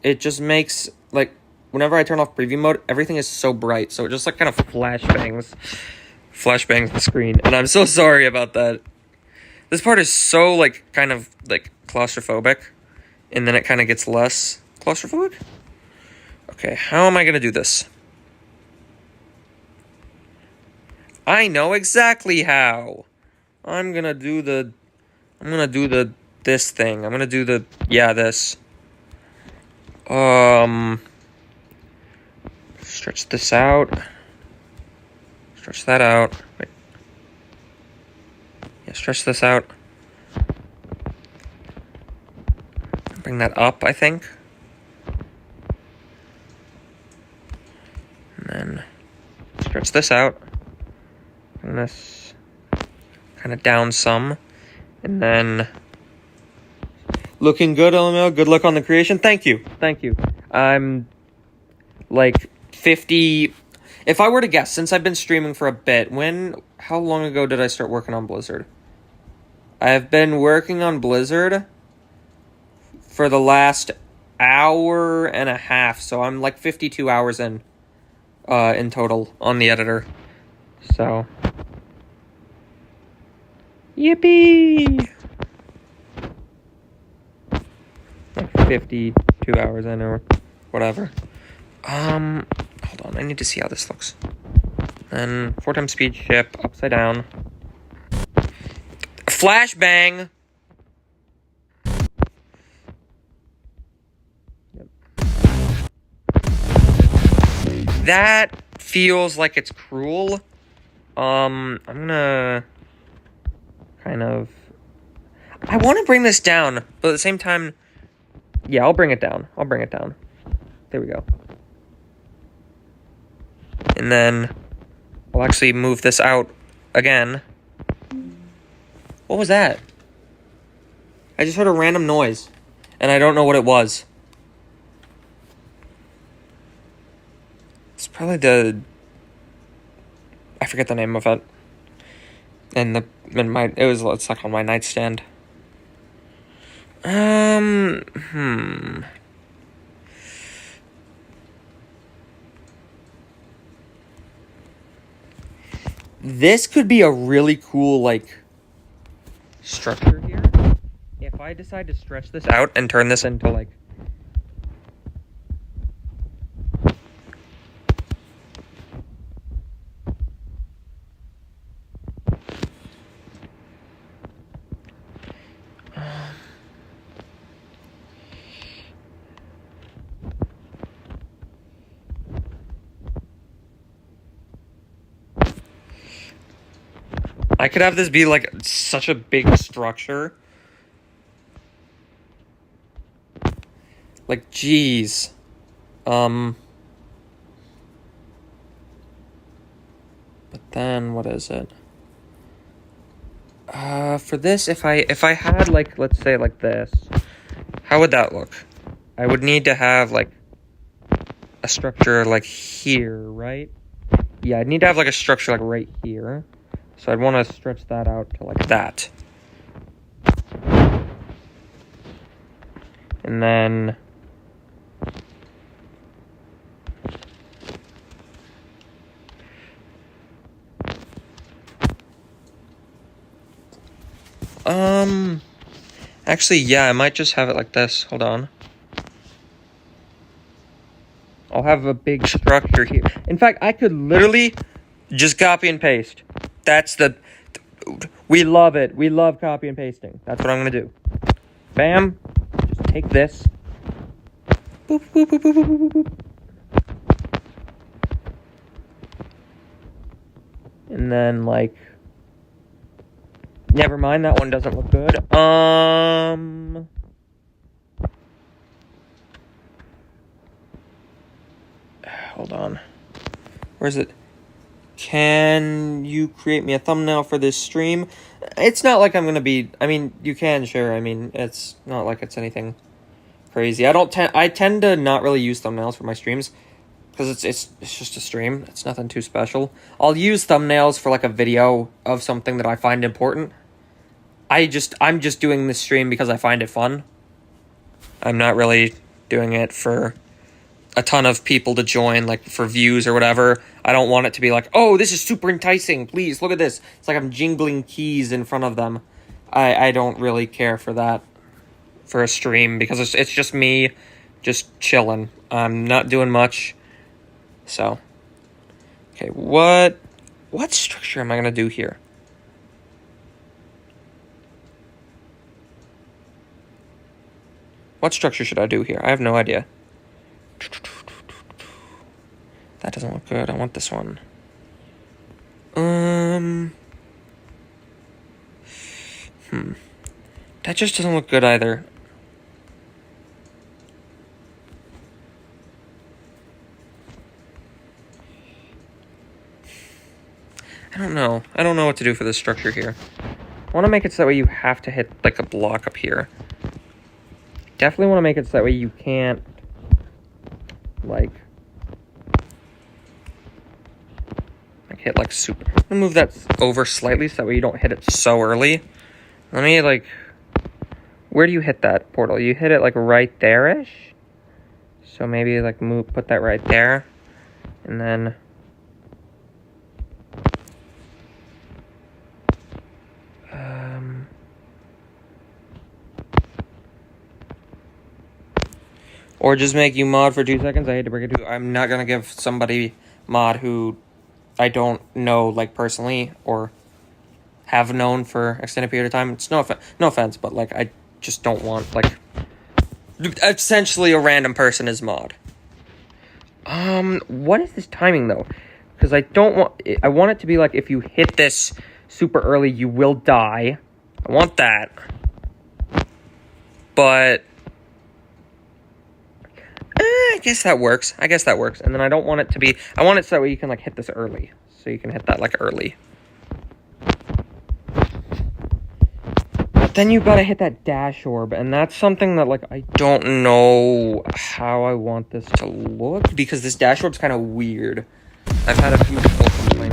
[SPEAKER 1] It just makes, like, whenever I turn off preview mode, everything is so bright. So it just, like, kind of flashbangs the screen. And I'm so sorry about that. This part is so, like, kind of, like, claustrophobic. And then it kind of gets less claustrophobic. Okay, how am I going to do this? I know exactly how. I'm going to do this thing. I'm going to do this. Stretch this out. Stretch that out. Wait. Yeah, stretch this out. Bring that up, I think. And then stretch this out. Bring this kind of down some. And then looking good, LML. Good luck on the creation. Thank you. I'm like 50. If I were to guess, since I've been streaming for a bit, how long ago did I start working on Blizzard? I've been working on Blizzard for the last hour and a half, so I'm like 52 hours in total on the editor. So, yippee! Like 52 hours in or whatever. Hold on, I need to see how this looks. Then 4x speed ship, upside down. Flashbang! That feels like it's cruel. I'm gonna kind of... I want to bring this down, but at the same time... Yeah, I'll bring it down. There we go. And then I'll actually move this out again. What was that? I just heard a random noise, and I don't know what it was. It's probably I forget the name of it. And it's like on my nightstand. This could be a really cool, like, structure here. If I decide to stretch this out and turn this into, like, I could have this be, like, such a big structure. Like, geez. But then, what is it? For this, if I had, like, let's say, like this, how would that look? I would need to have, like, a structure, like, here, right? Yeah, I'd need to have, like, a structure, like, right here. So I'd want to stretch that out to like that. And then actually, yeah, I might just have it like this. Hold on. I'll have a big structure here. In fact, I could literally just copy and paste. We love it. We love copy and pasting. That's what I'm going to do. Bam. Just take this. Boop, boop, boop, boop, boop, boop, boop. And then, like... Never mind, that one doesn't look good. hold on. Where's it? Can you create me a thumbnail for this stream? It's not like I'm gonna be. I mean, you can, sure. I mean, it's not like it's anything crazy. I tend to not really use thumbnails for my streams because it's just a stream. It's nothing too special. I'll use thumbnails for like a video of something that I find important. I'm just doing this stream because I find it fun. I'm not really doing it for a ton of people to join, like for views or whatever. I don't want it to be like, oh, this is super enticing. Please look at this. It's like I'm jingling keys in front of them. I don't really care for that for a stream because it's just me just chilling. I'm not doing much. So, okay, what structure am I going to do here? What structure should I do here? I have no idea. That doesn't look good. I want this one. That just doesn't look good either. I don't know. I don't know what to do for this structure here. I want to make it so that way you have to hit like a block up here. Definitely want to make it so that way you can't like hit like super. I'm gonna move that over slightly so that way you don't hit it so early. Let me like, where do you hit that portal? You hit it like right there-ish. So maybe like put that right there, and then or just make you mod for 2 seconds. I hate to break it to you. I'm not gonna give somebody mod who I don't know like personally or have known for extended period of time. It's no offense, but like I just don't want like essentially a random person as mod. What is this timing though? Because I want it to be like if you hit this super early, you will die. I want that, but I guess that works. And then I don't want it to be. I want it so that way you can like hit this early, so you can hit that like early. But then you gotta hit that dash orb, and that's something that like I don't know how I want this to look because this dash orb's kind of weird. I've had a few people complain.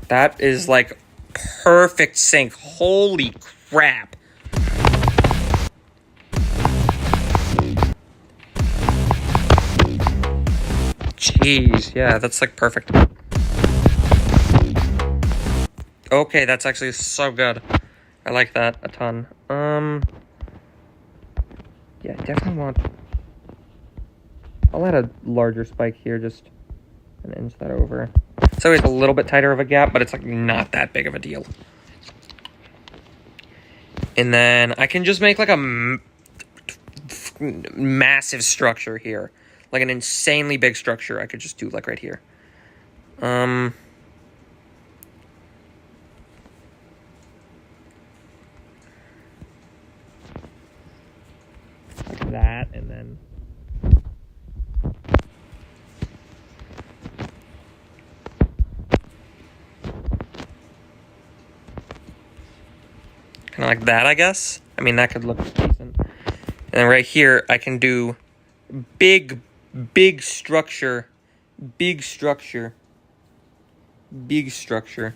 [SPEAKER 1] That is like perfect sync. Holy crap. Jeez, yeah, that's like perfect. Okay, that's actually so good. I like that a ton. Yeah, definitely want. I'll add a larger spike here, just and inch that over. So it's a little bit tighter of a gap, but it's like not that big of a deal. And then I can just make like a massive structure here. Like an insanely big structure I could just do like right here. Like that, and then kind of like that, I guess. I mean, that could look decent. And then right here, I can do big structure. Big structure. Big structure.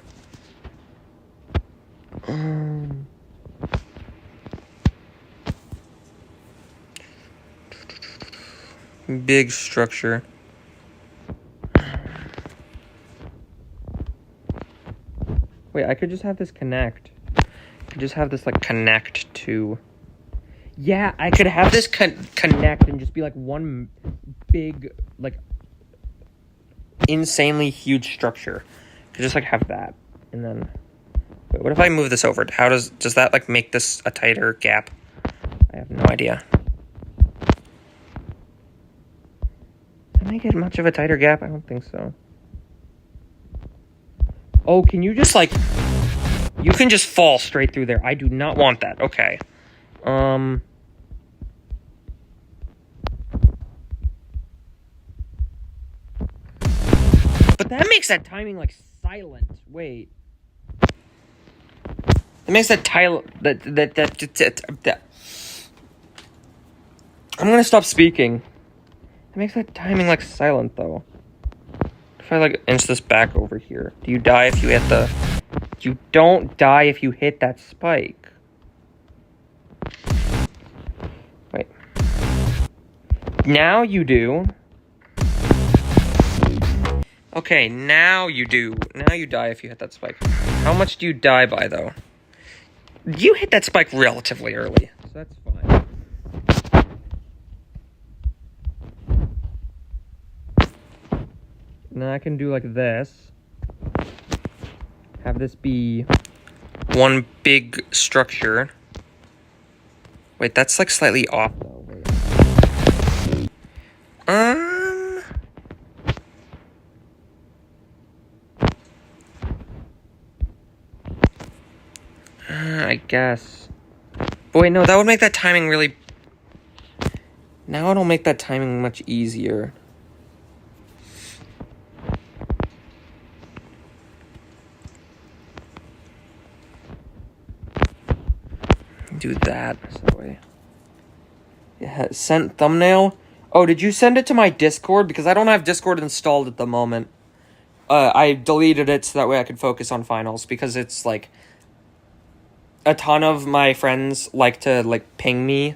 [SPEAKER 1] Big structure. Wait, I could just have this connect. I could just have this like connect to. Yeah, I could have this connect and just be like one big, like, insanely huge structure. I could just like have that, and then. Wait, what if I move this over? How does that like make this a tighter gap? I have no idea. Can I get much of a tighter gap? I don't think so. Oh, can you just, like... You can just fall straight through there. I do not want that. Okay. But that makes that timing, like, silent. Wait. It makes that tile... That... I'm gonna stop speaking. It makes that timing, like, silent, though. If I, like, inch this back over here. Do you die if you hit the... You don't die if you hit that spike. Wait. Now you do. Okay, now you do. Now you die if you hit that spike. How much do you die by, though? You hit that spike relatively early, so that's fine. And then I can do like this. Have this be one big structure. Wait, that's like slightly off though. Wait. I guess. But wait, no, that would make that timing really... Now it'll make that timing much easier. Do that so way. Yeah, sent thumbnail. Oh, did you send it to my Discord? Because I don't have Discord installed at the moment. I deleted it so that way I could focus on finals, because it's like a ton of my friends like to like ping me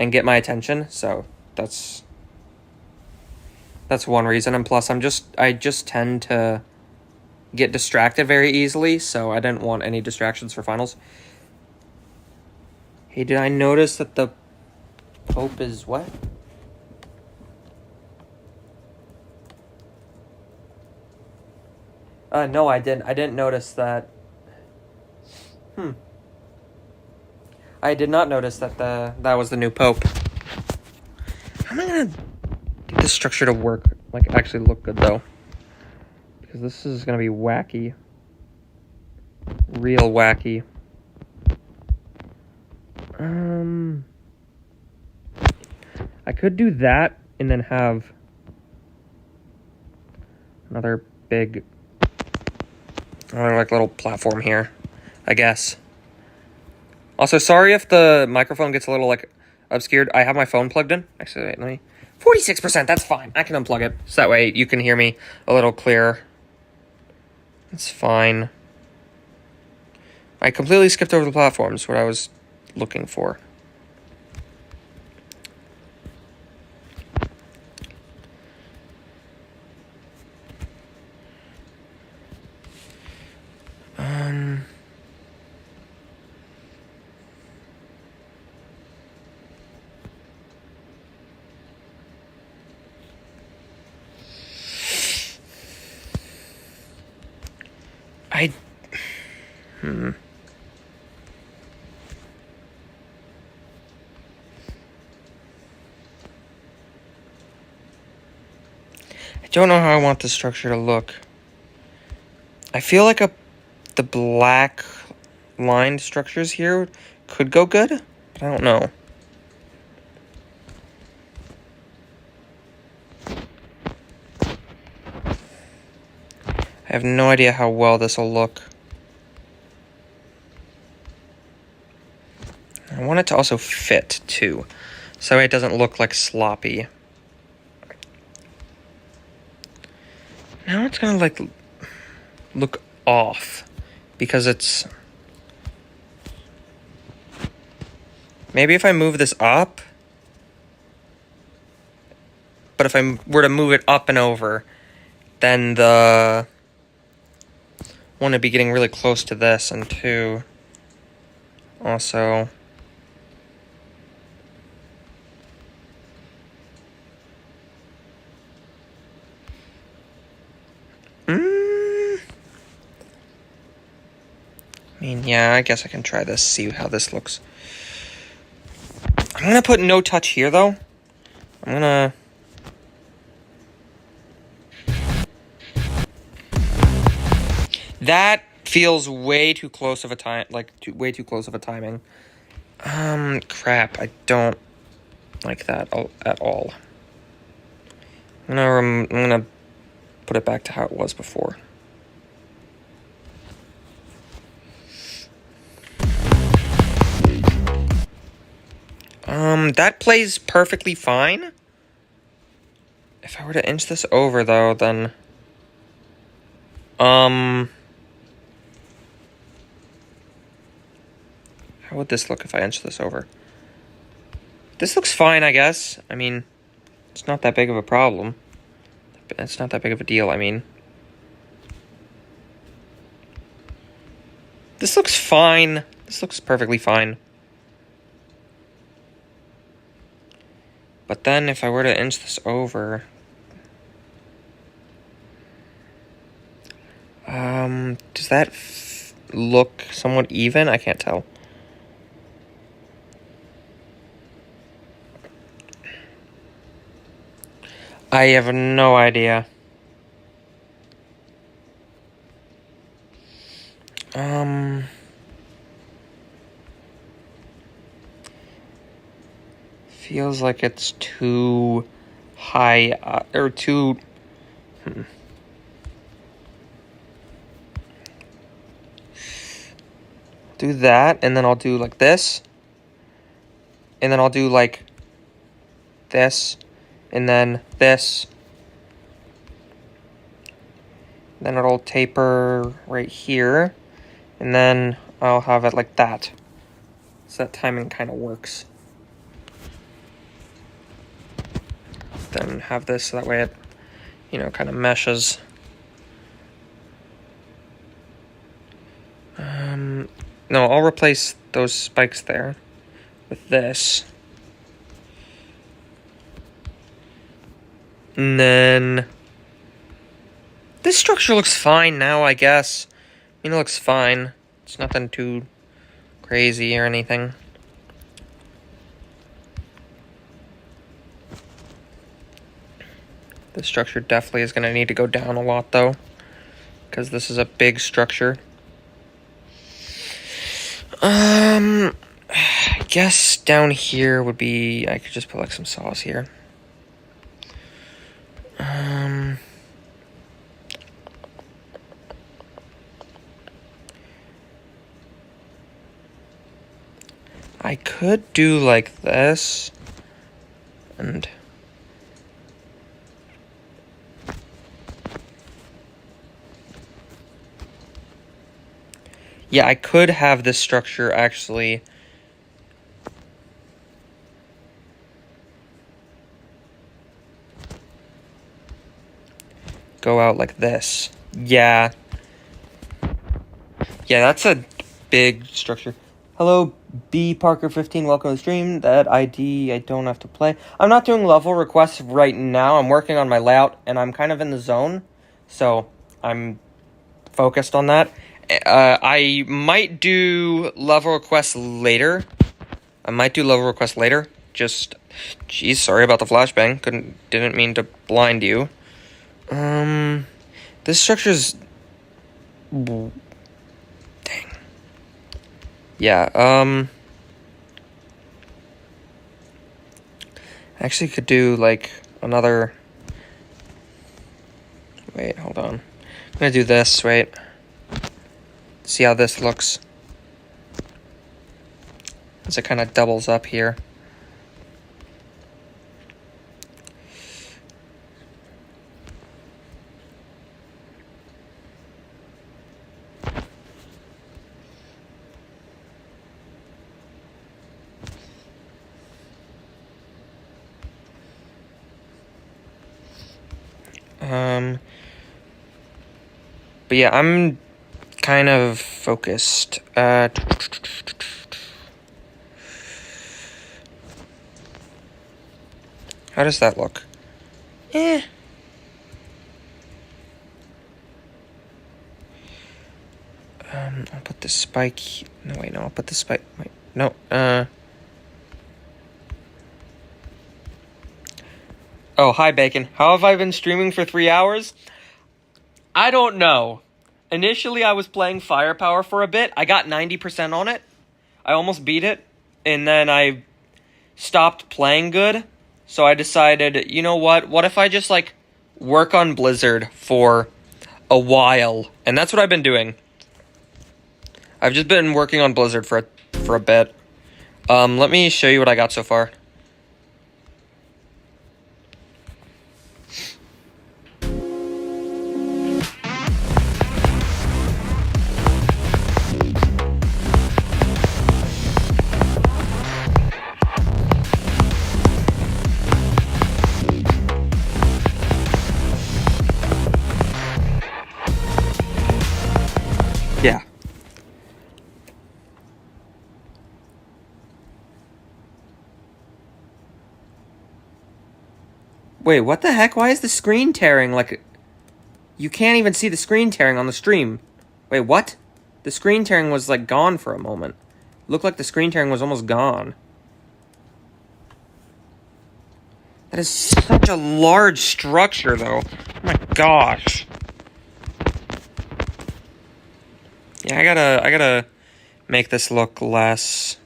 [SPEAKER 1] and get my attention, so that's one reason. And plus I just tend to get distracted very easily, so I didn't want any distractions for finals. Hey, did I notice that the Pope is what? No, I didn't. I didn't notice that. I did not notice that that was the new Pope. How am I gonna get this structure to work? Like, actually look good, though. Because this is gonna be wacky. Real wacky. I could do that and then have another big, like, little platform here, I guess. Also, sorry if the microphone gets a little, like, obscured. I have my phone plugged in. Actually, wait, let me... 46%, that's fine. I can unplug it, so that way you can hear me a little clearer. It's fine. I completely skipped over the platforms, what I was looking for. I don't know how I want the structure to look. I feel like the black lined structures here could go good, but I don't know. I have no idea how well this will look. I want it to also fit, too, so it doesn't look like sloppy. Now it's gonna, like, look off, because it's... Maybe if I move this up, but if I were to move it up and over, then the... I want to be getting really close to this, and two, also... I mean, yeah, I guess I can try this, see how this looks. I'm gonna put no touch here, though. I'm gonna... That feels way too close of a time, way too close of a timing. Crap, I don't like that at all. I'm gonna put it back to how it was before. That plays perfectly fine. If I were to inch this over, though, then... How would this look if I inch this over? This looks fine, I guess. I mean, it's not that big of a problem. It's not that big of a deal, I mean. This looks fine. This looks perfectly fine. But then if I were to inch this over... does that look somewhat even? I can't tell. I have no idea. Feels like it's too high, or too... Do that, and then I'll do like this. And then I'll do like this. And then this. Then it'll taper right here. And then I'll have it like that. So that timing kind of works. Then have this so that way it, kind of meshes. No, I'll replace those spikes there with this. And then this structure looks fine now, I guess. It looks fine. It's nothing too crazy or anything. This structure definitely is going to need to go down a lot, though, because this is a big structure. I guess down here would be, I could just put like some saws here. I could do like this, and yeah, I could have this structure actually go out like this. Yeah. Yeah, that's a big structure. Hello, B Parker 15, welcome to the stream. That ID I don't have to play. I'm not doing level requests right now. I'm working on my layout, and I'm kind of in the zone, so I'm focused on that. I might do level requests later. Just, geez, sorry about the flashbang. Didn't mean to blind you. This structure's... Dang. Yeah, I actually could do, like, another... Wait, hold on. I'm gonna do this, wait. See how this looks. As it kind of doubles up here. But yeah, I'm kind of focused. How does that look? I'll put the spike... No, wait, no, I'll put the spike... Wait, no, Oh, hi, Bacon. How have I been streaming for 3 hours? I don't know. Initially, I was playing Firepower for a bit. I got 90% on it. I almost beat it. And then I stopped playing good. So I decided, you know what? What if I just, like, work on Blizzard for a while? And that's what I've been doing. I've just been working on Blizzard for a bit. Let me show you what I got so far. Yeah. Wait, what the heck? Why is the screen tearing? Like, you can't even see the screen tearing on the stream. Wait, what? The screen tearing was, like, gone for a moment. Looked like the screen tearing was almost gone. That is such a large structure, though. Oh my gosh. Yeah, I gotta make this look less.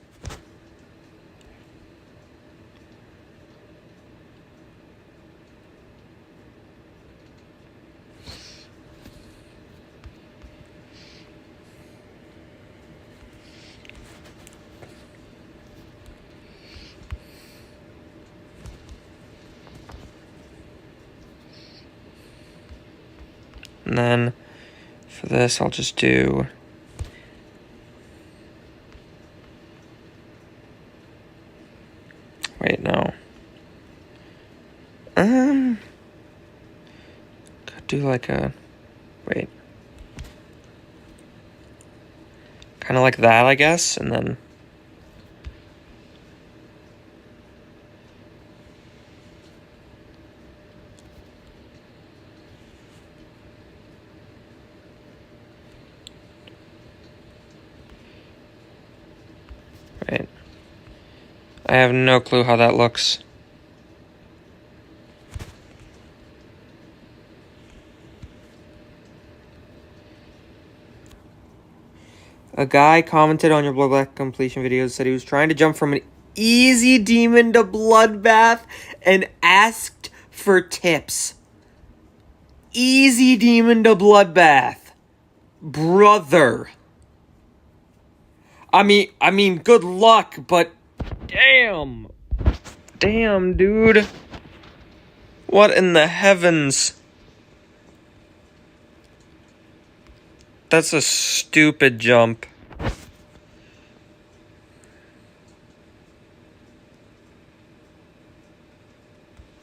[SPEAKER 1] And then for this, I'll just do. Wait, no. Could do like a. Wait. Kind of like that, I guess, and then. Right. I have no clue how that looks. A guy commented on your Blood Black completion videos, said he was trying to jump from an easy demon to Bloodbath and asked for tips. Easy demon to Bloodbath. Brother. I mean, good luck, but damn. Damn, dude. What in the heavens? That's a stupid jump.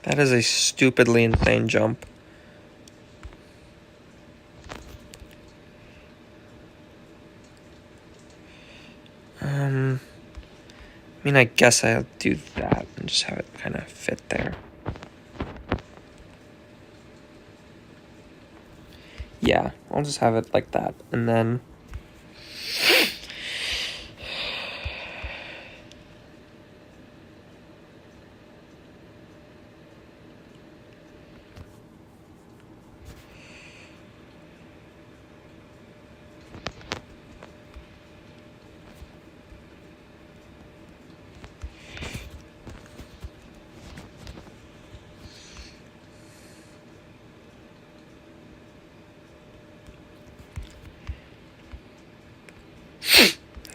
[SPEAKER 1] That is a stupidly insane jump. I mean, I guess I'll do that and just have it kind of fit there. Yeah, I'll just have it like that, and then...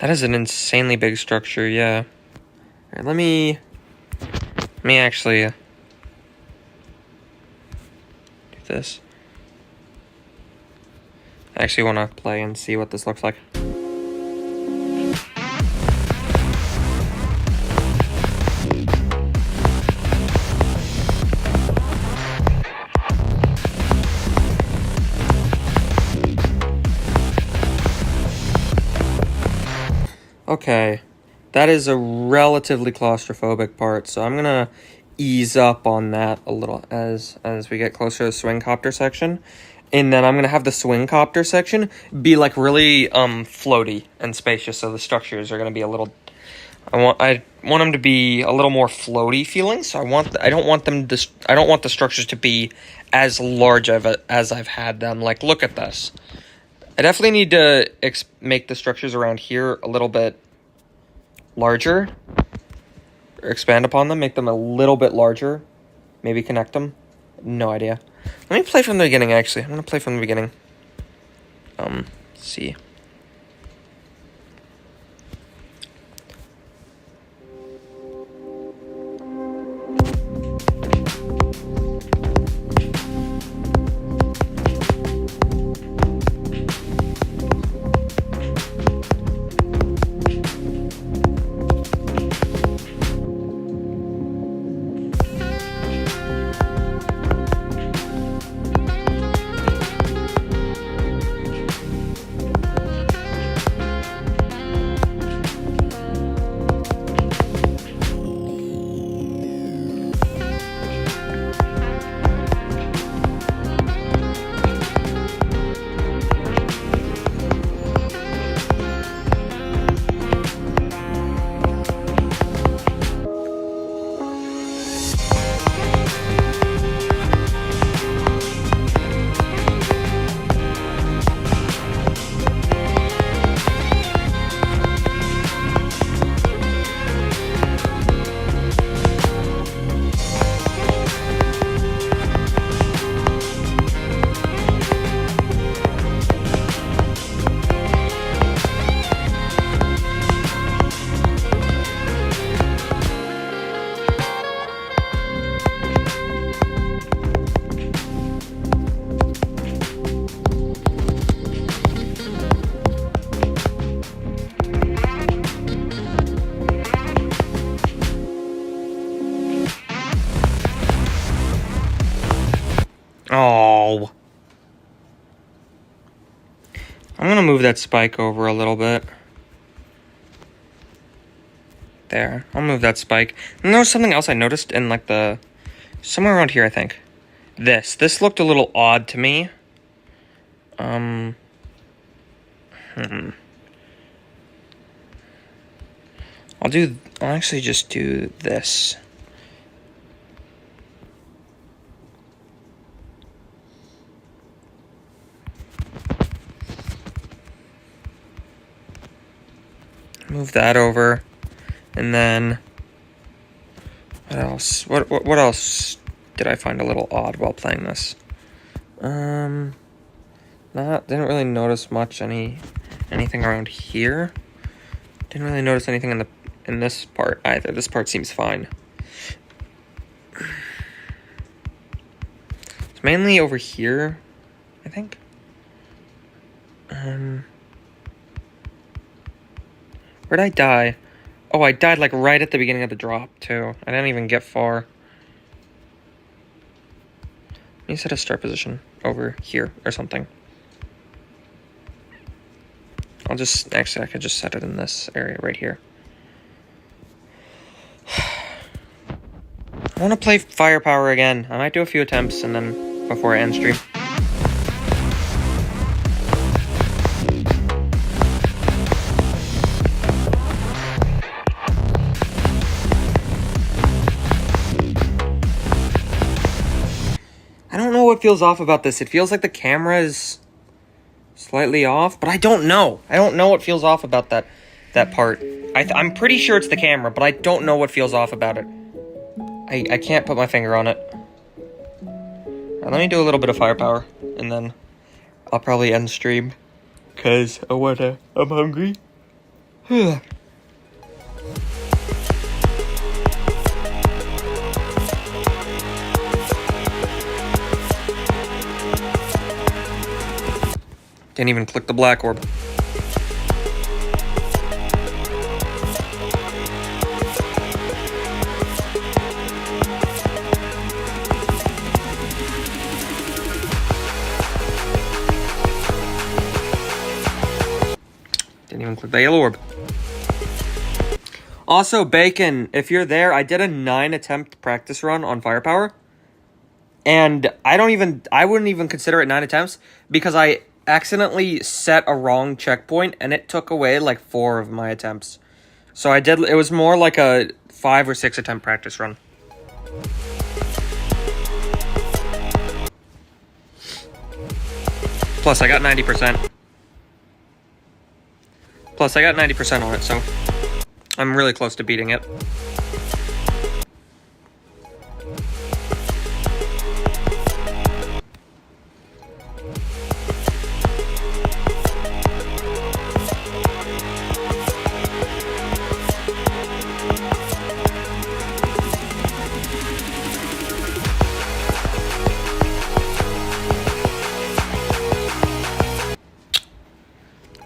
[SPEAKER 1] That is an insanely big structure, yeah. Alright, let me actually do this. I actually want to play and see what this looks like. Okay, that is a relatively claustrophobic part, so I'm gonna ease up on that a little as we get closer to the swing copter section, and then I'm gonna have the swing copter section be like really floaty and spacious, so the structures are gonna be a little. I want them to be a little more floaty feeling. So I don't want the structures to be as large as I've had them. Like, look at this. I definitely need to make the structures around here a little bit larger. Or expand upon them, make them a little bit larger. Maybe connect them. No idea. Let me play from the beginning, actually. I'm going to play from the beginning. Let's see. Oh. I'm going to move that spike over a little bit. There. I'll move that spike. And there was something else I noticed in, like, somewhere around here, I think. This looked a little odd to me. I'll actually just do this. Move that over. And then what else? What else did I find a little odd while playing this? Didn't really notice much anything around here. Didn't really notice anything in this part either. This part seems fine. It's mainly over here, I think. Where'd I die? Oh, I died like right at the beginning of the drop too. I didn't even get far. Let me set a start position over here or something. I could just set it in this area right here. I want to play Firepower again. I might do a few attempts and then before I end stream. I don't know what feels off about this. It feels like the camera is slightly off, but I don't know. I don't know what feels off about that part. I'm pretty sure it's the camera, but I don't know what feels off about it. I can't put my finger on it. Alright, let me do a little bit of Firepower, and then I'll probably end stream, because I'm hungry. Didn't even click the black orb. Didn't even click the yellow orb. Also, Bacon, if you're there, I did a 9-attempt practice run on Firepower. And I wouldn't even consider it 9 attempts because I accidentally set a wrong checkpoint and it took away like 4 of my attempts. So it was more like a 5 or 6 attempt practice run. Plus I got 90%. Plus, I got 90% on it, so I'm really close to beating it.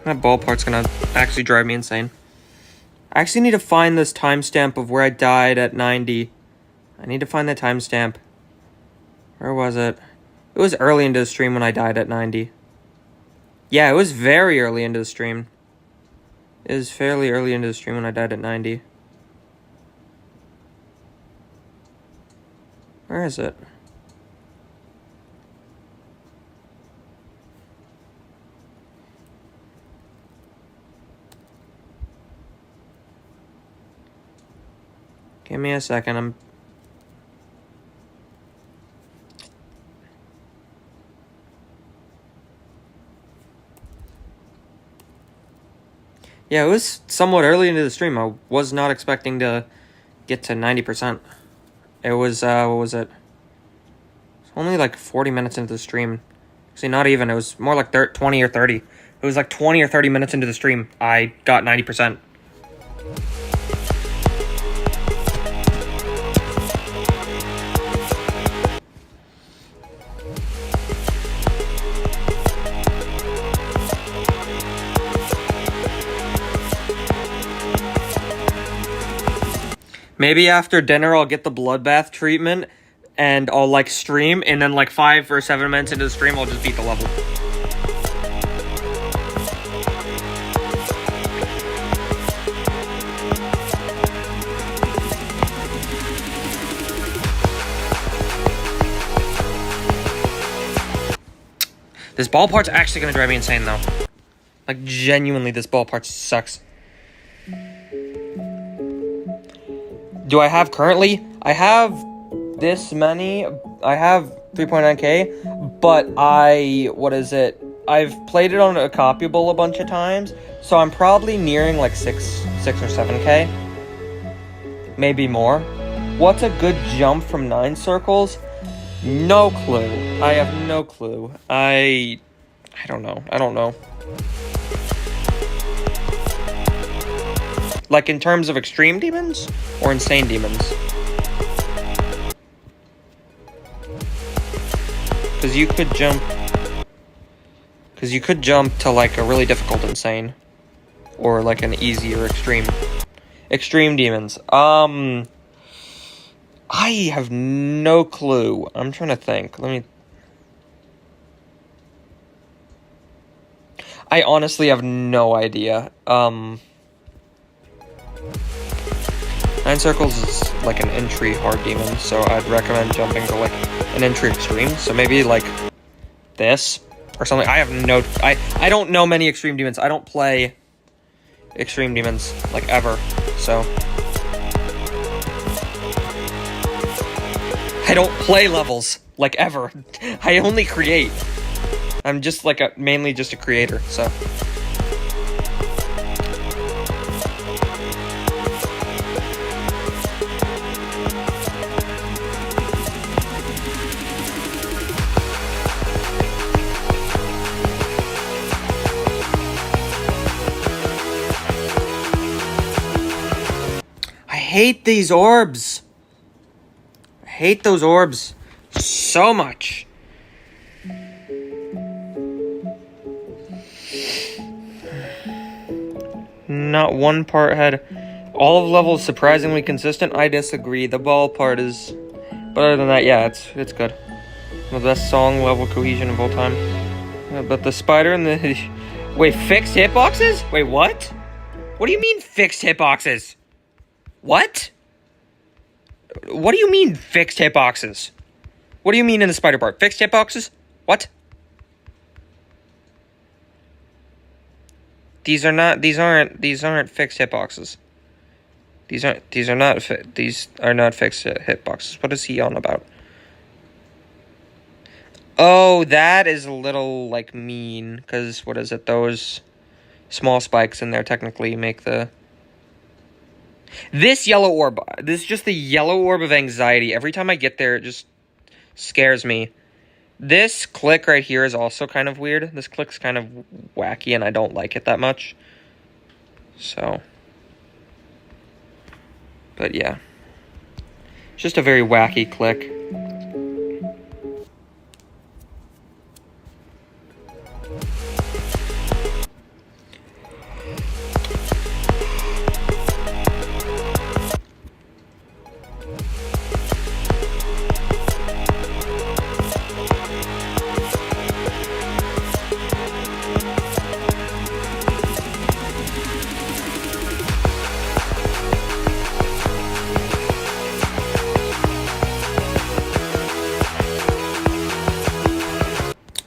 [SPEAKER 1] That ball part's gonna actually drive me insane. I actually need to find this timestamp of where I died at 90. I need to find the timestamp. Where was it? It was early into the stream when I died at 90. Yeah, it was very early into the stream. It was fairly early into the stream when I died at 90. Where is it? Give me a second. Yeah, it was somewhat early into the stream. I was not expecting to get to 90%. It was, what was it? It's only like 40 minutes into the stream. See, not even. It was more like 20 or 30. It was like 20 or 30 minutes into the stream. I got 90%. Maybe after dinner I'll get the bloodbath treatment and I'll like stream, and then like 5 or 7 minutes into the stream I'll just beat the level. This ball part's actually gonna drive me insane though. Like genuinely, this ball part sucks. Do I have currently? I have this many. I have 3.9k, but I've played it on a copyable a bunch of times, so I'm probably nearing like 6 or 7k. Maybe more. What's a good jump from 9 circles? No clue. I have no clue. I don't know. I don't know. Like in terms of extreme demons or insane demons? Because you could jump to like a really difficult insane, or like an easier extreme demons. I have no clue. I'm trying to think. I honestly have no idea. 9 circles is like an entry hard demon, so I'd recommend jumping to like an entry extreme. So maybe like this or something. I don't know many extreme demons. I don't play extreme demons like ever. So I don't play levels like ever. I only create. I'm just like mainly just a creator, so. I hate these orbs. I hate those orbs so much. Not one part had all of levels surprisingly consistent. I disagree. The ball part is, but other than that, yeah, it's good. The best song level cohesion of all time. But the spider and the wait, fixed hitboxes? Wait, what? What do you mean fixed hitboxes? What? What do you mean fixed hitboxes? What do you mean in the spider part? Fixed hitboxes? What? These aren't fixed hitboxes. These are not fixed hitboxes. What is he on about? Oh, that is a little like mean, because what is it? Those small spikes in there technically make the... This yellow orb, this is just the yellow orb of anxiety. Every time I get there, it just scares me. This click right here is also kind of weird. This click's kind of wacky, and I don't like it that much. So. But yeah. It's just a very wacky click.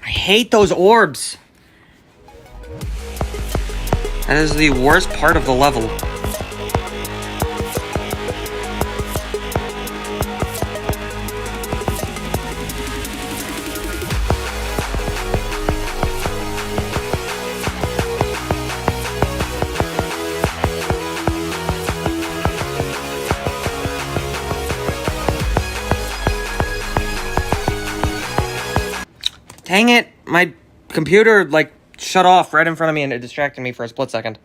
[SPEAKER 1] I hate those orbs. That is the worst part of the level. Dang it, my computer, like, shut off right in front of me and it distracted me for a split second.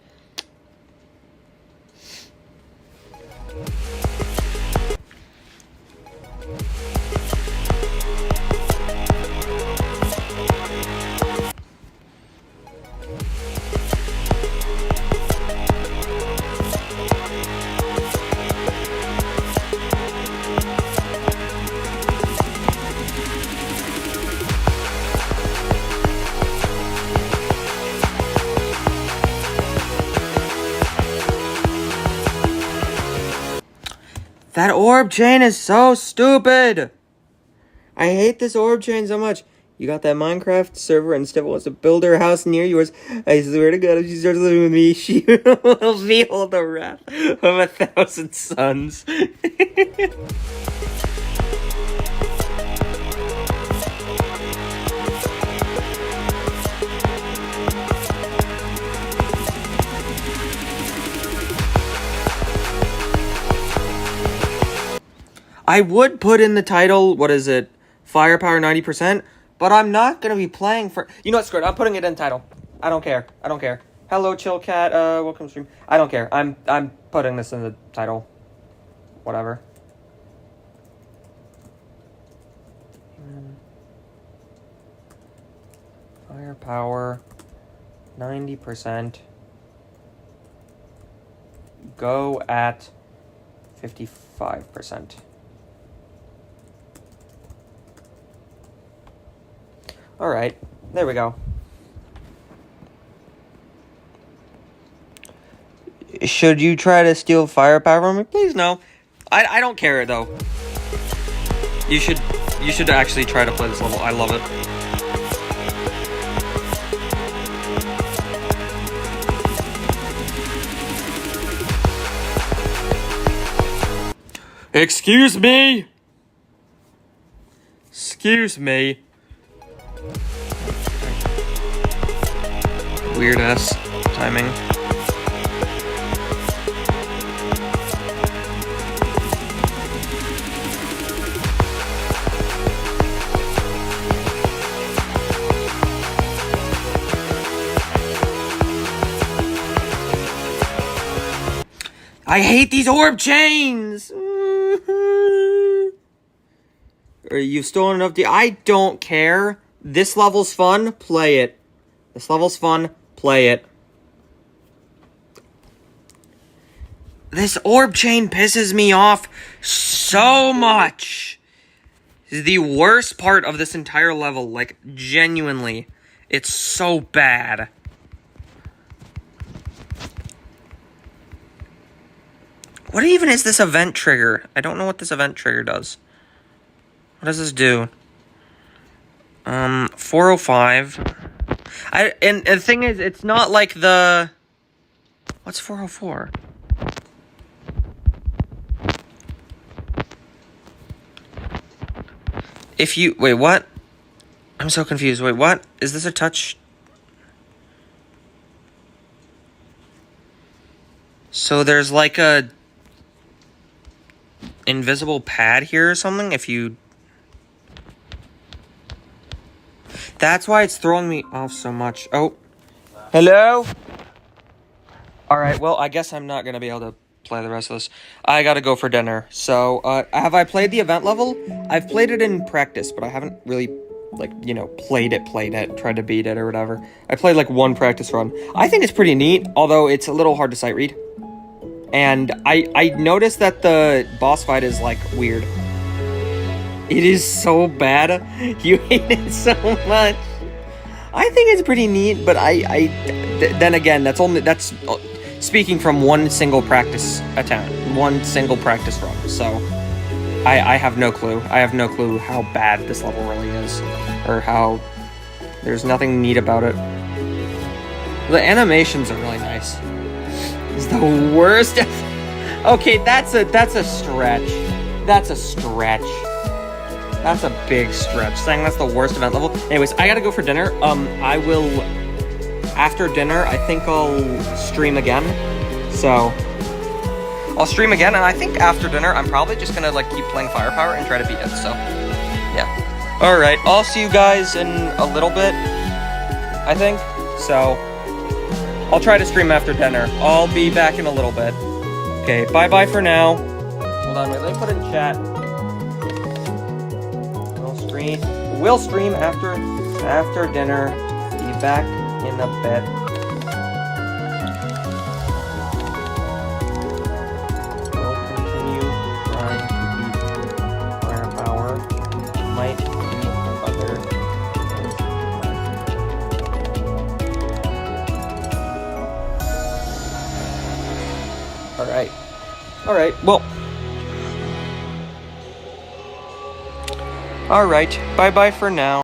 [SPEAKER 1] That orb chain is so stupid! I hate this orb chain so much. You got that Minecraft server and Steph wants to build her house near yours. I swear to God, if she starts living with me, she will feel the wrath of 1,000 suns. I would put in the title, what is it, Firepower 90%, but I'm not going to be playing for... You know what, screw it, I'm putting it in title. I don't care. I don't care. Hello, Chill Cat, welcome to stream. I don't care. I'm putting this in the title. Whatever. Firepower 90%. Go at 55%. Alright, there we go. Should you try to steal firepower from me? Please no. I don't care though. You should actually try to play this level. I love it. Excuse me? Excuse me. Weird ass timing. I hate these orb chains! You've stolen enough. I don't care. This level's fun. Play it. This level's fun. Play it. This orb chain pisses me off so much. This is the worst part of this entire level. Like, genuinely. It's so bad. What even is this event trigger? I don't know what this event trigger does. What does this do? 405. And the thing is, it's not like the... What's 404? If you... Wait, what? I'm so confused. Wait, what? Is this a touch? So there's like a invisible pad here or something if you... That's why it's throwing me off so much. Oh. Hello? Alright, well, I guess I'm not gonna be able to play the rest of this. I gotta go for dinner. So, have I played the event level? I've played it in practice, but I haven't really, like, you know, played it, tried to beat it or whatever. I played, like, one practice run. I think it's pretty neat, although it's a little hard to sight read. And I noticed that the boss fight is, like, weird. It is so bad. You hate it so much. I think it's pretty neat, but then again, that's speaking from one single practice attempt, one single practice run. So I have no clue. I have no clue how bad this level really is, or how there's nothing neat about it. The animations are really nice. It's the worst. Okay, that's a stretch. That's a stretch. That's a big stretch. Saying that's the worst event level. Anyways, I gotta go for dinner. I will, after dinner, I think I'll stream again. So, I'll stream again, and I think after dinner, I'm probably just gonna, like, keep playing Firepower and try to beat it, so, yeah. Alright, I'll see you guys in a little bit, I think. So, I'll try to stream after dinner. I'll be back in a little bit. Okay, bye-bye for now. Hold on, wait, let me put it in chat. We'll stream after dinner. Be back in a bit. We'll continue trying to beat Firepower. Might be other things. Alright, well. Alright, bye-bye for now.